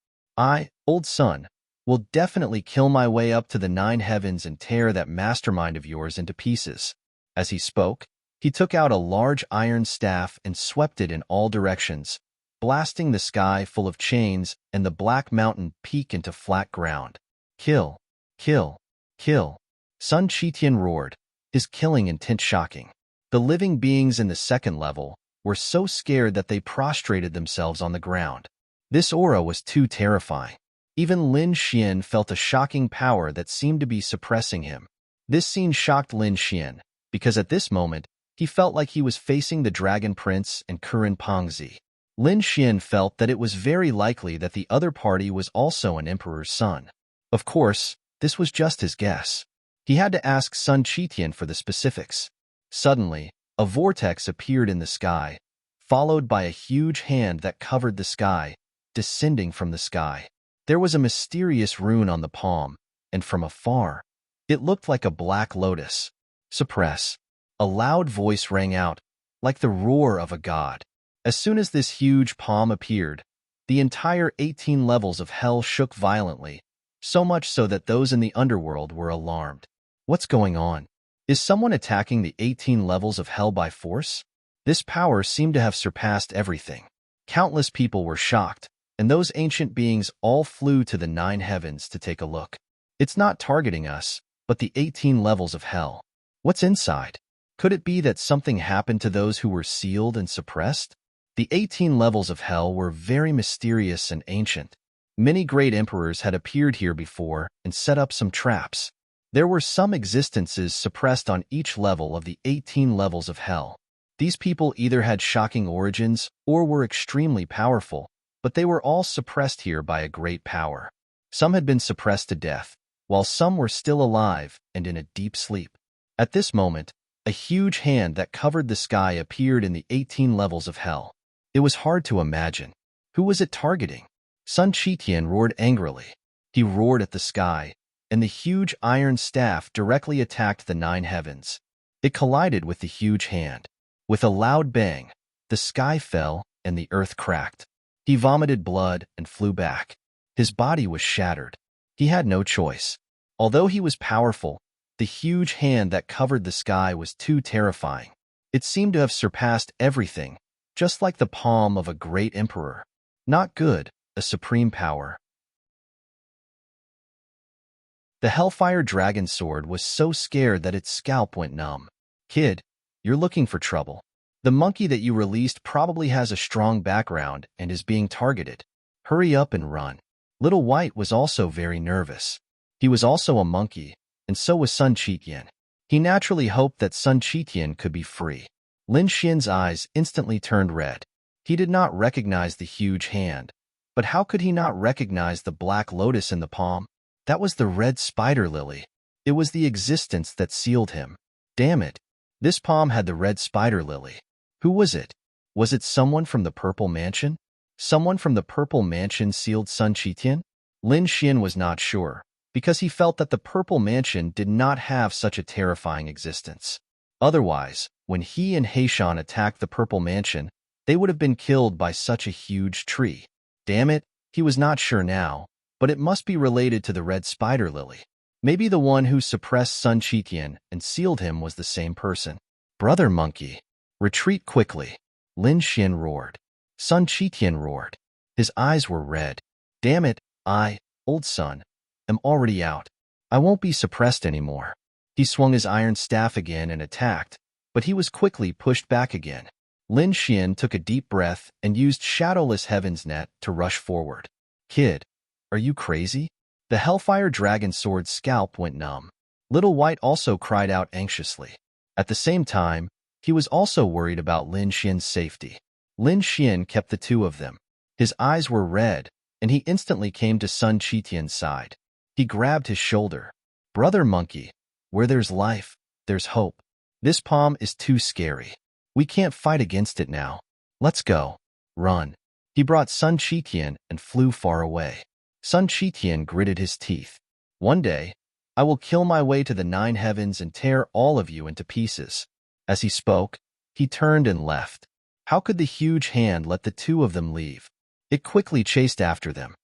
Old sun, will definitely kill my way up to the 9 heavens and tear that mastermind of yours into pieces. As he spoke, he took out a large iron staff and swept it in all directions, blasting the sky full of chains and the black mountain peak into flat ground. Kill, kill, kill. Sun Chitian roared, his killing intent shocking. The living beings in the second level were so scared that they prostrated themselves on the ground. This aura was too terrifying. Even Lin Xian felt a shocking power that seemed to be suppressing him. This scene shocked Lin Xian, because at this moment, he felt like he was facing the Dragon Prince and Kuren Pengzi. Lin Xian felt that it was very likely that the other party was also an emperor's son. Of course, this was just his guess. He had to ask Sun Chitian for the specifics. Suddenly, a vortex appeared in the sky, followed by a huge hand that covered the sky, descending from the sky. There was a mysterious rune on the palm, and from afar, it looked like a black lotus. Suppress. A loud voice rang out, like the roar of a god. As soon as this huge palm appeared, the entire 18 levels of hell shook violently, so much so that those in the underworld were alarmed. What's going on? Is someone attacking the 18 levels of hell by force? This power seemed to have surpassed everything. Countless people were shocked, and those ancient beings all flew to the 9 heavens to take a look. It's not targeting us, but the 18 levels of hell. What's inside? Could it be that something happened to those who were sealed and suppressed? The 18 levels of hell were very mysterious and ancient. Many great emperors had appeared here before and set up some traps. There were some existences suppressed on each level of the 18 levels of hell. These people either had shocking origins or were extremely powerful, but they were all suppressed here by a great power. Some had been suppressed to death, while some were still alive and in a deep sleep. At this moment, a huge hand that covered the sky appeared in the 18 levels of hell. It was hard to imagine. Who was it targeting? Sun Chitian roared angrily. He roared at the sky, and the huge iron staff directly attacked the 9 heavens. It collided with the huge hand. With a loud bang, the sky fell and the earth cracked. He vomited blood and flew back. His body was shattered. He had no choice. Although he was powerful, the huge hand that covered the sky was too terrifying. It seemed to have surpassed everything, just like the palm of a great emperor. Not good, a supreme power. The Hellfire Dragon sword was so scared that its scalp went numb. Kid, you're looking for trouble. The monkey that you released probably has a strong background and is being targeted. Hurry up and run. Little White was also very nervous. He was also a monkey, and so was Sun Chitian. He naturally hoped that Sun Chitian could be free. Lin Xian's eyes instantly turned red. He did not recognize the huge hand, but how could he not recognize the black lotus in the palm? That was the red spider lily. It was the existence that sealed him. Damn it. This palm had the red spider lily. Who was it? Was it someone from the Purple Mansion? Someone from the Purple Mansion sealed Sun Chitian? Lin Xian was not sure, because he felt that the Purple Mansion did not have such a terrifying existence. Otherwise, when he and Heishan attacked the Purple Mansion, they would have been killed by such a huge tree. Damn it, he was not sure now, but it must be related to the red spider lily. Maybe the one who suppressed Sun Chitian and sealed him was the same person. Brother Monkey, retreat quickly. Lin Xian roared. Sun Chitian roared. His eyes were red. Damn it, old son, am already out. I won't be suppressed anymore. He swung his iron staff again and attacked, but he was quickly pushed back again. Lin Xian took a deep breath and used Shadowless Heaven's Net to rush forward. Kid, are you crazy? The Hellfire Dragon Sword's scalp went numb. Little White also cried out anxiously. At the same time, he was also worried about Lin Xian's safety. Lin Xian kept the two of them. His eyes were red, and he instantly came to Sun Qitian's side. He grabbed his shoulder. "Brother Monkey, where there's life, there's hope. This palm is too scary. We can't fight against it now. Let's go. Run." He brought Sun Qitian and flew far away. Sun Qitian gritted his teeth. "One day, I will kill my way to the 9 heavens and tear all of you into pieces." As he spoke, he turned and left. How could the huge hand let the two of them leave? It quickly chased after them.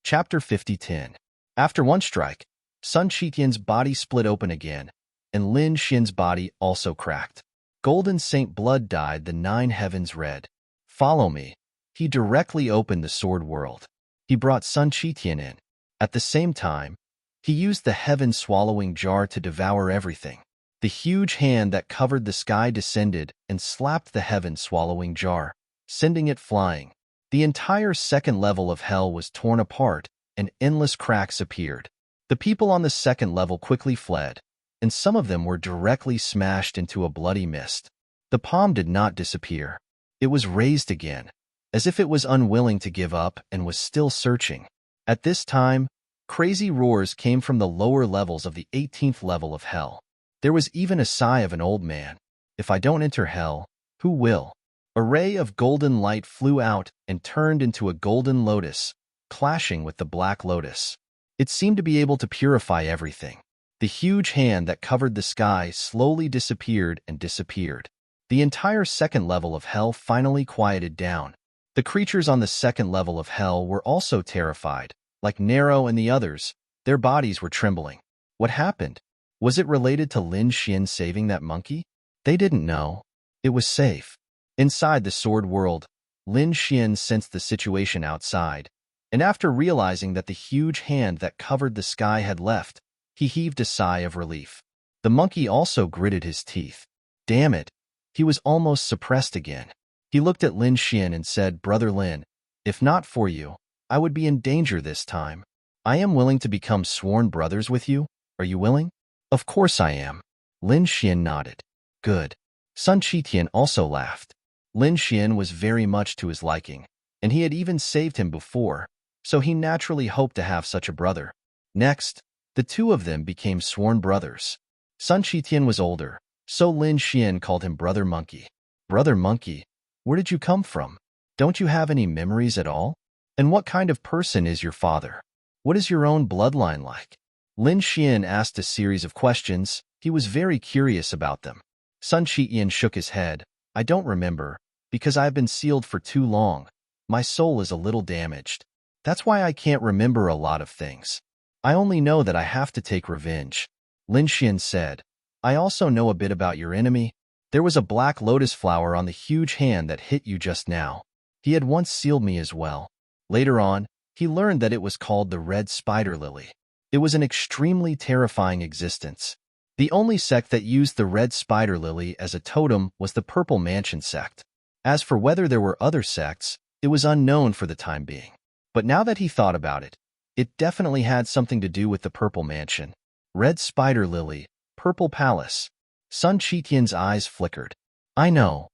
Chapter 50:10. After one strike, Sun Qitian's body split open again, and Lin Xian's body also cracked. Golden Saint Blood dyed the 9 heavens red. "Follow me." He directly opened the sword world. He brought Sun Qitian in. At the same time, he used the heaven-swallowing jar to devour everything. The huge hand that covered the sky descended and slapped the heaven-swallowing jar, sending it flying. The entire second level of hell was torn apart, and endless cracks appeared. The people on the second level quickly fled, and some of them were directly smashed into a bloody mist. The palm did not disappear. It was raised again, as if it was unwilling to give up and was still searching. At this time, crazy roars came from the lower levels of the 18th level of hell. There was even a sigh of an old man. "If I don't enter hell, who will?" A ray of golden light flew out and turned into a golden lotus, clashing with the black lotus. It seemed to be able to purify everything. The huge hand that covered the sky slowly disappeared and disappeared. The entire second level of hell finally quieted down. The creatures on the second level of hell were also terrified. Like Nero and the others, their bodies were trembling. What happened? Was it related to Lin Xian saving that monkey? They didn't know. It was safe. Inside the sword world, Lin Xian sensed the situation outside, and after realizing that the huge hand that covered the sky had left, he heaved a sigh of relief. The monkey also gritted his teeth. Damn it, he was almost suppressed again. He looked at Lin Xian and said, "Brother Lin, if not for you, I would be in danger this time. I am willing to become sworn brothers with you. Are you willing?" "Of course I am." Lin Xian nodded. "Good." Sun Qitian also laughed. Lin Xian was very much to his liking, and he had even saved him before, so he naturally hoped to have such a brother. Next, the two of them became sworn brothers. Sun Qitian was older, so Lin Xian called him Brother Monkey. "Brother Monkey, where did you come from? Don't you have any memories at all? And what kind of person is your father? What is your own bloodline like?" Lin Xian asked a series of questions. He was very curious about them. Sun Qitian shook his head. "I don't remember, because I have been sealed for too long. My soul is a little damaged. That's why I can't remember a lot of things. I only know that I have to take revenge." Lin Xian said, "I also know a bit about your enemy. There was a black lotus flower on the huge hand that hit you just now. He had once sealed me as well. Later on, he learned that it was called the red spider lily. It was an extremely terrifying existence. The only sect that used the red spider lily as a totem was the Purple Mansion sect. As for whether there were other sects, it was unknown for the time being. But now that he thought about it, it definitely had something to do with the Purple Mansion. Red spider lily, Purple Palace. Sun Qitian's eyes flickered. "I know.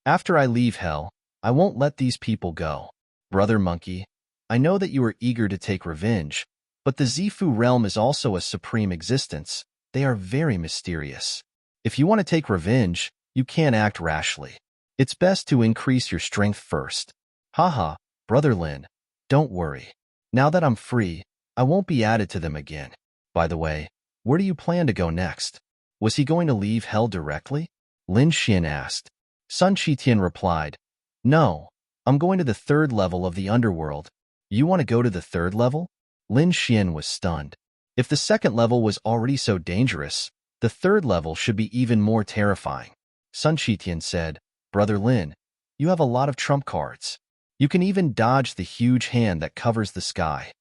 After I leave hell, I won't let these people go. Brother Monkey, I know that you are eager to take revenge, but the Zifu realm is also a supreme existence. They are very mysterious. If you want to take revenge, you can't act rashly. It's best to increase your strength first." "Haha, Brother Lin, don't worry. Now that I'm free, I won't be added to them again. By the way, where do you plan to go next?" Was he going to leave hell directly? Lin Xian asked. Sun Qitian replied, "No, I'm going to the 3rd level of the underworld." "You want to go to the 3rd level?" Lin Xian was stunned. If the 2nd level was already so dangerous, the 3rd level should be even more terrifying. Sun Qitian said, "Brother Lin, you have a lot of trump cards. You can even dodge the huge hand that covers the sky.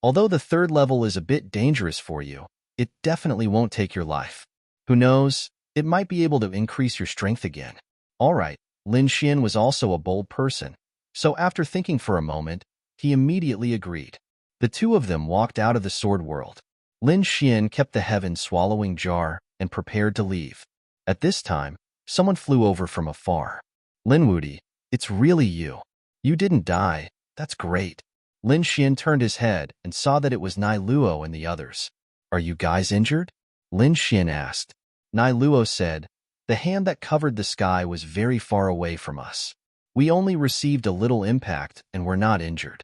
Although the 3rd level is a bit dangerous for you, it definitely won't take your life. Who knows, it might be able to increase your strength again." All right, Lin Xian was also a bold person, so after thinking for a moment, he immediately agreed. The two of them walked out of the sword world. Lin Xian kept the heaven swallowing jar and prepared to leave. At this time, someone flew over from afar. Lin Wudi, it's really you. You didn't die. That's great. Lin Xian turned his head and saw that it was Nai Luo and the others. Are you guys injured? Lin Xian asked. Nai Luo said, the hand that covered the sky was very far away from us. We only received a little impact and were not injured.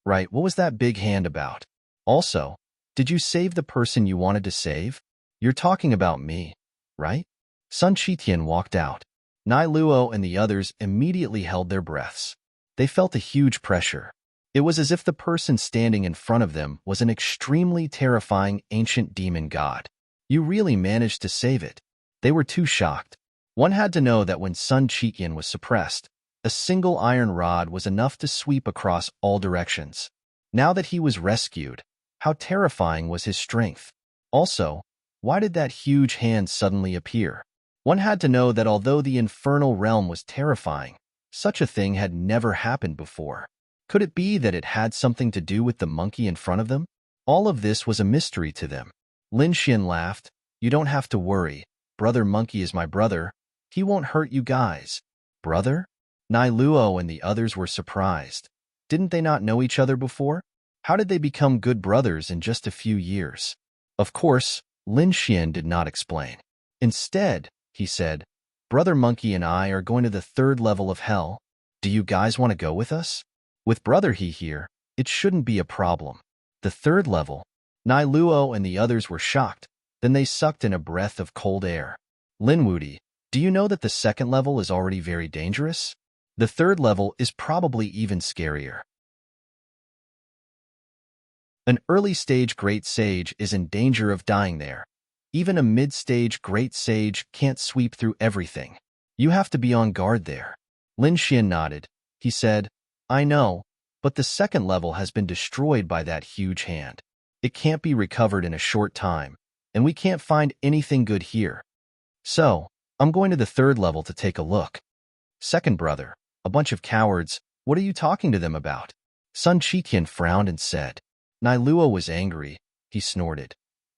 Right, what was that big hand about? Also, did you save the person you wanted to save? You're talking about me, right? Sun Qitian walked out. Nai Luo and the others immediately held their breaths. They felt a huge pressure. It was as if the person standing in front of them was an extremely terrifying ancient demon god. You really managed to save it. They were too shocked. One had to know that when Sun Qitian was suppressed, a single iron rod was enough to sweep across all directions. Now that he was rescued, how terrifying was his strength? Also, why did that huge hand suddenly appear? One had to know that although the infernal realm was terrifying, such a thing had never happened before. Could it be that it had something to do with the monkey in front of them? All of this was a mystery to them. Lin Xian laughed. You don't have to worry. Brother Monkey is my brother. He won't hurt you guys. Brother? Nai Luo and the others were surprised. Didn't they not know each other before? How did they become good brothers in just a few years? Of course, Lin Xian did not explain. Instead, he said, Brother Monkey and I are going to the 3rd level of hell. Do you guys want to go with us? With Brother He here, it shouldn't be a problem. The 3rd level? Nai Luo and the others were shocked. Then they sucked in a breath of cold air. Lin Wudi, do you know that the 2nd level is already very dangerous? The 3rd level is probably even scarier. An early-stage great sage is in danger of dying there. Even a mid-stage great sage can't sweep through everything. You have to be on guard there. Lin Xian nodded. He said, I know, but the 2nd level has been destroyed by that huge hand. It can't be recovered in a short time, and we can't find anything good here. So, I'm going to the 3rd level to take a look. Second brother, a bunch of cowards, what are you talking to them about? Sun Qitian frowned and said. Nai Luo was angry. He snorted.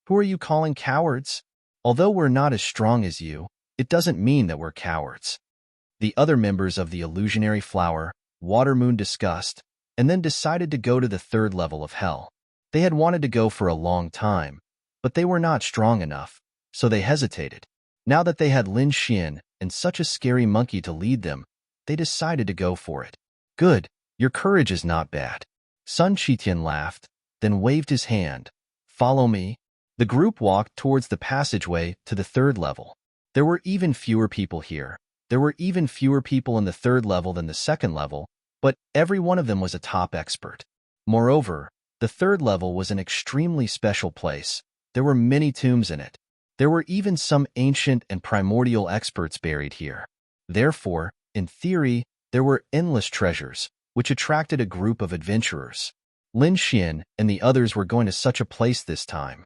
Who are you calling cowards? Although we're not as strong as you, it doesn't mean that we're cowards. The other members of the illusionary flower, Water Moon, discussed, and then decided to go to the 3rd level of hell. They had wanted to go for a long time, but they were not strong enough, so they hesitated. Now that they had Lin Xian and such a scary monkey to lead them, they decided to go for it. Good, your courage is not bad. Sun Qitian laughed, then waved his hand. Follow me. The group walked towards the passageway to the 3rd level. There were even fewer people here. There were even fewer people in the 3rd level than the 2nd level, but every one of them was a top expert. Moreover, the 3rd level was an extremely special place. There were many tombs in it. There were even some ancient and primordial experts buried here. Therefore, in theory, there were endless treasures, which attracted a group of adventurers. Lin Xian and the others were going to such a place this time.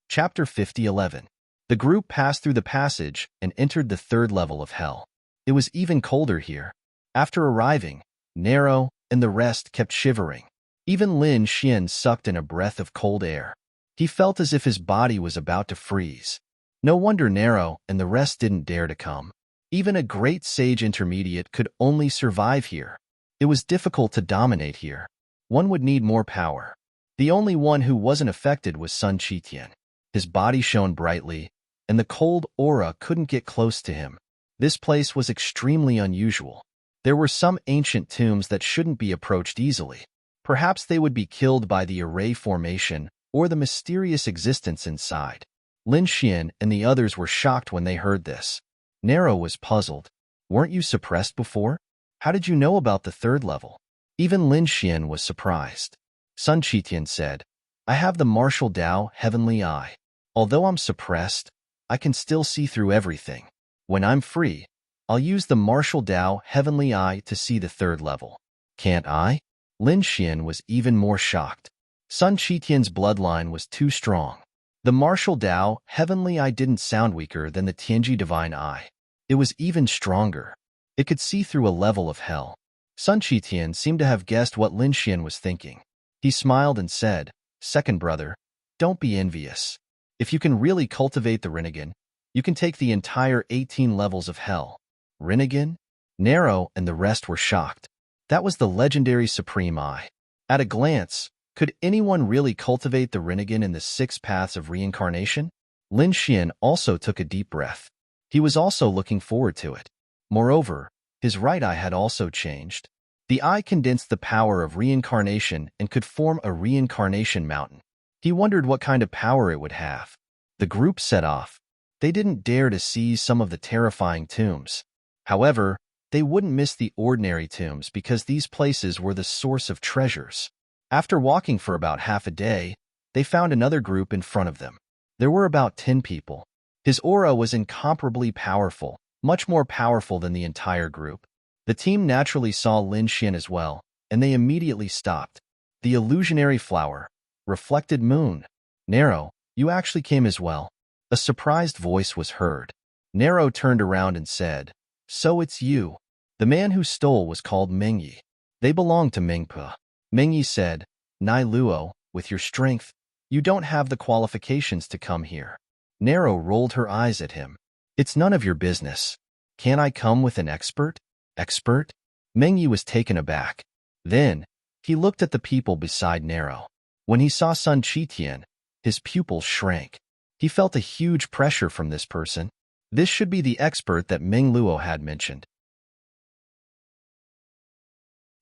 Chapter 50:11. The group passed through the passage and entered the 3rd level of hell. It was even colder here. After arriving, Nero and the rest kept shivering. Even Lin Xian sucked in a breath of cold air. He felt as if his body was about to freeze. No wonder Nero and the rest didn't dare to come. Even a great sage intermediate could only survive here. It was difficult to dominate here. One would need more power. The only one who wasn't affected was Sun Qitian. His body shone brightly, and the cold aura couldn't get close to him. This place was extremely unusual. There were some ancient tombs that shouldn't be approached easily. Perhaps they would be killed by the array formation or the mysterious existence inside. Lin Xian and the others were shocked when they heard this. Nero was puzzled. Weren't you suppressed before? How did you know about the 3rd level? Even Lin Xian was surprised. Sun Qitian said, I have the martial Dao heavenly eye. Although I'm suppressed, I can still see through everything. When I'm free, I'll use the martial Dao heavenly eye to see the 3rd level. Can't I? Lin Xian was even more shocked. Sun Qitian's bloodline was too strong. The martial Tao, heavenly eye didn't sound weaker than the Tianji divine eye. It was even stronger. It could see through a level of hell. Sun Qitian seemed to have guessed what Lin Xian was thinking. He smiled and said, "Second brother, don't be envious. If you can really cultivate the Rinnegan, you can take the entire 18 levels of hell." Rinnegan? Nero and the rest were shocked. That was the legendary Supreme Eye. At a glance, could anyone really cultivate the Rinnegan in the 6 paths of reincarnation? Lin Xian also took a deep breath. He was also looking forward to it. Moreover, his right eye had also changed. The eye condensed the power of reincarnation and could form a reincarnation mountain. He wondered what kind of power it would have. The group set off. They didn't dare to seize some of the terrifying tombs. However, they wouldn't miss the ordinary tombs because these places were the source of treasures. After walking for about half a day, they found another group in front of them. There were about 10 people. His aura was incomparably powerful, much more powerful than the entire group. The team naturally saw Lin Xian as well, and they immediately stopped. The illusionary flower. Reflected moon. Nero, you actually came as well. A surprised voice was heard. Nero turned around and said, "So it's you." The man who stole was called Mengyi. They belonged to Mengpe. Mengyi said, "Nai Luo, with your strength, you don't have the qualifications to come here." Nero rolled her eyes at him. "It's none of your business. Can I come with an expert?" "Expert?" Mengyi was taken aback. Then, he looked at the people beside Nero. When he saw Sun Qitian, his pupils shrank. He felt a huge pressure from this person. This should be the expert that Meng Luo had mentioned.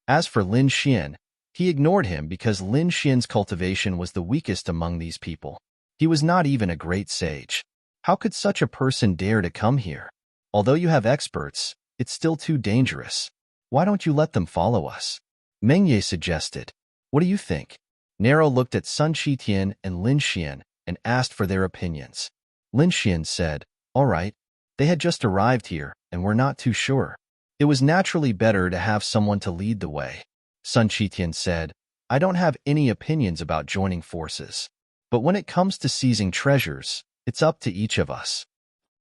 As for Lin Xian, he ignored him because Lin Xian's cultivation was the weakest among these people. He was not even a great sage. How could such a person dare to come here? Although you have experts, it's still too dangerous. Why don't you let them follow us? Mengye suggested. What do you think? Nero looked at Sun Qitian and Lin Xian and asked for their opinions. Lin Xian said, "All right. They had just arrived here and were not too sure. It was naturally better to have someone to lead the way." Sun Qitian said, "I don't have any opinions about joining forces. But when it comes to seizing treasures, it's up to each of us.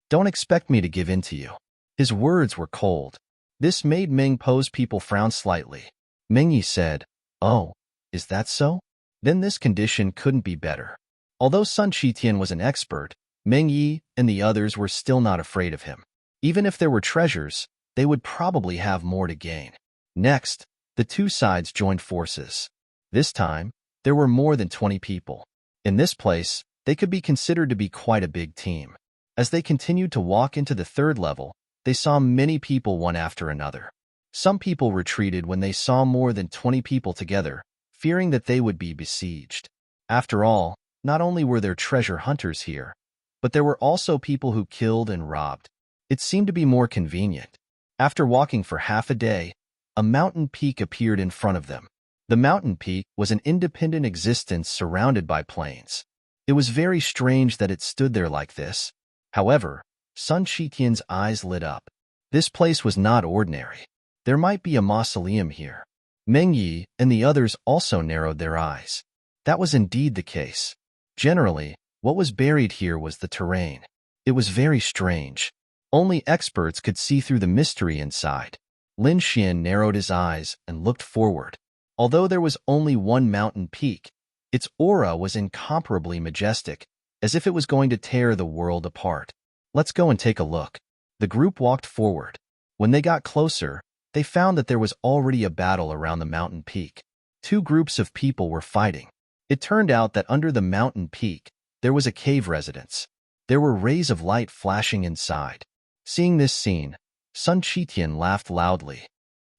Don't expect me to give in to you." His words were cold. This made Meng Po's people frown slightly. Mengyi said, "Oh, is that so? Then this condition couldn't be better." Although Sun Qitian was an expert, Meng Yi and the others were still not afraid of him. Even if there were treasures, they would probably have more to gain. Next, the two sides joined forces. This time, there were more than 20 people. In this place, they could be considered to be quite a big team. As they continued to walk into the 3rd level, they saw many people one after another. Some people retreated when they saw more than 20 people together, fearing that they would be besieged. After all, not only were there treasure hunters here, but there were also people who killed and robbed. It seemed to be more convenient. After walking for half a day, a mountain peak appeared in front of them. The mountain peak was an independent existence surrounded by plains. It was very strange that it stood there like this. However, Sun Qitian's eyes lit up. This place was not ordinary. There might be a mausoleum here. Meng Yi and the others also narrowed their eyes. That was indeed the case. Generally, what was buried here was the terrain. It was very strange. Only experts could see through the mystery inside. Lin Xian narrowed his eyes and looked forward. Although there was only one mountain peak, its aura was incomparably majestic, as if it was going to tear the world apart. "Let's go and take a look." The group walked forward. When they got closer, they found that there was already a battle around the mountain peak. Two groups of people were fighting. It turned out that under the mountain peak, there was a cave residence. There were rays of light flashing inside. Seeing this scene, Sun Qitian laughed loudly.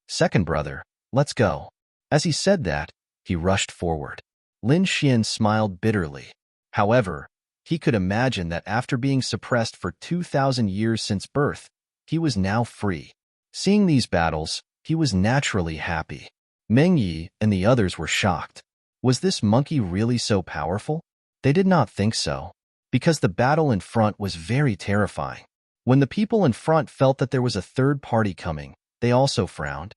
"Second brother, let's go." As he said that, he rushed forward. Lin Xian smiled bitterly. However, he could imagine that after being suppressed for 2,000 years since birth, he was now free. Seeing these battles, he was naturally happy. Meng Yi and the others were shocked. Was this monkey really so powerful? They did not think so, because the battle in front was very terrifying. When the people in front felt that there was a third party coming, they also frowned.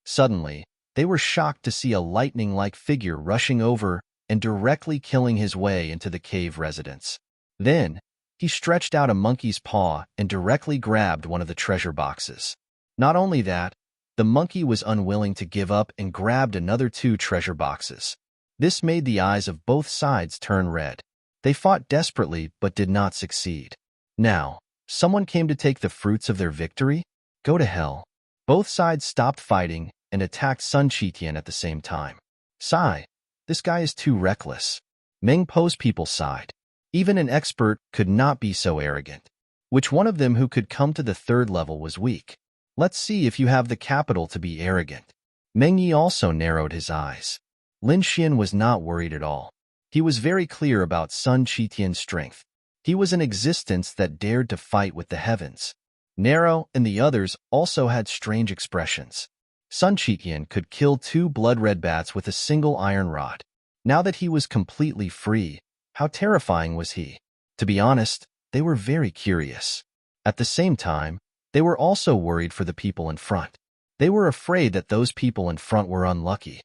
Suddenly, they were shocked to see a lightning-like figure rushing over and directly killing his way into the cave residence. Then, he stretched out a monkey's paw and directly grabbed one of the treasure boxes. Not only that, the monkey was unwilling to give up and grabbed another 2 treasure boxes. This made the eyes of both sides turn red. They fought desperately but did not succeed. Now, someone came to take the fruits of their victory? Go to hell. Both sides stopped fighting and attacked Sun Qitian at the same time. Sigh, this guy is too reckless. Meng Po's people sighed. Even an expert could not be so arrogant. Which one of them who could come to the 3rd level was weak? Let's see if you have the capital to be arrogant. Meng Yi also narrowed his eyes. Lin Xian was not worried at all. He was very clear about Sun Qitian's strength. He was an existence that dared to fight with the heavens. Nero and the others also had strange expressions. Sun Qitian could kill 2 blood-red bats with a single iron rod. Now that he was completely free, how terrifying was he? To be honest, they were very curious. At the same time, they were also worried for the people in front. They were afraid that those people in front were unlucky.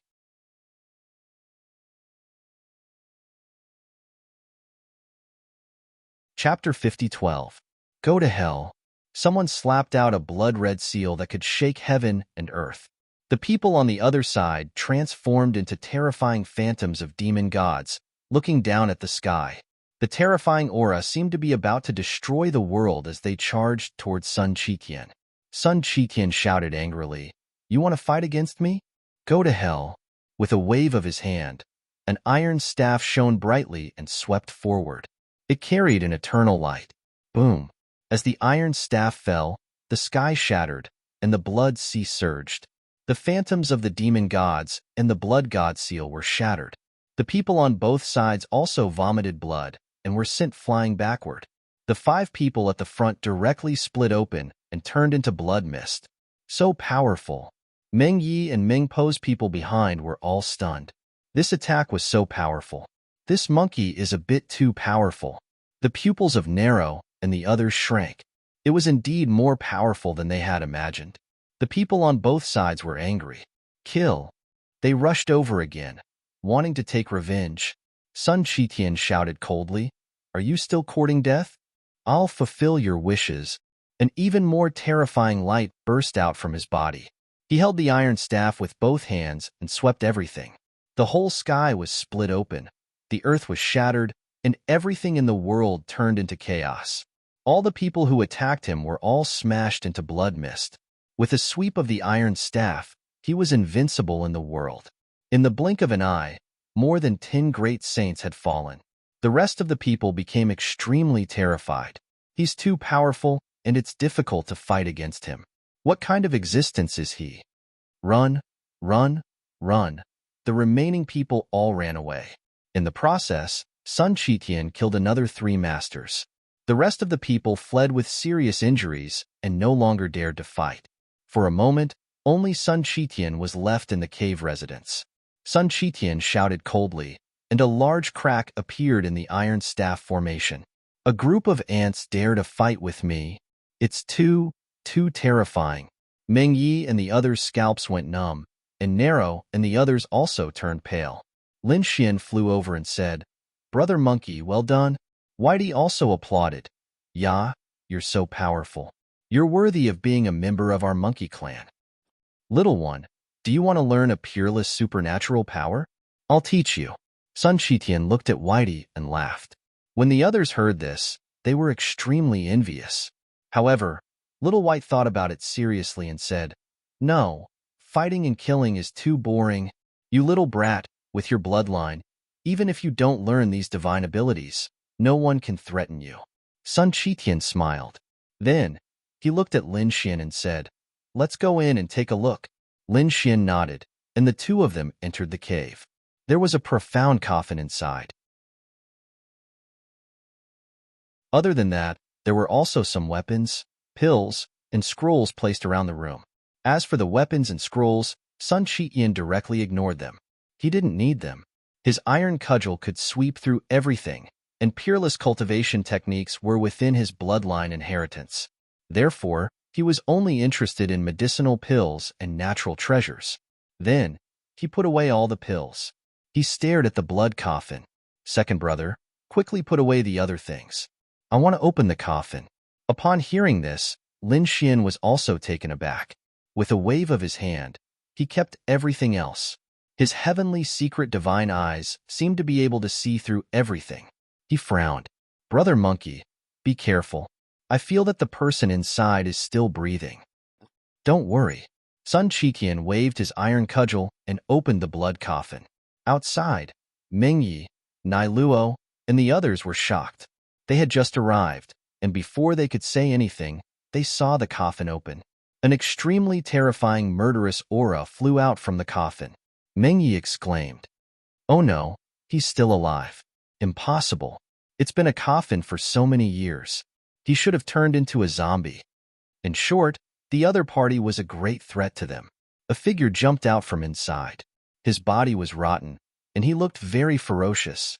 Chapter 50:12. Go to hell. Someone slapped out a blood-red seal that could shake heaven and earth. The people on the other side transformed into terrifying phantoms of demon gods, looking down at the sky. The terrifying aura seemed to be about to destroy the world as they charged towards Sun Qitian. Sun Qitian shouted angrily, "You want to fight against me? Go to hell." With a wave of his hand, an iron staff shone brightly and swept forward. It carried an eternal light. Boom! As the iron staff fell, the sky shattered, and the blood sea surged. The phantoms of the demon gods and the blood god seal were shattered. The people on both sides also vomited blood and were sent flying backward. The 5 people at the front directly split open and turned into blood mist. So powerful. Meng Yi and Meng Po's people behind were all stunned. This attack was so powerful. This monkey is a bit too powerful. The pupils of Nero and the others shrank. It was indeed more powerful than they had imagined. The people on both sides were angry. Kill. They rushed over again, wanting to take revenge. Sun Qitian shouted coldly, "Are you still courting death? I'll fulfill your wishes." An even more terrifying light burst out from his body. He held the iron staff with both hands and swept everything. The whole sky was split open. The earth was shattered, and everything in the world turned into chaos. All the people who attacked him were all smashed into blood mist. With a sweep of the iron staff, he was invincible in the world. In the blink of an eye, more than 10 great saints had fallen. The rest of the people became extremely terrified. He's too powerful, and it's difficult to fight against him. What kind of existence is he? Run, run, run. The remaining people all ran away. In the process, Sun Qitian killed another 3 masters. The rest of the people fled with serious injuries and no longer dared to fight. For a moment, only Sun Qitian was left in the cave residence. Sun Qitian shouted coldly, and a large crack appeared in the iron staff formation. A group of ants dare to fight with me. It's too terrifying. Meng Yi and the others' scalps went numb, and Nero and the others also turned pale. Lin Xian flew over and said, "Brother Monkey, well done." Whitey also applauded. "Yeah, you're so powerful. You're worthy of being a member of our monkey clan." "Little one, do you want to learn a peerless supernatural power? I'll teach you." Sun Qitian looked at Whitey and laughed. When the others heard this, they were extremely envious. However, Little White thought about it seriously and said, "No, fighting and killing is too boring. You little brat, with your bloodline, even if you don't learn these divine abilities, no one can threaten you." Sun Qitian smiled. Then, he looked at Lin Xian and said, "Let's go in and take a look." Lin Xian nodded, and the 2 of them entered the cave. There was a profound coffin inside. Other than that, there were also some weapons, pills, and scrolls placed around the room. As for the weapons and scrolls, Sun Qitian directly ignored them. He didn't need them. His iron cudgel could sweep through everything, and peerless cultivation techniques were within his bloodline inheritance. Therefore, he was only interested in medicinal pills and natural treasures. Then, he put away all the pills. He stared at the blood coffin. Second brother, quickly put away the other things. I want to open the coffin. Upon hearing this, Lin Xian was also taken aback. With a wave of his hand, he kept everything else. His heavenly secret divine eyes seemed to be able to see through everything. He frowned. Brother Monkey, be careful. I feel that the person inside is still breathing. Don't worry. Sun Qiqian waved his iron cudgel and opened the blood coffin. Outside, Mingyi, Nai Luo, and the others were shocked. They had just arrived, and before they could say anything, they saw the coffin open. An extremely terrifying murderous aura flew out from the coffin. Mingyi exclaimed, "Oh no, he's still alive. Impossible. It's been a coffin for so many years. He should have turned into a zombie." In short, the other party was a great threat to them. A figure jumped out from inside. His body was rotten, and he looked very ferocious.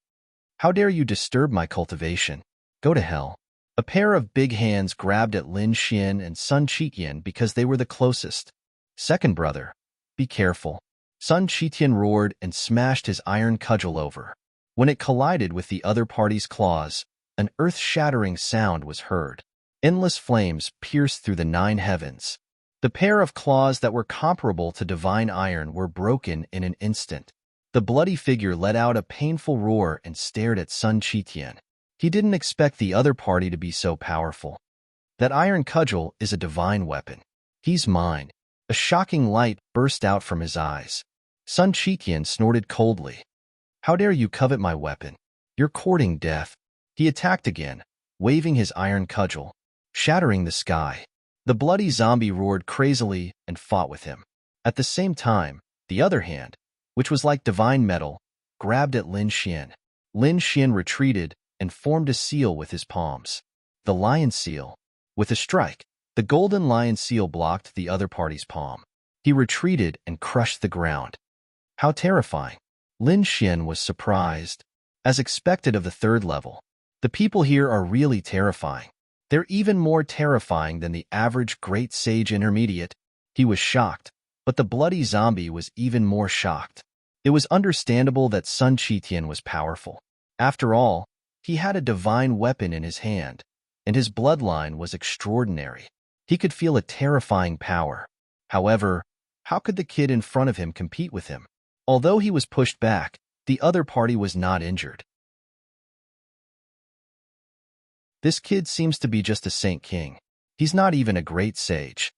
"How dare you disturb my cultivation? Go to hell." A pair of big hands grabbed at Lin Xian and Sun Qiqian because they were the closest. Second brother, be careful. Sun Qiqian roared and smashed his iron cudgel over. When it collided with the other party's claws, an earth-shattering sound was heard. Endless flames pierced through the 9 heavens. The pair of claws that were comparable to divine iron were broken in an instant. The bloody figure let out a painful roar and stared at Sun Qiqian. He didn't expect the other party to be so powerful. That iron cudgel is a divine weapon. He's mine. A shocking light burst out from his eyes. Sun Qiqian snorted coldly. How dare you covet my weapon? You're courting death. He attacked again, waving his iron cudgel, shattering the sky. The bloody zombie roared crazily and fought with him. At the same time, the other hand, which was like divine metal, grabbed at Lin Xian. Lin Xian retreated and formed a seal with his palms. The lion seal. With a strike, the golden lion seal blocked the other party's palm. He retreated and crushed the ground. How terrifying. Lin Xian was surprised. As expected of the 3rd level, the people here are really terrifying. They're even more terrifying than the average Great Sage Intermediate. He was shocked, but the bloody zombie was even more shocked. It was understandable that Sun Qiqian was powerful. After all, he had a divine weapon in his hand, and his bloodline was extraordinary. He could feel a terrifying power. However, how could the kid in front of him compete with him? Although he was pushed back, the other party was not injured. This kid seems to be just a Saint King. He's not even a great sage.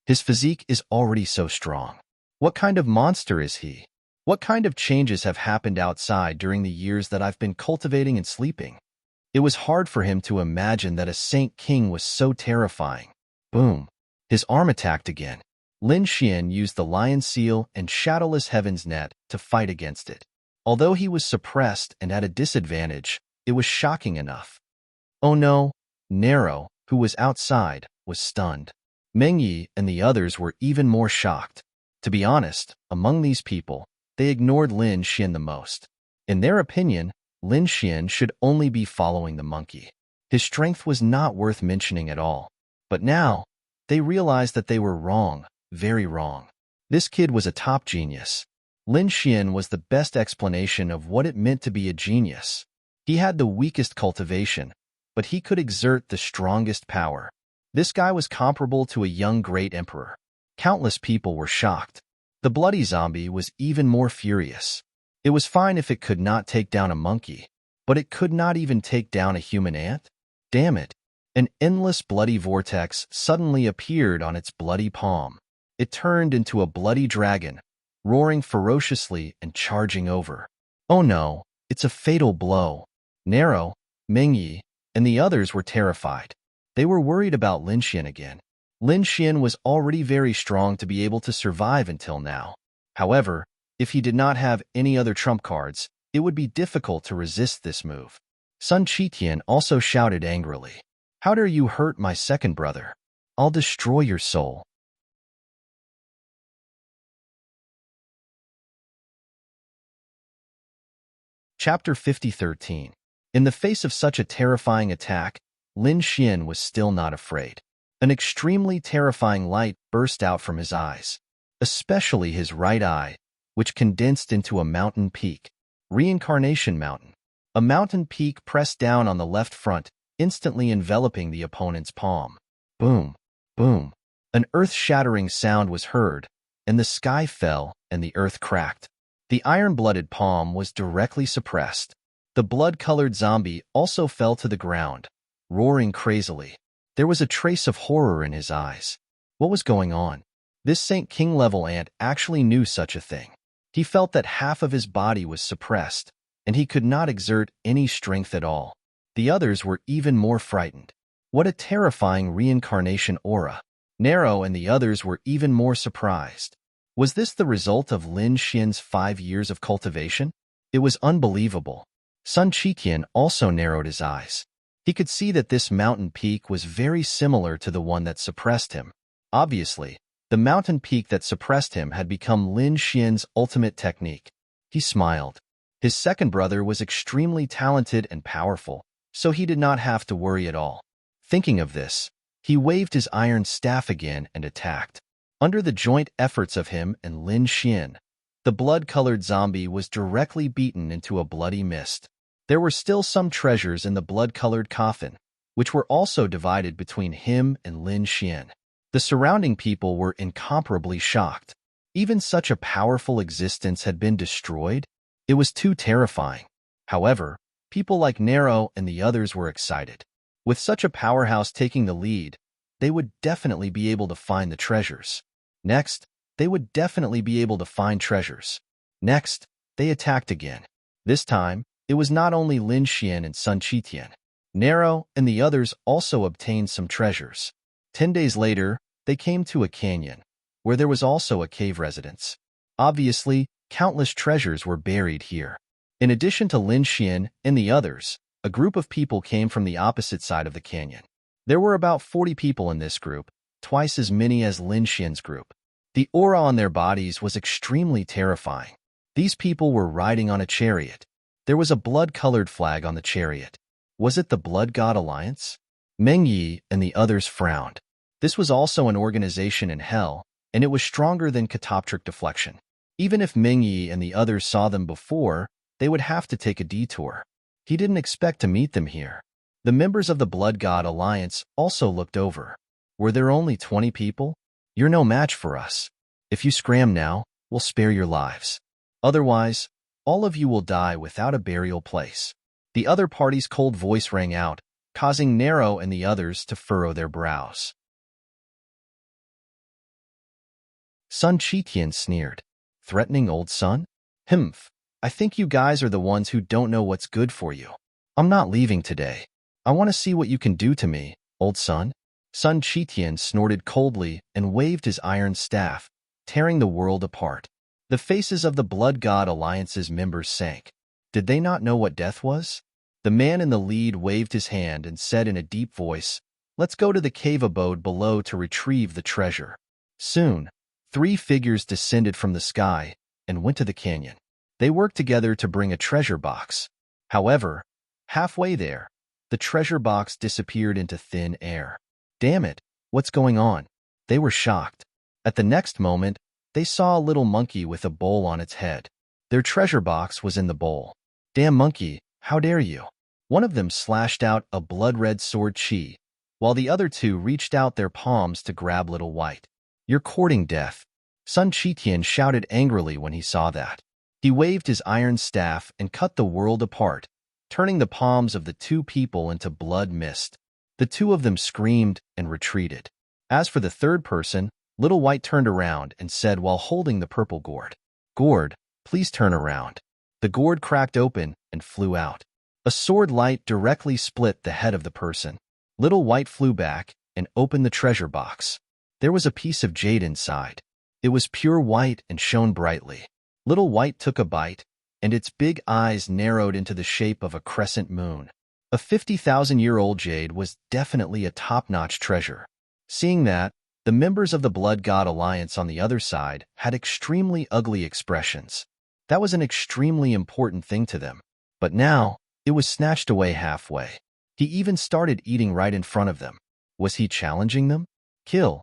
His physique is already so strong. What kind of monster is he? What kind of changes have happened outside during the years that I've been cultivating and sleeping? It was hard for him to imagine that a Saint King was so terrifying. Boom. His arm attacked again. Lin Xian used the lion seal and shadowless heaven's net to fight against it. Although he was suppressed and at a disadvantage, it was shocking enough. Oh no, Nero, who was outside, was stunned. Mingyi and the others were even more shocked. To be honest, among these people, they ignored Lin Xian the most. In their opinion, Lin Xian should only be following the monkey. His strength was not worth mentioning at all. But now, they realized that they were wrong, very wrong. This kid was a top genius. Lin Xian was the best explanation of what it meant to be a genius. He had the weakest cultivation, but he could exert the strongest power. This guy was comparable to a young great emperor. Countless people were shocked. The bloody zombie was even more furious. It was fine if it could not take down a monkey, but it could not even take down a human ant? Damn it. An endless bloody vortex suddenly appeared on its bloody palm. It turned into a bloody dragon, roaring ferociously and charging over. Oh no, it's a fatal blow. Nero, Mingyi, and the others were terrified. They were worried about Lin Xian again. Lin Xian was already very strong to be able to survive until now. However, if he did not have any other trump cards, it would be difficult to resist this move. Sun Qiqian also shouted angrily, "How dare you hurt my second brother? I'll destroy your soul." Chapter 50:13. In the face of such a terrifying attack, Lin Xian was still not afraid. An extremely terrifying light burst out from his eyes, especially his right eye, which condensed into a mountain peak. Reincarnation Mountain. A mountain peak pressed down on the left front, instantly enveloping the opponent's palm. Boom, boom. An earth-shattering sound was heard, and the sky fell and the earth cracked. The iron-blooded palm was directly suppressed. The blood-colored zombie also fell to the ground, roaring crazily. There was a trace of horror in his eyes. What was going on? This Saint King-level ant actually knew such a thing. He felt that half of his body was suppressed, and he could not exert any strength at all. The others were even more frightened. What a terrifying reincarnation aura. Nero and the others were even more surprised. Was this the result of Lin Xian's 5 years of cultivation? It was unbelievable. Sun Qitian also narrowed his eyes. He could see that this mountain peak was very similar to the one that suppressed him. Obviously, the mountain peak that suppressed him had become Lin Xian's ultimate technique. He smiled. His second brother was extremely talented and powerful, so he did not have to worry at all. Thinking of this, he waved his iron staff again and attacked. Under the joint efforts of him and Lin Xian, the blood-colored zombie was directly beaten into a bloody mist. There were still some treasures in the blood-colored coffin, which were also divided between him and Lin Xian. The surrounding people were incomparably shocked. Even such a powerful existence had been destroyed? It was too terrifying. However, people like Nero and the others were excited. With such a powerhouse taking the lead, they would definitely be able to find the treasures. Next, they would definitely be able to find treasures. Next, they attacked again. This time, it was not only Lin Xian and Sun Qitian. Nero and the others also obtained some treasures. 10 days later, they came to a canyon, where there was also a cave residence. Obviously, countless treasures were buried here. In addition to Lin Xian and the others, a group of people came from the opposite side of the canyon. There were about 40 people in this group, twice as many as Lin Xian's group. The aura on their bodies was extremely terrifying. These people were riding on a chariot. There was a blood-colored flag on the chariot. Was it the Blood God Alliance? Meng Yi and the others frowned. This was also an organization in hell, and it was stronger than catoptric deflection. Even if Meng Yi and the others saw them before, they would have to take a detour. He didn't expect to meet them here. The members of the Blood God Alliance also looked over. Were there only 20 people? You're no match for us. If you scram now, we'll spare your lives. Otherwise, all of you will die without a burial place. The other party's cold voice rang out, causing Nero and the others to furrow their brows. Sun Qitian sneered. Threatening old Sun? Humph, I think you guys are the ones who don't know what's good for you. I'm not leaving today. I want to see what you can do to me, old Sun. Sun Qitian snorted coldly and waved his iron staff, tearing the world apart. The faces of the Blood God Alliance's members sank. Did they not know what death was? The man in the lead waved his hand and said in a deep voice, "Let's go to the cave abode below to retrieve the treasure." Soon, 3 figures descended from the sky and went to the canyon. They worked together to bring a treasure box. However, halfway there, the treasure box disappeared into thin air. Damn it, what's going on? They were shocked. At the next moment, they saw a little monkey with a bowl on its head. Their treasure box was in the bowl. Damn monkey, how dare you? One of them slashed out a blood-red sword chi, while the other 2 reached out their palms to grab Little White. You're courting death. Sun Qitian shouted angrily when he saw that. He waved his iron staff and cut the world apart, turning the palms of the 2 people into blood mist. The 2 of them screamed and retreated. As for the third person, Little White turned around and said while holding the purple gourd, "Gourd, please turn around." The gourd cracked open and flew out. A sword light directly split the head of the person. Little White flew back and opened the treasure box. There was a piece of jade inside. It was pure white and shone brightly. Little White took a bite, and its big eyes narrowed into the shape of a crescent moon. A 50,000-year-old jade was definitely a top-notch treasure. Seeing that, the members of the Blood God Alliance on the other side had extremely ugly expressions. That was an extremely important thing to them. But now, it was snatched away halfway. He even started eating right in front of them. Was he challenging them? Kill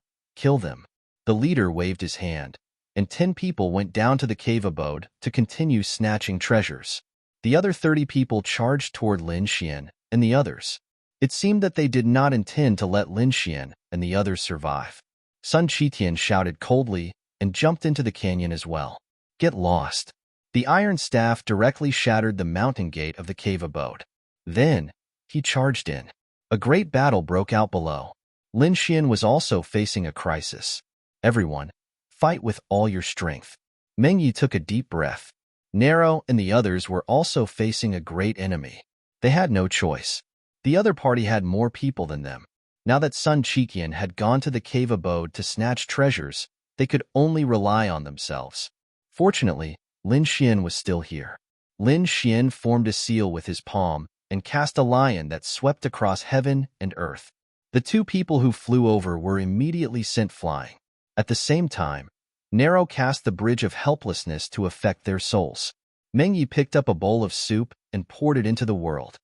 them. The leader waved his hand, and 10 people went down to the cave abode to continue snatching treasures. The other 30 people charged toward Lin Xian and the others. It seemed that they did not intend to let Lin Xian and the others survive. Sun Qitian shouted coldly and jumped into the canyon as well. Get lost. The iron staff directly shattered the mountain gate of the cave abode. Then, he charged in. A great battle broke out below. Lin Xian was also facing a crisis. Everyone, fight with all your strength. Meng Yi took a deep breath. Nero and the others were also facing a great enemy. They had no choice. The other party had more people than them. Now that Sun Qitian had gone to the cave abode to snatch treasures, they could only rely on themselves. Fortunately, Lin Xian was still here. Lin Xian formed a seal with his palm and cast a lion that swept across heaven and earth. The two people who flew over were immediately sent flying. At the same time, Nero cast the bridge of helplessness to affect their souls. Meng Yi picked up a bowl of soup and poured it into the world.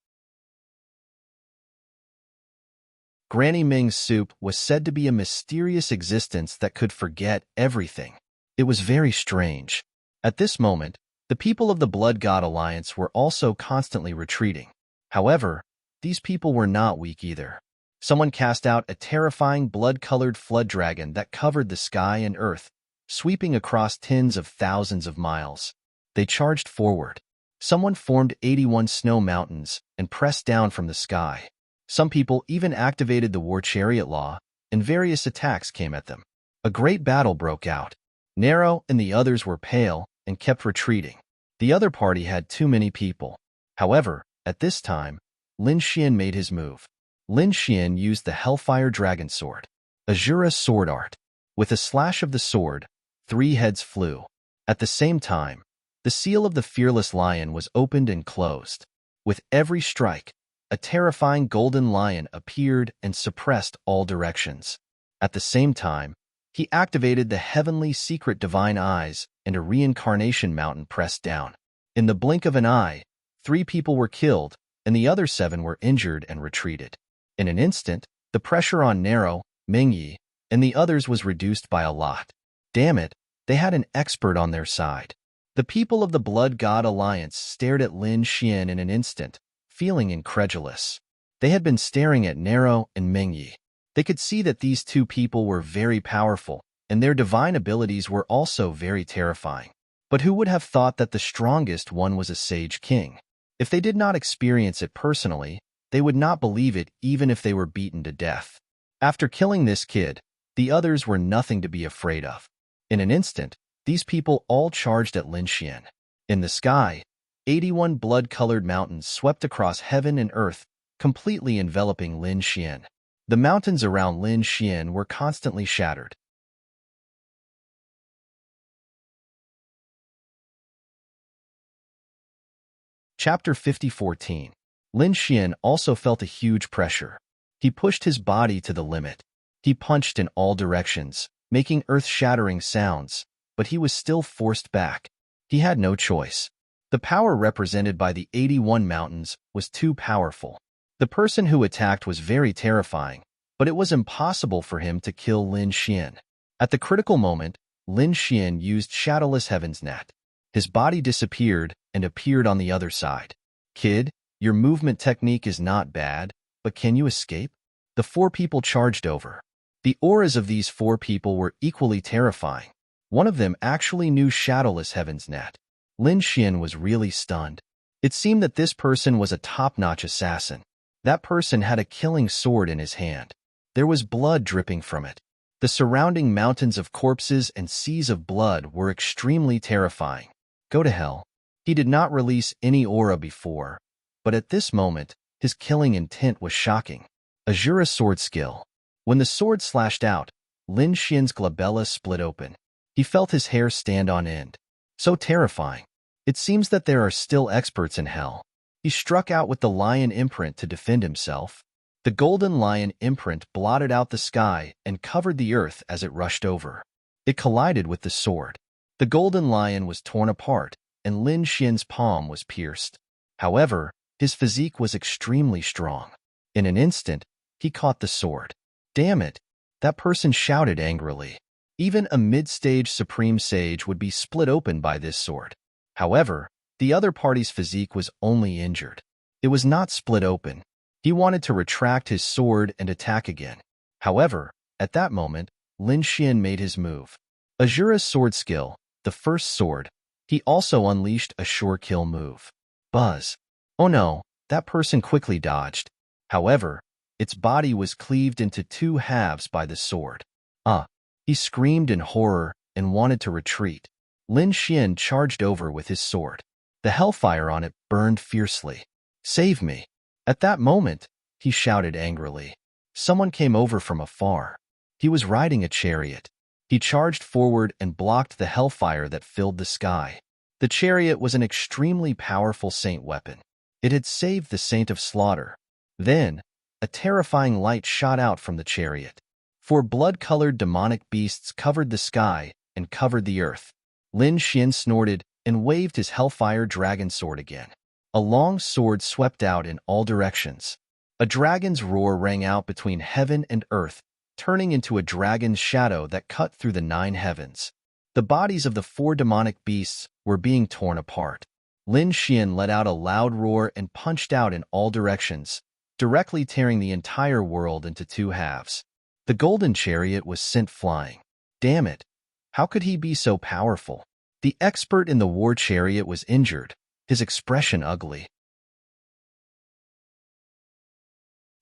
Granny Ming's soup was said to be a mysterious existence that could forget everything. It was very strange. At this moment, the people of the Blood God Alliance were also constantly retreating. However, these people were not weak either. Someone cast out a terrifying blood-colored flood dragon that covered the sky and earth, sweeping across tens of thousands of miles. They charged forward. Someone formed 81 snow mountains and pressed down from the sky. Some people even activated the war chariot law, and various attacks came at them. A great battle broke out. Nero and the others were pale and kept retreating. The other party had too many people. However, at this time, Lin Xian made his move. Lin Xian used the Hellfire Dragon Sword, Azura sword art. With a slash of the sword, 3 heads flew. At the same time, the seal of the Fearless Lion was opened and closed. With every strike, a terrifying golden lion appeared and suppressed all directions. At the same time, he activated the heavenly secret divine eyes, and a reincarnation mountain pressed down. In the blink of an eye, 3 people were killed, and the other 7 were injured and retreated. In an instant, the pressure on Nero, Meng Yi, and the others was reduced by a lot. Damn it, they had an expert on their side. The people of the Blood God Alliance stared at Lin Xian in an instant, feeling incredulous. They had been staring at Nero and Meng Yi. They could see that these 2 people were very powerful, and their divine abilities were also very terrifying. But who would have thought that the strongest one was a sage king? If they did not experience it personally, they would not believe it even if they were beaten to death. After killing this kid, the others were nothing to be afraid of. In an instant, these people all charged at Lin Xian. In the sky, 81 blood-colored mountains swept across heaven and earth, completely enveloping Lin Xian. The mountains around Lin Xian were constantly shattered. Chapter 50:14. Lin Xian also felt a huge pressure. He pushed his body to the limit. He punched in all directions, making earth-shattering sounds, but he was still forced back. He had no choice. The power represented by the 81 mountains was too powerful. The person who attacked was very terrifying, but it was impossible for him to kill Lin Xian. At the critical moment, Lin Xian used Shadowless Heaven's Net. His body disappeared and appeared on the other side. Kid, your movement technique is not bad, but can you escape? The 4 people charged over. The auras of these 4 people were equally terrifying. One of them actually knew Shadowless Heaven's Net. Lin Xian was really stunned. It seemed that this person was a top-notch assassin. That person had a killing sword in his hand. There was blood dripping from it. The surrounding mountains of corpses and seas of blood were extremely terrifying. Go to hell. He did not release any aura before, but at this moment, his killing intent was shocking. Azura sword skill. When the sword slashed out, Lin Xian's glabella split open. He felt his hair stand on end. So terrifying. It seems that there are still experts in hell. He struck out with the lion imprint to defend himself. The golden lion imprint blotted out the sky and covered the earth as it rushed over. It collided with the sword. The golden lion was torn apart, and Lin Xian's palm was pierced. However, his physique was extremely strong. In an instant, he caught the sword. Damn it! That person shouted angrily. Even a mid-stage supreme sage would be split open by this sword. However, The other party's physique was only injured. It was not split open. He wanted to retract his sword and attack again. However, at that moment, Lin Xian made his move. Azura's sword skill, the first sword, he also unleashed a sure kill move. Buzz. Oh no, that person quickly dodged. However, its body was cleaved into two halves by the sword. He screamed in horror and wanted to retreat. Lin Xian charged over with his sword. The hellfire on it burned fiercely. Save me. At that moment, he shouted angrily. Someone came over from afar. He was riding a chariot. He charged forward and blocked the hellfire that filled the sky. The chariot was an extremely powerful saint weapon. It had saved the Saint of Slaughter. Then, a terrifying light shot out from the chariot. Four blood-colored demonic beasts covered the sky and covered the earth. Lin Xian snorted and waved his hellfire dragon sword again. A long sword swept out in all directions. A dragon's roar rang out between heaven and earth, turning into a dragon's shadow that cut through the 9 heavens. The bodies of the 4 demonic beasts were being torn apart. Lin Xian let out a loud roar and punched out in all directions, directly tearing the entire world into 2 halves. The golden chariot was sent flying. Damn it! How could he be so powerful? The expert in the war chariot was injured, his expression ugly.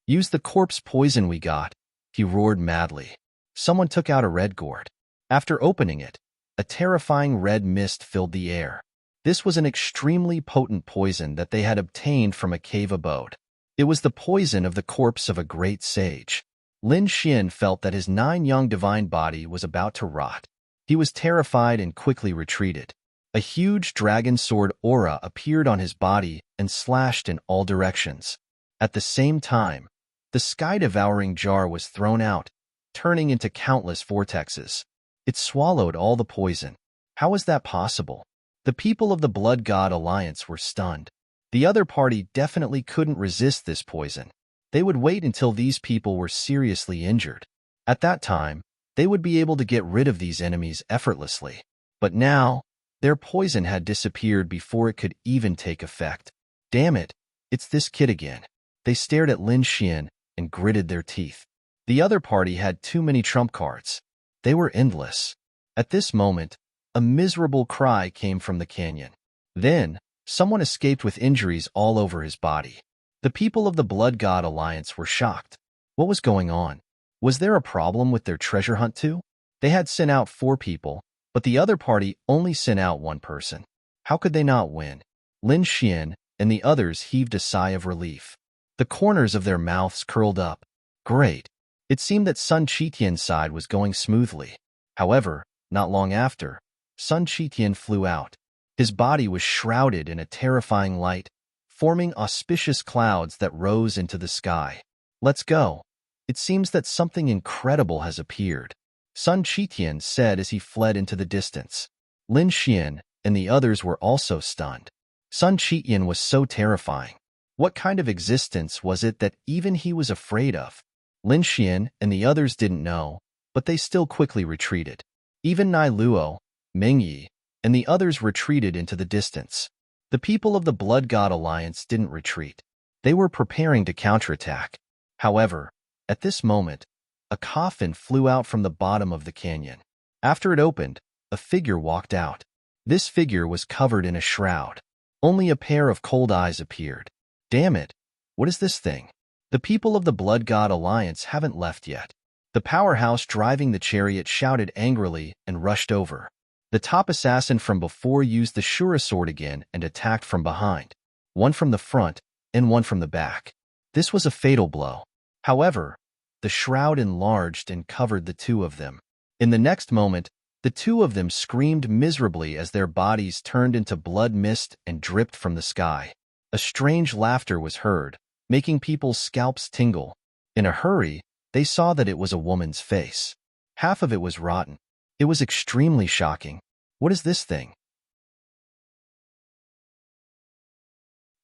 Use the corpse poison we got, he roared madly. Someone took out a red gourd. After opening it, a terrifying red mist filled the air. This was an extremely potent poison that they had obtained from a cave abode. It was the poison of the corpse of a great sage. Lin Xian felt that his 9 young divine body was about to rot. He was terrified and quickly retreated. A huge dragon sword aura appeared on his body and slashed in all directions. At the same time, the sky-devouring jar was thrown out, turning into countless vortexes. It swallowed all the poison. How was that possible? The people of the Blood God Alliance were stunned. The other party definitely couldn't resist this poison. They would wait until these people were seriously injured. At that time, they would be able to get rid of these enemies effortlessly. But now, their poison had disappeared before it could even take effect. Damn it, it's this kid again. They stared at Lin Xian and gritted their teeth. The other party had too many trump cards. They were endless. At this moment, a miserable cry came from the canyon. Then, someone escaped with injuries all over his body. The people of the Blood God Alliance were shocked. What was going on? Was there a problem with their treasure hunt too? They had sent out 4 people, but the other party only sent out 1 person. How could they not win? Lin Xian and the others heaved a sigh of relief. The corners of their mouths curled up. Great. It seemed that Sun Qitian's side was going smoothly. However, not long after, Sun Qitian flew out. His body was shrouded in a terrifying light, forming auspicious clouds that rose into the sky. Let's go. It seems that something incredible has appeared, Sun Qitian said as he fled into the distance. Lin Xian and the others were also stunned. Sun Qitian was so terrifying. What kind of existence was it that even he was afraid of? Lin Xian and the others didn't know, but they still quickly retreated. Even Nai Luo, Ming Yi, and the others retreated into the distance. The people of the Blood God Alliance didn't retreat. They were preparing to counterattack. However, at this moment, a coffin flew out from the bottom of the canyon. After it opened, a figure walked out. This figure was covered in a shroud. Only a pair of cold eyes appeared. Damn it! What is this thing? The people of the Blood God Alliance haven't left yet. The powerhouse driving the chariot shouted angrily and rushed over. The top assassin from before used the Shura sword again and attacked from behind. One from the front and one from the back. This was a fatal blow. However, the shroud enlarged and covered the 2 of them. In the next moment, the 2 of them screamed miserably as their bodies turned into blood mist and dripped from the sky. A strange laughter was heard, making people's scalps tingle. In a hurry, they saw that it was a woman's face. Half of it was rotten. It was extremely shocking. What is this thing?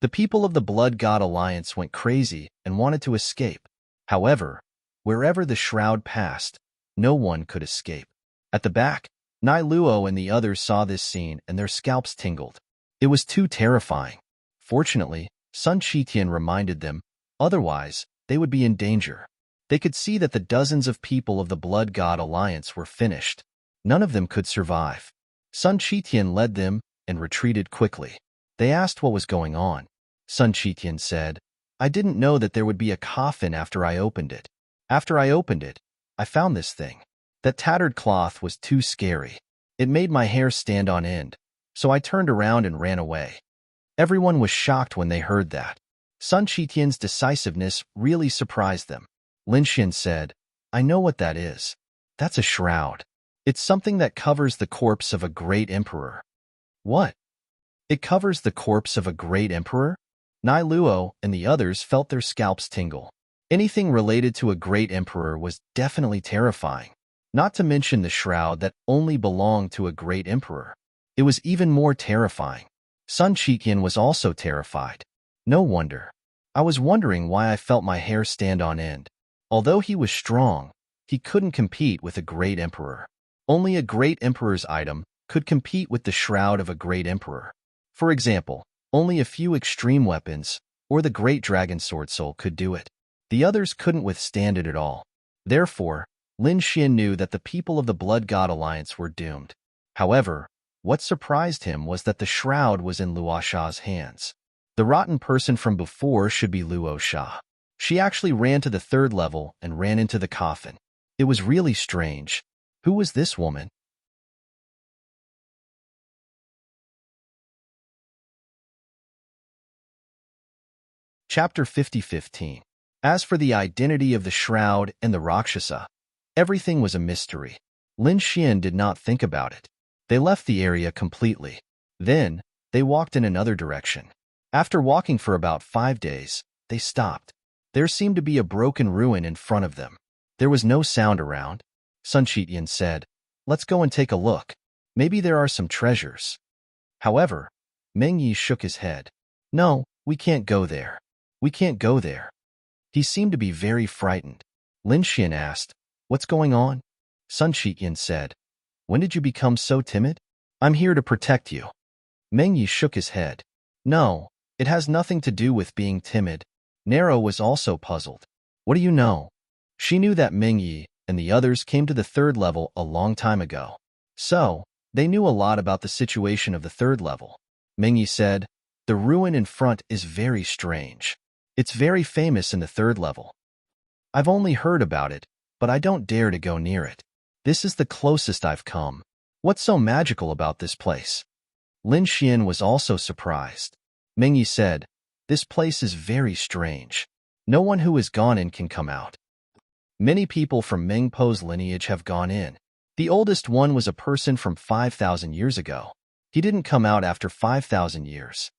The people of the Blood God Alliance went crazy and wanted to escape. However, wherever the shroud passed, no one could escape. At the back, Nai Luo and the others saw this scene and their scalps tingled. It was too terrifying. Fortunately, Sun Qitian reminded them, otherwise, they would be in danger. They could see that the dozens of people of the Blood God Alliance were finished. None of them could survive. Sun Qitian led them and retreated quickly. They asked what was going on. Sun Qitian said, I didn't know that there would be a coffin after I opened it. After I opened it, I found this thing. That tattered cloth was too scary. It made my hair stand on end, so I turned around and ran away. Everyone was shocked when they heard that. Sun Qitian's decisiveness really surprised them. Lin Xian said, I know what that is. That's a shroud. It's something that covers the corpse of a great emperor. What? It covers the corpse of a great emperor? Nai Luo and the others felt their scalps tingle. Anything related to a great emperor was definitely terrifying, not to mention the shroud that only belonged to a great emperor. It was even more terrifying. Sun Qitian was also terrified. No wonder. I was wondering why I felt my hair stand on end. Although he was strong, he couldn't compete with a great emperor. Only a great emperor's item could compete with the shroud of a great emperor. For example, only a few extreme weapons or the great dragon sword soul could do it. The others couldn't withstand it at all. Therefore, Lin Xian knew that the people of the Blood God Alliance were doomed. However, what surprised him was that the shroud was in Luo Sha's hands. The rotten person from before should be Luo Sha. She actually ran to the third level and ran into the coffin. It was really strange. Who was this woman? Chapter 50:15. As for the identity of the shroud and the Rakshasa, everything was a mystery. Lin Xian did not think about it. They left the area completely. Then, they walked in another direction. After walking for about 5 days, they stopped. There seemed to be a broken ruin in front of them. There was no sound around. Sun Qitian said, Let's go and take a look. Maybe there are some treasures. However, Meng Yi shook his head. No, we can't go there. We can't go there. He seemed to be very frightened. Lin Xian asked, What's going on? Sun Qitian said, When did you become so timid? I'm here to protect you. Meng Yi shook his head. No, it has nothing to do with being timid. Nero was also puzzled. What do you know? She knew that Meng Yi and the others came to the third level a long time ago. So, they knew a lot about the situation of the third level. Meng Yi said, The ruin in front is very strange. It's very famous in the third level. I've only heard about it, but I don't dare to go near it. This is the closest I've come. What's so magical about this place? Lin Xian was also surprised. Meng Yi said, This place is very strange. No one who has gone in can come out. Many people from Meng Po's lineage have gone in. The oldest one was a person from 5,000 years ago. He didn't come out after 5,000 years.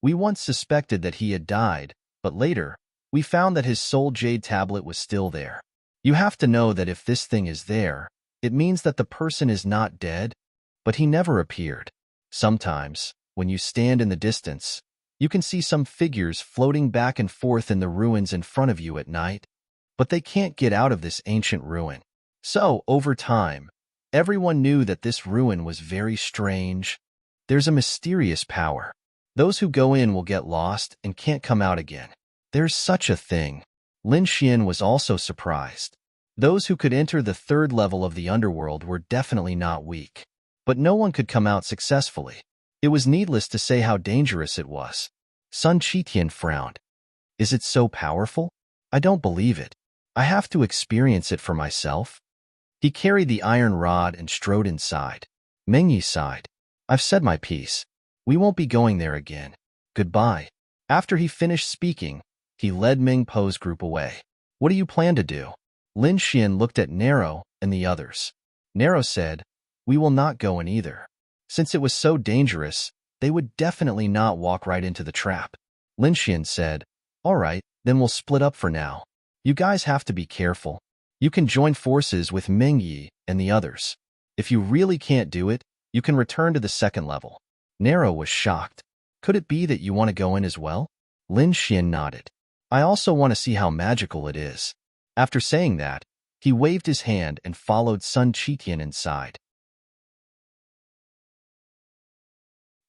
We once suspected that he had died, but later, we found that his soul jade tablet was still there. You have to know that if this thing is there, it means that the person is not dead, but he never appeared. Sometimes, when you stand in the distance, you can see some figures floating back and forth in the ruins in front of you at night, but they can't get out of this ancient ruin. So, over time, everyone knew that this ruin was very strange. There's a mysterious power. Those who go in will get lost and can't come out again. There's such a thing. Lin Xian was also surprised. Those who could enter the third level of the underworld were definitely not weak. But no one could come out successfully. It was needless to say how dangerous it was. Sun Qitian frowned. Is it so powerful? I don't believe it. I have to experience it for myself. He carried the iron rod and strode inside. Meng Yi sighed. I've said my piece. We won't be going there again. Goodbye. After he finished speaking, he led Meng Po's group away. What do you plan to do? Lin Xian looked at Nero and the others. Nero said, We will not go in either. Since it was so dangerous, they would definitely not walk right into the trap. Lin Xian said, All right, then we'll split up for now. You guys have to be careful. You can join forces with Meng Yi and the others. If you really can't do it, you can return to the second level. Nero was shocked. Could it be that you want to go in as well? Lin Xian nodded. I also want to see how magical it is. After saying that, he waved his hand and followed Sun Qitian inside.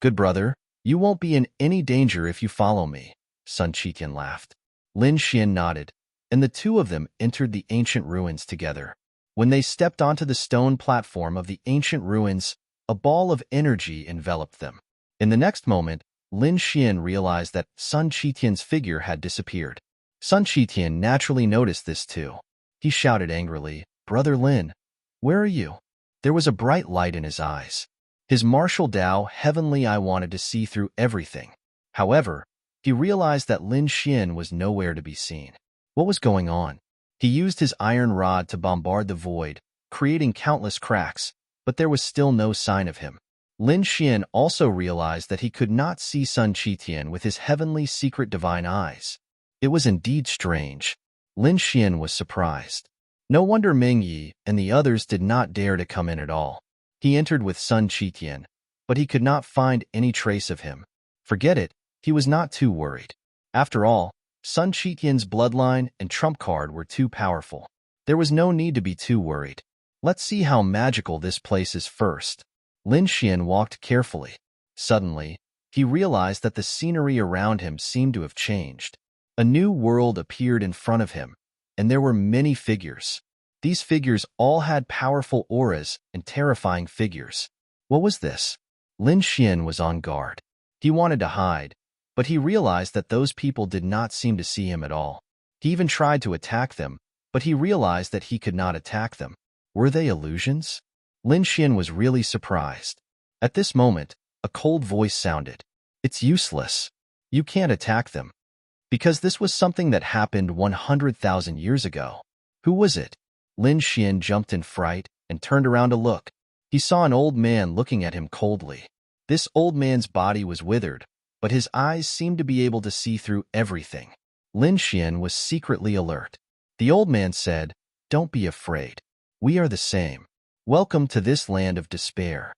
Good brother, You won't be in any danger if you follow me, Sun Qitian laughed. Lin Xian nodded, and the two of them entered the ancient ruins together. When they stepped onto the stone platform of the ancient ruins, a ball of energy enveloped them. In the next moment, Lin Xian realized that Sun Qitian's figure had disappeared. Sun Qitian naturally noticed this too. He shouted angrily, "Brother Lin, where are you?" There was a bright light in his eyes. His martial Dao heavenly eye wanted to see through everything. However, he realized that Lin Xian was nowhere to be seen. What was going on? He used his iron rod to bombard the void, creating countless cracks, but there was still no sign of him. Lin Xian also realized that he could not see Sun Qitian with his heavenly secret divine eyes. It was indeed strange. Lin Xian was surprised. No wonder Ming Yi and the others did not dare to come in at all. He entered with Sun Qitian, but he could not find any trace of him. Forget it, he was not too worried. After all, Sun Qitian's bloodline and trump card were too powerful. There was no need to be too worried. Let's see how magical this place is first. Lin Xian walked carefully. Suddenly, he realized that the scenery around him seemed to have changed. A new world appeared in front of him, and there were many figures. These figures all had powerful auras and terrifying figures. What was this? Lin Xian was on guard. He wanted to hide, but he realized that those people did not seem to see him at all. He even tried to attack them, but he realized that he could not attack them. Were they illusions? Lin Xian was really surprised. At this moment, a cold voice sounded. "It's useless. You can't attack them." Because this was something that happened 100,000 years ago. Who was it? Lin Xian jumped in fright and turned around to look. He saw an old man looking at him coldly. This old man's body was withered, but his eyes seemed to be able to see through everything. Lin Xian was secretly alert. The old man said, "Don't be afraid. We are the same. Welcome to this land of despair."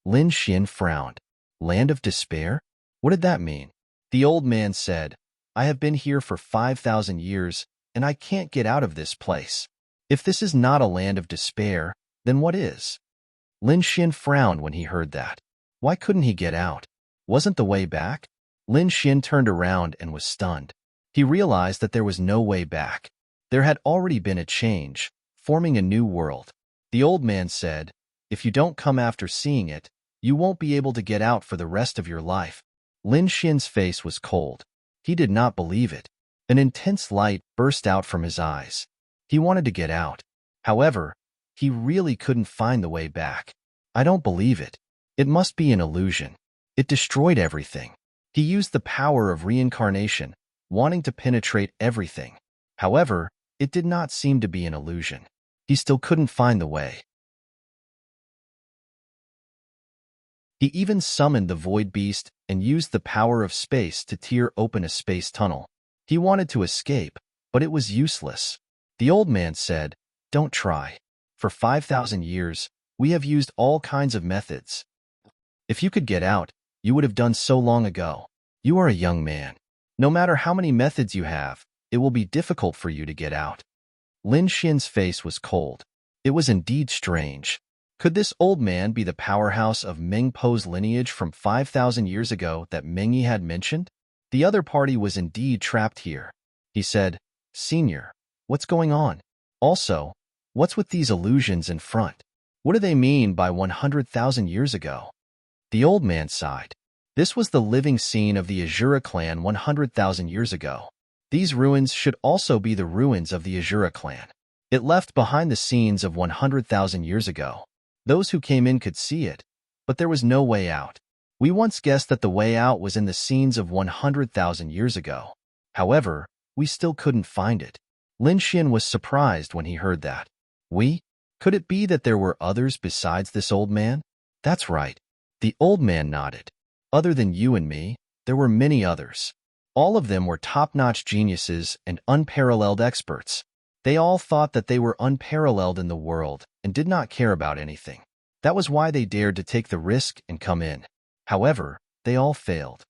Lin Xian frowned. Land of despair? What did that mean? The old man said, "I have been here for 5,000 years, and I can't get out of this place. If this is not a land of despair, then what is?" Lin Xian frowned when he heard that. Why couldn't he get out? Wasn't the way back? Lin Xian turned around and was stunned. He realized that there was no way back. There had already been a change, forming a new world. The old man said, "If you don't come after seeing it, you won't be able to get out for the rest of your life." Lin Xian's face was cold. He did not believe it. An intense light burst out from his eyes. He wanted to get out. However, he really couldn't find the way back. "I don't believe it. It must be an illusion." It destroyed everything. He used the power of reincarnation, wanting to penetrate everything. However, it did not seem to be an illusion. He still couldn't find the way. He even summoned the Void Beast and used the power of space to tear open a space tunnel. He wanted to escape, but it was useless. The old man said, "Don't try. For 5,000 years, we have used all kinds of methods. If you could get out, you would have done so long ago. You are a young man. No matter how many methods you have, it will be difficult for you to get out." Lin Xian's face was cold. It was indeed strange. Could this old man be the powerhouse of Meng Po's lineage from 5,000 years ago that Meng Yi had mentioned? The other party was indeed trapped here. He said, "Senior, what's going on? Also, what's with these illusions in front? What do they mean by 100,000 years ago?" The old man sighed. This was the living scene of the Azura clan 100,000 years ago. These ruins should also be the ruins of the Azura clan. It left behind the scenes of 100,000 years ago. Those who came in could see it, but there was no way out. We once guessed that the way out was in the scenes of 100,000 years ago. However, we still couldn't find it. Lin Xian was surprised when he heard that. We? Could it be that there were others besides this old man? That's right. The old man nodded. Other than you and me, there were many others. All of them were top-notch geniuses and unparalleled experts. They all thought that they were unparalleled in the world and did not care about anything. That was why they dared to take the risk and come in. However, they all failed.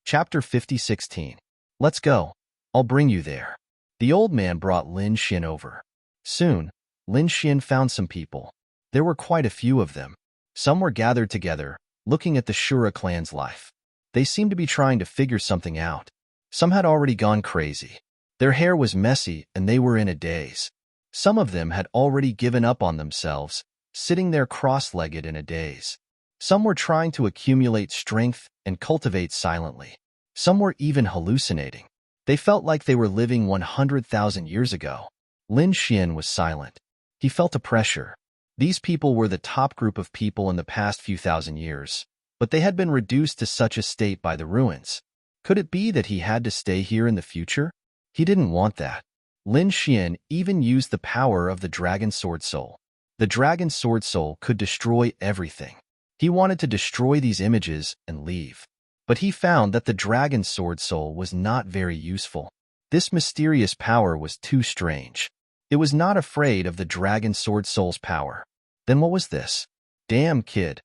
Chapter 50:16. Let's go. I'll bring you there. The old man brought Lin Xian over. Soon, Lin Xian found some people. There were quite a few of them. Some were gathered together, looking at the Shura clan's life. They seemed to be trying to figure something out. Some had already gone crazy. Their hair was messy and they were in a daze. Some of them had already given up on themselves, sitting there cross-legged in a daze. Some were trying to accumulate strength and cultivate silently. Some were even hallucinating. They felt like they were living 100,000 years ago. Lin Xian was silent. He felt a pressure. These people were the top group of people in the past few thousand years, but they had been reduced to such a state by the ruins. Could it be that he had to stay here in the future? He didn't want that. Lin Xian even used the power of the Dragon Sword Soul. The Dragon Sword Soul could destroy everything. He wanted to destroy these images and leave. But he found that the Dragon Sword Soul was not very useful. This mysterious power was too strange. It was not afraid of the Dragon Sword Soul's power. Then what was this? Damn, kid.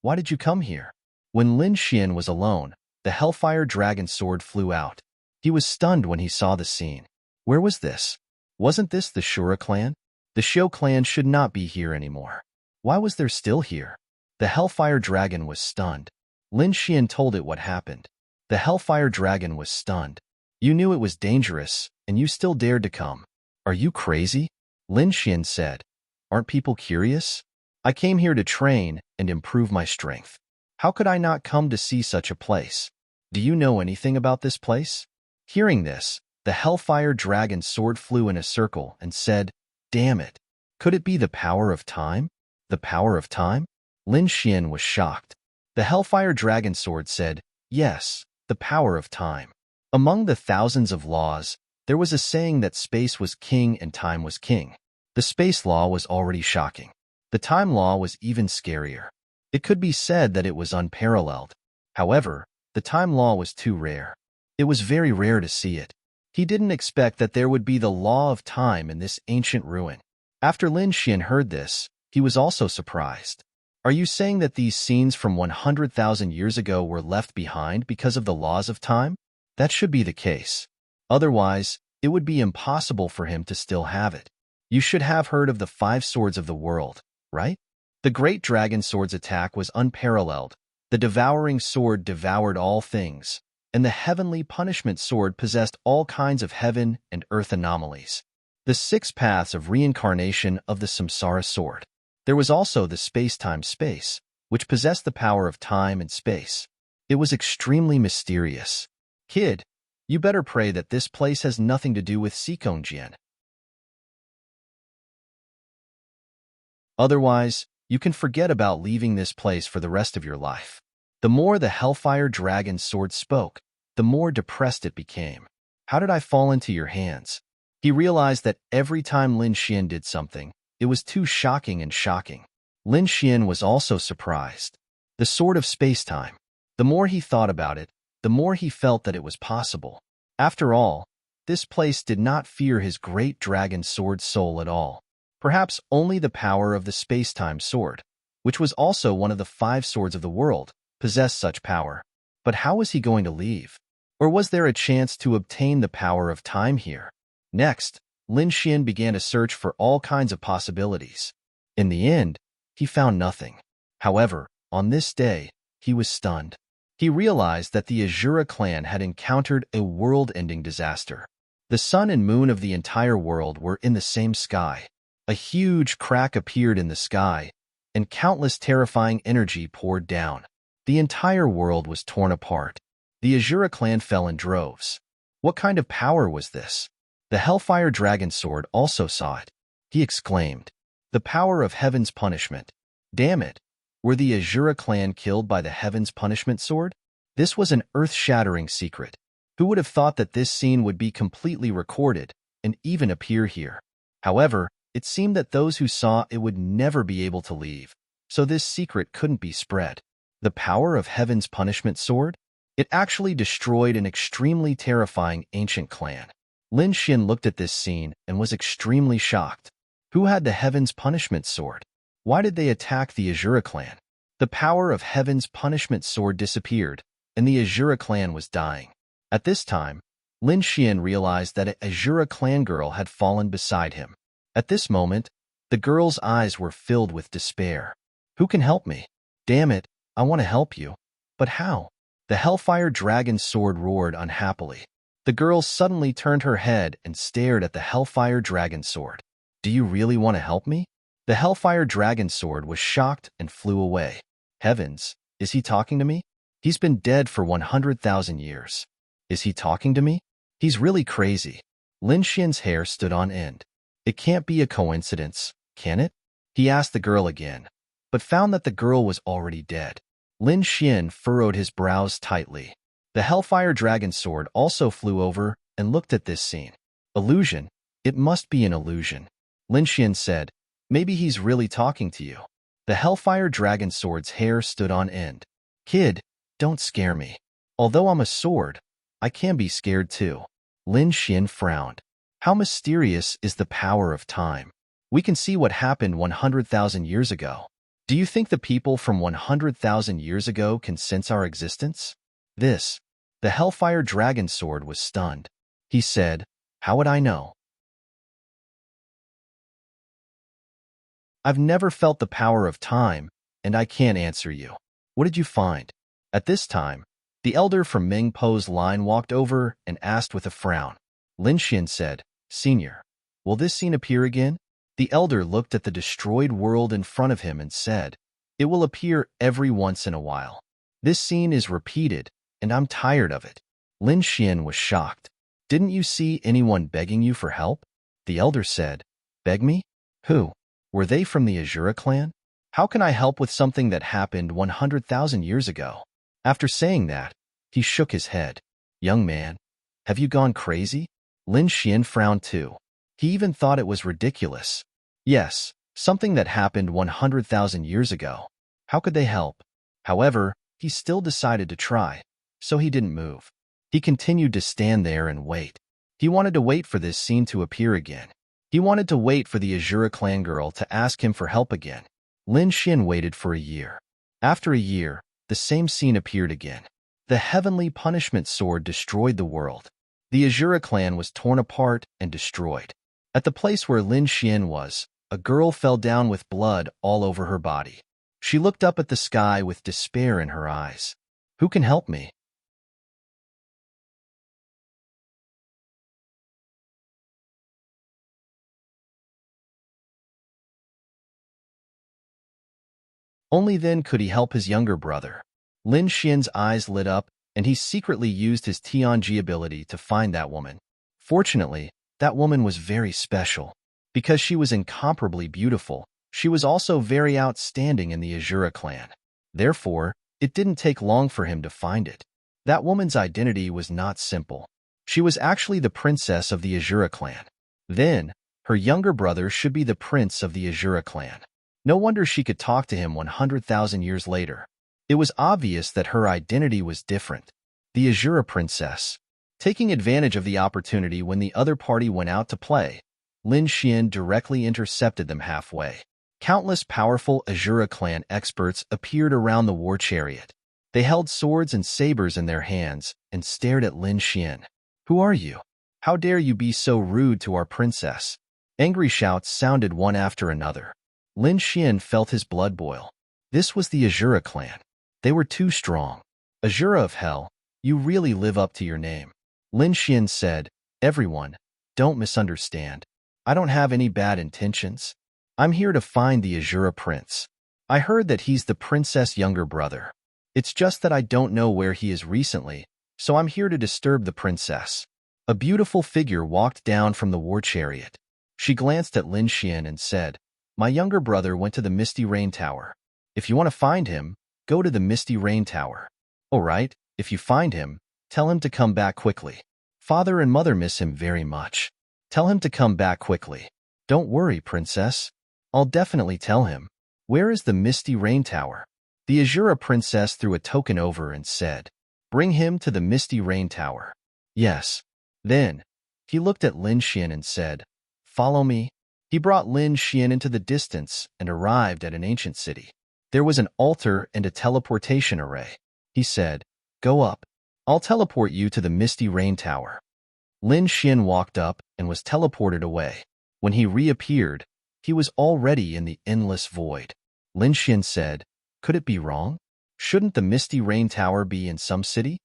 Why did you come here? When Lin Xian was alone, the Hellfire Dragon Sword flew out. He was stunned when he saw the scene. Where was this? Wasn't this the Shura clan? The Shou clan should not be here anymore. Why was there still here? The Hellfire Dragon was stunned. Lin Xian told it what happened. The Hellfire Dragon was stunned. You knew it was dangerous, and you still dared to come. Are you crazy? Lin Xian said. Aren't people curious? I came here to train and improve my strength. How could I not come to see such a place? Do you know anything about this place? Hearing this, the Hellfire Dragon Sword flew in a circle and said, Damn it. Could it be the power of time? The power of time? Lin Xian was shocked. The Hellfire Dragon Sword said, Yes, the power of time. Among the thousands of laws, there was a saying that space was king and time was king. The space law was already shocking. The time law was even scarier. It could be said that it was unparalleled. However, the time law was too rare. It was very rare to see it. He didn't expect that there would be the law of time in this ancient ruin. After Lin Xian heard this, he was also surprised. Are you saying that these scenes from 100,000 years ago were left behind because of the laws of time? That should be the case. Otherwise, it would be impossible for him to still have it. You should have heard of the 5 swords of the world, right? The great dragon sword's attack was unparalleled. The devouring sword devoured all things, and the heavenly punishment sword possessed all kinds of heaven and earth anomalies. The 6 paths of reincarnation of the Samsara sword. There was also the space-time space, which possessed the power of time and space. It was extremely mysterious. Kid, you better pray that this place has nothing to do with Sikongjian. Otherwise, you can forget about leaving this place for the rest of your life. The more the Hellfire Dragon Sword spoke, the more depressed it became. How did I fall into your hands? He realized that every time Lin Xian did something, it was too shocking and shocking. Lin Xian was also surprised. The sword of space-time. The more he thought about it, the more he felt that it was possible. After all, this place did not fear his great dragon sword soul at all. Perhaps only the power of the space-time sword, which was also one of the 5 swords of the world, possessed such power. But how was he going to leave? Or was there a chance to obtain the power of time here? Next, Lin Xian began to search for all kinds of possibilities. In the end, he found nothing. However, on this day, he was stunned. He realized that the Azura clan had encountered a world-ending disaster. The sun and moon of the entire world were in the same sky. A huge crack appeared in the sky, and countless terrifying energy poured down. The entire world was torn apart. The Azura clan fell in droves. What kind of power was this? The Hellfire Dragon Sword also saw it. He exclaimed, The power of heaven's punishment. Damn it! Were the Azura clan killed by the heaven's punishment sword? This was an earth-shattering secret. Who would have thought that this scene would be completely recorded and even appear here? However, it seemed that those who saw it would never be able to leave, so this secret couldn't be spread. The power of heaven's punishment sword? It actually destroyed an extremely terrifying ancient clan. Lin Xian looked at this scene and was extremely shocked. Who had the heaven's punishment sword? Why did they attack the Azura clan? The power of heaven's punishment sword disappeared, and the Azura clan was dying. At this time, Lin Xian realized that an Azura clan girl had fallen beside him. At this moment, The girl's eyes were filled with despair. Who can help me? Damn it, I want to help you. But how? The Hellfire Dragon's sword roared unhappily. The girl suddenly turned her head and stared at the Hellfire Dragon sword. Do you really want to help me? The Hellfire Dragon sword was shocked and flew away. Heavens, is he talking to me? He's been dead for 100,000 years. Is he talking to me? He's really crazy. Lin Xian's hair stood on end. It can't be a coincidence, can it? He asked the girl again, but found that the girl was already dead. Lin Xian furrowed his brows tightly. The Hellfire Dragon sword also flew over and looked at this scene. Illusion? It must be an illusion. Lin Xian said, maybe he's really talking to you. The Hellfire Dragon sword's hair stood on end. Kid, don't scare me. Although I'm a sword, I can be scared too. Lin Xian frowned. How mysterious is the power of time? We can see what happened 100,000 years ago. Do you think the people from 100,000 years ago can sense our existence? The Hellfire Dragon sword was stunned. He said, how would I know? I've never felt the power of time, and I can't answer you. What did you find? At this time, the elder from Meng Po's line walked over and asked with a frown. Lin Xian said, Senior, will this scene appear again? The elder looked at the destroyed world in front of him and said, it will appear every once in a while. This scene is repeated, and I'm tired of it. Lin Xian was shocked. Didn't you see anyone begging you for help? The elder said, beg me? Who? Were they from the Azura clan? How can I help with something that happened 100,000 years ago? After saying that, he shook his head. Young man, have you gone crazy? Lin Xian frowned too. He even thought it was ridiculous. Yes, something that happened 100,000 years ago. How could they help? However, he still decided to try, so he didn't move. He continued to stand there and wait. He wanted to wait for this scene to appear again. He wanted to wait for the Azura clan girl to ask him for help again. Lin Xian waited for a year. After a year, the same scene appeared again. The heavenly punishment sword destroyed the world. The Azura clan was torn apart and destroyed. At the place where Lin Xian was, a girl fell down with blood all over her body. She looked up at the sky with despair in her eyes. Who can help me? Only then could he help his younger brother. Lin Xian's eyes lit up, and he secretly used his Tianji ability to find that woman. Fortunately, that woman was very special. Because she was incomparably beautiful, she was also very outstanding in the Azura clan. Therefore, it didn't take long for him to find it. That woman's identity was not simple. She was actually the princess of the Azura clan. Then, her younger brother should be the prince of the Azura clan. No wonder she could talk to him 100,000 years later. It was obvious that her identity was different. The Azura princess. Taking advantage of the opportunity when the other party went out to play, Lin Xian directly intercepted them halfway. Countless powerful Azura clan experts appeared around the war chariot. They held swords and sabers in their hands and stared at Lin Xian. Who are you? How dare you be so rude to our princess? Angry shouts sounded one after another. Lin Xian felt his blood boil. This was the Azura clan. They were too strong. Azura of Hell, you really live up to your name. Lin Xian said, everyone, don't misunderstand. I don't have any bad intentions. I'm here to find the Azura prince. I heard that he's the princess' younger brother. It's just that I don't know where he is recently, so I'm here to disturb the princess. A beautiful figure walked down from the war chariot. She glanced at Lin Xian and said, my younger brother went to the Misty Rain Tower. If you want to find him, go to the Misty Rain Tower. All right, if you find him, tell him to come back quickly. Father and mother miss him very much. Tell him to come back quickly. Don't worry, princess. I'll definitely tell him. Where is the Misty Rain Tower? The Azura princess threw a token over and said, bring him to the Misty Rain Tower. Yes. Then, he looked at Lin Xian and said, follow me. He brought Lin Xian into the distance and arrived at an ancient city. There was an altar and a teleportation array. He said, go up. I'll teleport you to the Misty Rain Tower. Lin Xian walked up and was teleported away. When he reappeared, he was already in the endless void. Lin Xian said, "Could it be wrong? Shouldn't the misty rain tower be in some city?"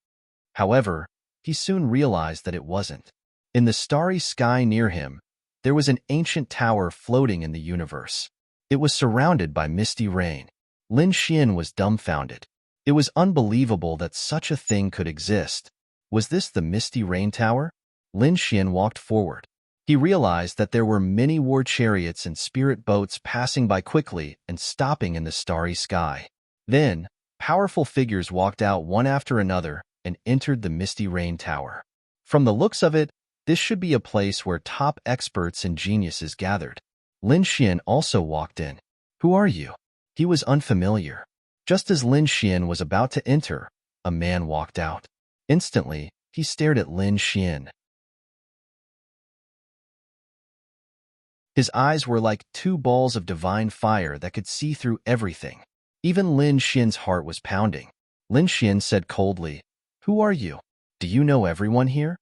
However, he soon realized that it wasn't. In the starry sky near him, there was an ancient tower floating in the universe. It was surrounded by misty rain. Lin Xian was dumbfounded. It was unbelievable that such a thing could exist. Was this the misty rain tower? Lin Xian walked forward. He realized that there were many war chariots and spirit boats passing by quickly and stopping in the starry sky. Then, powerful figures walked out one after another and entered the misty rain tower. From the looks of it, this should be a place where top experts and geniuses gathered. Lin Xian also walked in. "Who are you?" He was unfamiliar. Just as Lin Xian was about to enter, a man walked out. Instantly, he stared at Lin Xian. His eyes were like two balls of divine fire that could see through everything. Even Lin Xian's heart was pounding. Lin Xian said coldly, "Who are you? Do you know everyone here?"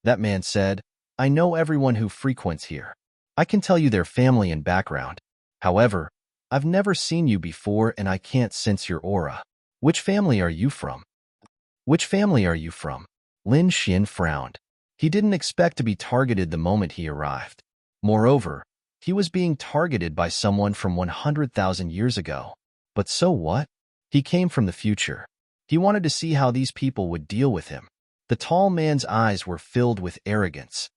That man said, "I know everyone who frequents here. I can tell you their family and background. However, I've never seen you before and I can't sense your aura. Which family are you from?" "Which family are you from?" Lin Xian frowned. He didn't expect to be targeted the moment he arrived. Moreover, he was being targeted by someone from 100,000 years ago. But so what? He came from the future. He wanted to see how these people would deal with him. The tall man's eyes were filled with arrogance.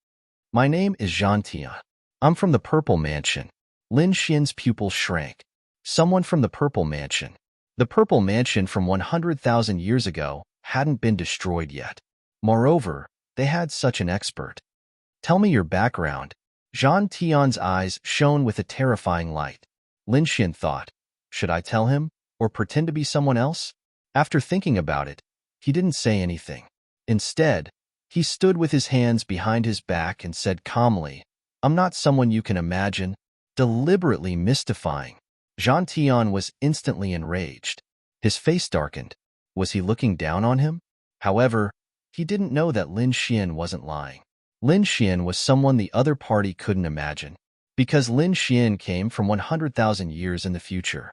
"My name is Zhan Tian. I'm from the Purple Mansion." Lin Xian's pupil shrank. Someone from the Purple Mansion. The Purple Mansion from 100,000 years ago hadn't been destroyed yet. Moreover, they had such an expert. "Tell me your background." Zhan Tian's eyes shone with a terrifying light. Lin Xian thought, should I tell him, or pretend to be someone else? After thinking about it, he didn't say anything. Instead, he stood with his hands behind his back and said calmly, "I'm not someone you can imagine," deliberately mystifying. Zhan Tian was instantly enraged. His face darkened. Was he looking down on him? However, he didn't know that Lin Xian wasn't lying. Lin Xian was someone the other party couldn't imagine, because Lin Xian came from 100,000 years in the future.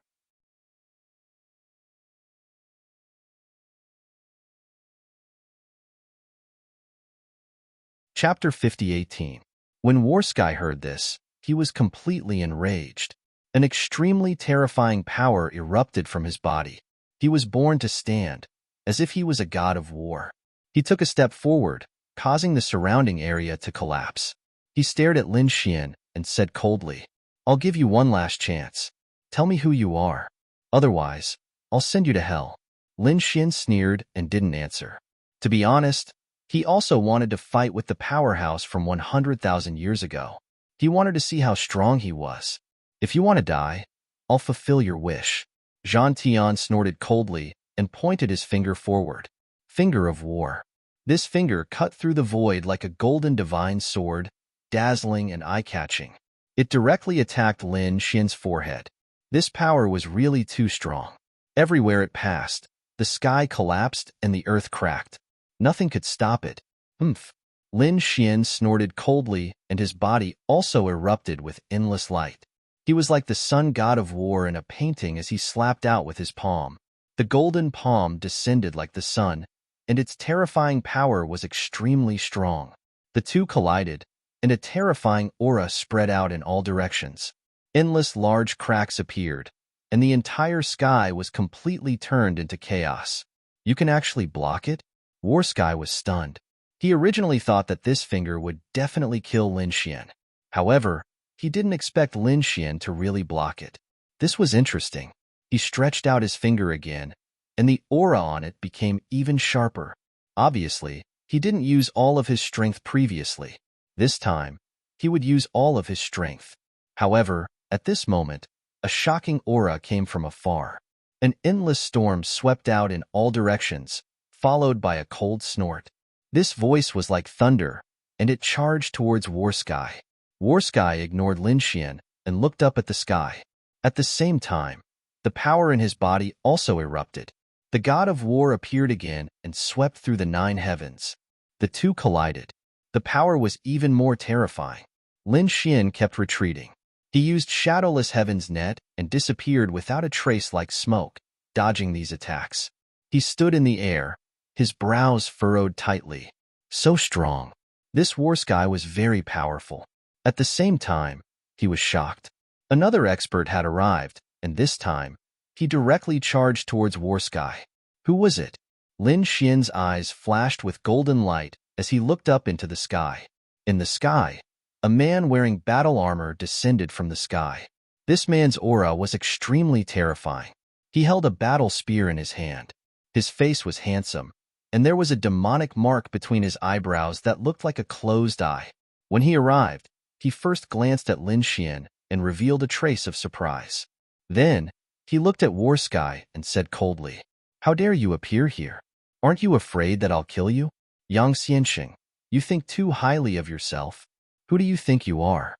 Chapter 50:18. When Warsky heard this, he was completely enraged. An extremely terrifying power erupted from his body. He was born to stand, as if he was a god of war. He took a step forward, causing the surrounding area to collapse. He stared at Lin Xian and said coldly, "I'll give you one last chance. Tell me who you are. Otherwise, I'll send you to hell." Lin Xian sneered and didn't answer. To be honest, he also wanted to fight with the powerhouse from 100,000 years ago. He wanted to see how strong he was. "If you want to die, I'll fulfill your wish." Zhan Tian snorted coldly and pointed his finger forward. Finger of war. This finger cut through the void like a golden divine sword, dazzling and eye-catching. It directly attacked Lin Xian's forehead. This power was really too strong. Everywhere it passed, the sky collapsed and the earth cracked. Nothing could stop it. Humph. Lin Xian snorted coldly and his body also erupted with endless light. He was like the sun god of war in a painting as he slapped out with his palm. The golden palm descended like the sun, and its terrifying power was extremely strong. The two collided, and a terrifying aura spread out in all directions. Endless large cracks appeared, and the entire sky was completely turned into chaos. "You can actually block it?" Warsky was stunned. He originally thought that this finger would definitely kill Lin Xian. However, he didn't expect Lin Xian to really block it. This was interesting. He stretched out his finger again, and the aura on it became even sharper. Obviously, he didn't use all of his strength previously. This time, he would use all of his strength. However, at this moment, a shocking aura came from afar. An endless storm swept out in all directions, followed by a cold snort. This voice was like thunder, and it charged towards Warsky. Warsky ignored Lin Xian and looked up at the sky. At the same time, the power in his body also erupted. The god of war appeared again and swept through the 9 heavens. The two collided. The power was even more terrifying. Lin Xian kept retreating. He used Shadowless Heaven's net and disappeared without a trace like smoke, dodging these attacks. He stood in the air, his brows furrowed tightly. So strong. This war sky was very powerful. At the same time, he was shocked. Another expert had arrived, and this time, he directly charged towards War Sky. Who was it? Lin Xian's eyes flashed with golden light as he looked up into the sky. In the sky, a man wearing battle armor descended from the sky. This man's aura was extremely terrifying. He held a battle spear in his hand. His face was handsome, and there was a demonic mark between his eyebrows that looked like a closed eye. When he arrived, he first glanced at Lin Xian and revealed a trace of surprise. Then, he looked at War Sky and said coldly, "How dare you appear here? Aren't you afraid that I'll kill you? Yang Xianxing, you think too highly of yourself. Who do you think you are?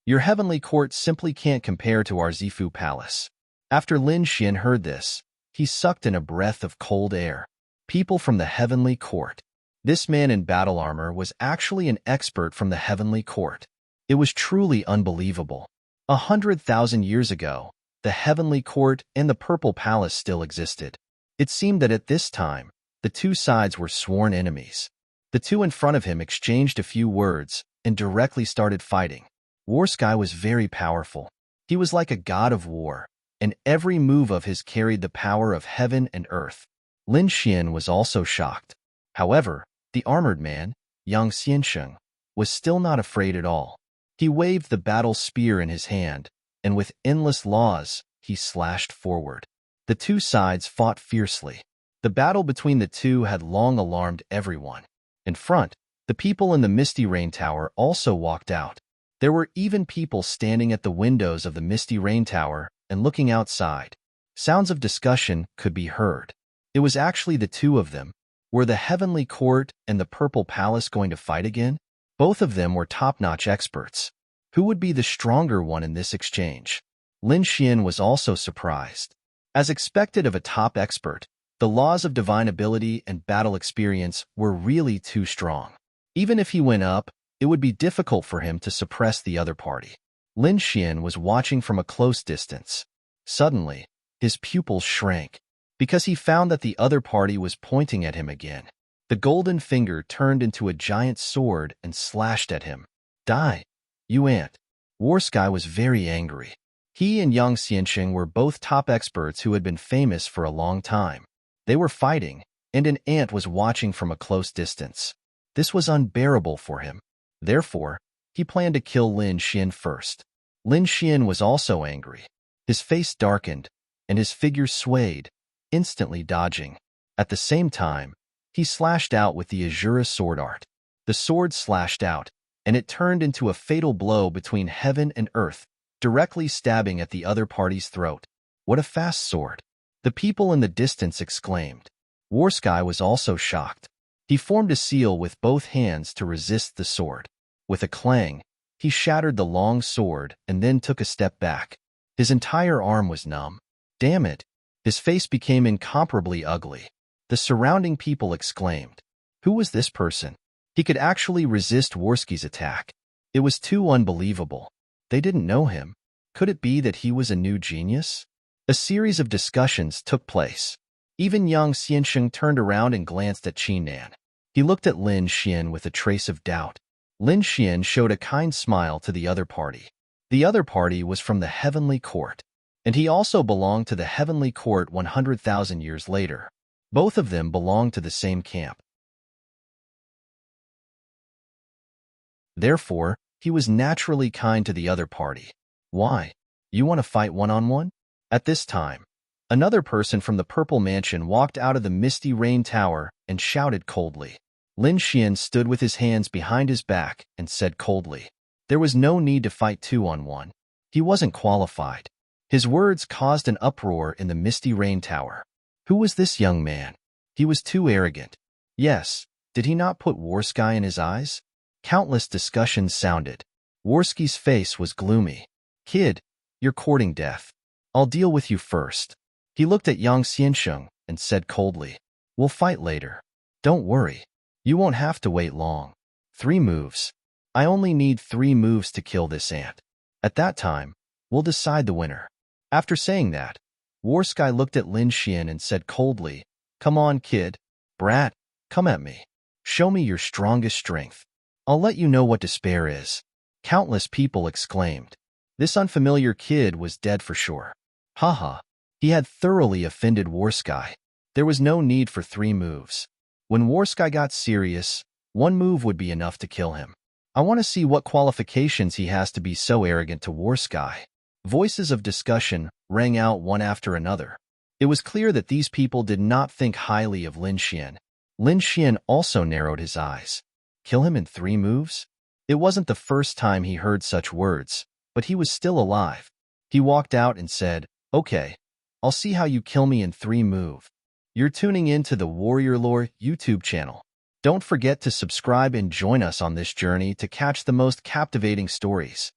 Your heavenly court simply can't compare to our Zifu palace." After Lin Xian heard this, he sucked in a breath of cold air. People from the heavenly court. This man in battle armor was actually an expert from the heavenly court. It was truly unbelievable. 100,000 years ago, the heavenly court and the purple palace still existed. It seemed that at this time, the two sides were sworn enemies. The two in front of him exchanged a few words and directly started fighting. War Sky was very powerful. He was like a god of war, and every move of his carried the power of heaven and earth. Lin Xian was also shocked. However, the armored man, Yang Xiansheng, was still not afraid at all. He waved the battle spear in his hand, and with endless laws, he slashed forward. The two sides fought fiercely. The battle between the two had long alarmed everyone. In front, the people in the Misty Rain Tower also walked out. There were even people standing at the windows of the Misty Rain Tower and looking outside. Sounds of discussion could be heard. It was actually the two of them. Were the Heavenly Court and the Purple Palace going to fight again? Both of them were top-notch experts. Who would be the stronger one in this exchange? Lin Xian was also surprised. As expected of a top expert, the laws of divine ability and battle experience were really too strong. Even if he went up, it would be difficult for him to suppress the other party. Lin Xian was watching from a close distance. Suddenly, his pupils shrank, because he found that the other party was pointing at him again. The golden finger turned into a giant sword and slashed at him. "Die, you ant." War Sky was very angry. He and Yang Xianxing were both top experts who had been famous for a long time. They were fighting, and an ant was watching from a close distance. This was unbearable for him. Therefore, he planned to kill Lin Xian first. Lin Xian was also angry. His face darkened, and his figure swayed, instantly dodging. At the same time, he slashed out with the Azura sword art. The sword slashed out, and it turned into a fatal blow between heaven and earth, directly stabbing at the other party's throat. What a fast sword! The people in the distance exclaimed. War Sky was also shocked. He formed a seal with both hands to resist the sword. With a clang, he shattered the long sword and then took a step back. His entire arm was numb. Damn it! His face became incomparably ugly. The surrounding people exclaimed. Who was this person? He could actually resist Warsky's attack. It was too unbelievable. They didn't know him. Could it be that he was a new genius? A series of discussions took place. Even Yang Xiansheng turned around and glanced at Qinan. He looked at Lin Xian with a trace of doubt. Lin Xian showed a kind smile to the other party. The other party was from the Heavenly Court, and he also belonged to the Heavenly Court 100,000 years later. Both of them belonged to the same camp. Therefore, he was naturally kind to the other party. Why? You want to fight one-on-one? At this time, another person from the Purple Mansion walked out of the Misty Rain Tower and shouted coldly. Lin Xian stood with his hands behind his back and said coldly. There was no need to fight two-on-one. He wasn't qualified. His words caused an uproar in the Misty Rain Tower. Who was this young man? He was too arrogant. Yes, did he not put War Sky in his eyes? Countless discussions sounded. Warsky's face was gloomy. Kid, you're courting death. I'll deal with you first. He looked at Yang Xiansheng and said coldly. We'll fight later. Don't worry. You won't have to wait long. 3 moves. I only need 3 moves to kill this ant. At that time, we'll decide the winner. After saying that, Warsky looked at Lin Xian and said coldly, "Come on, kid. Brat, come at me. Show me your strongest strength. I'll let you know what despair is." Countless people exclaimed. This unfamiliar kid was dead for sure. Haha. He had thoroughly offended Warsky. There was no need for 3 moves. When Warsky got serious, 1 move would be enough to kill him. I want to see what qualifications he has to be so arrogant to Warsky. Voices of discussion rang out one after another. It was clear that these people did not think highly of Lin Xian. Lin Xian also narrowed his eyes. Kill him in 3 moves? It wasn't the first time he heard such words, but he was still alive. He walked out and said, "Okay, I'll see how you kill me in 3 moves." You're tuning in to the Warrior Lore YouTube channel. Don't forget to subscribe and join us on this journey to catch the most captivating stories.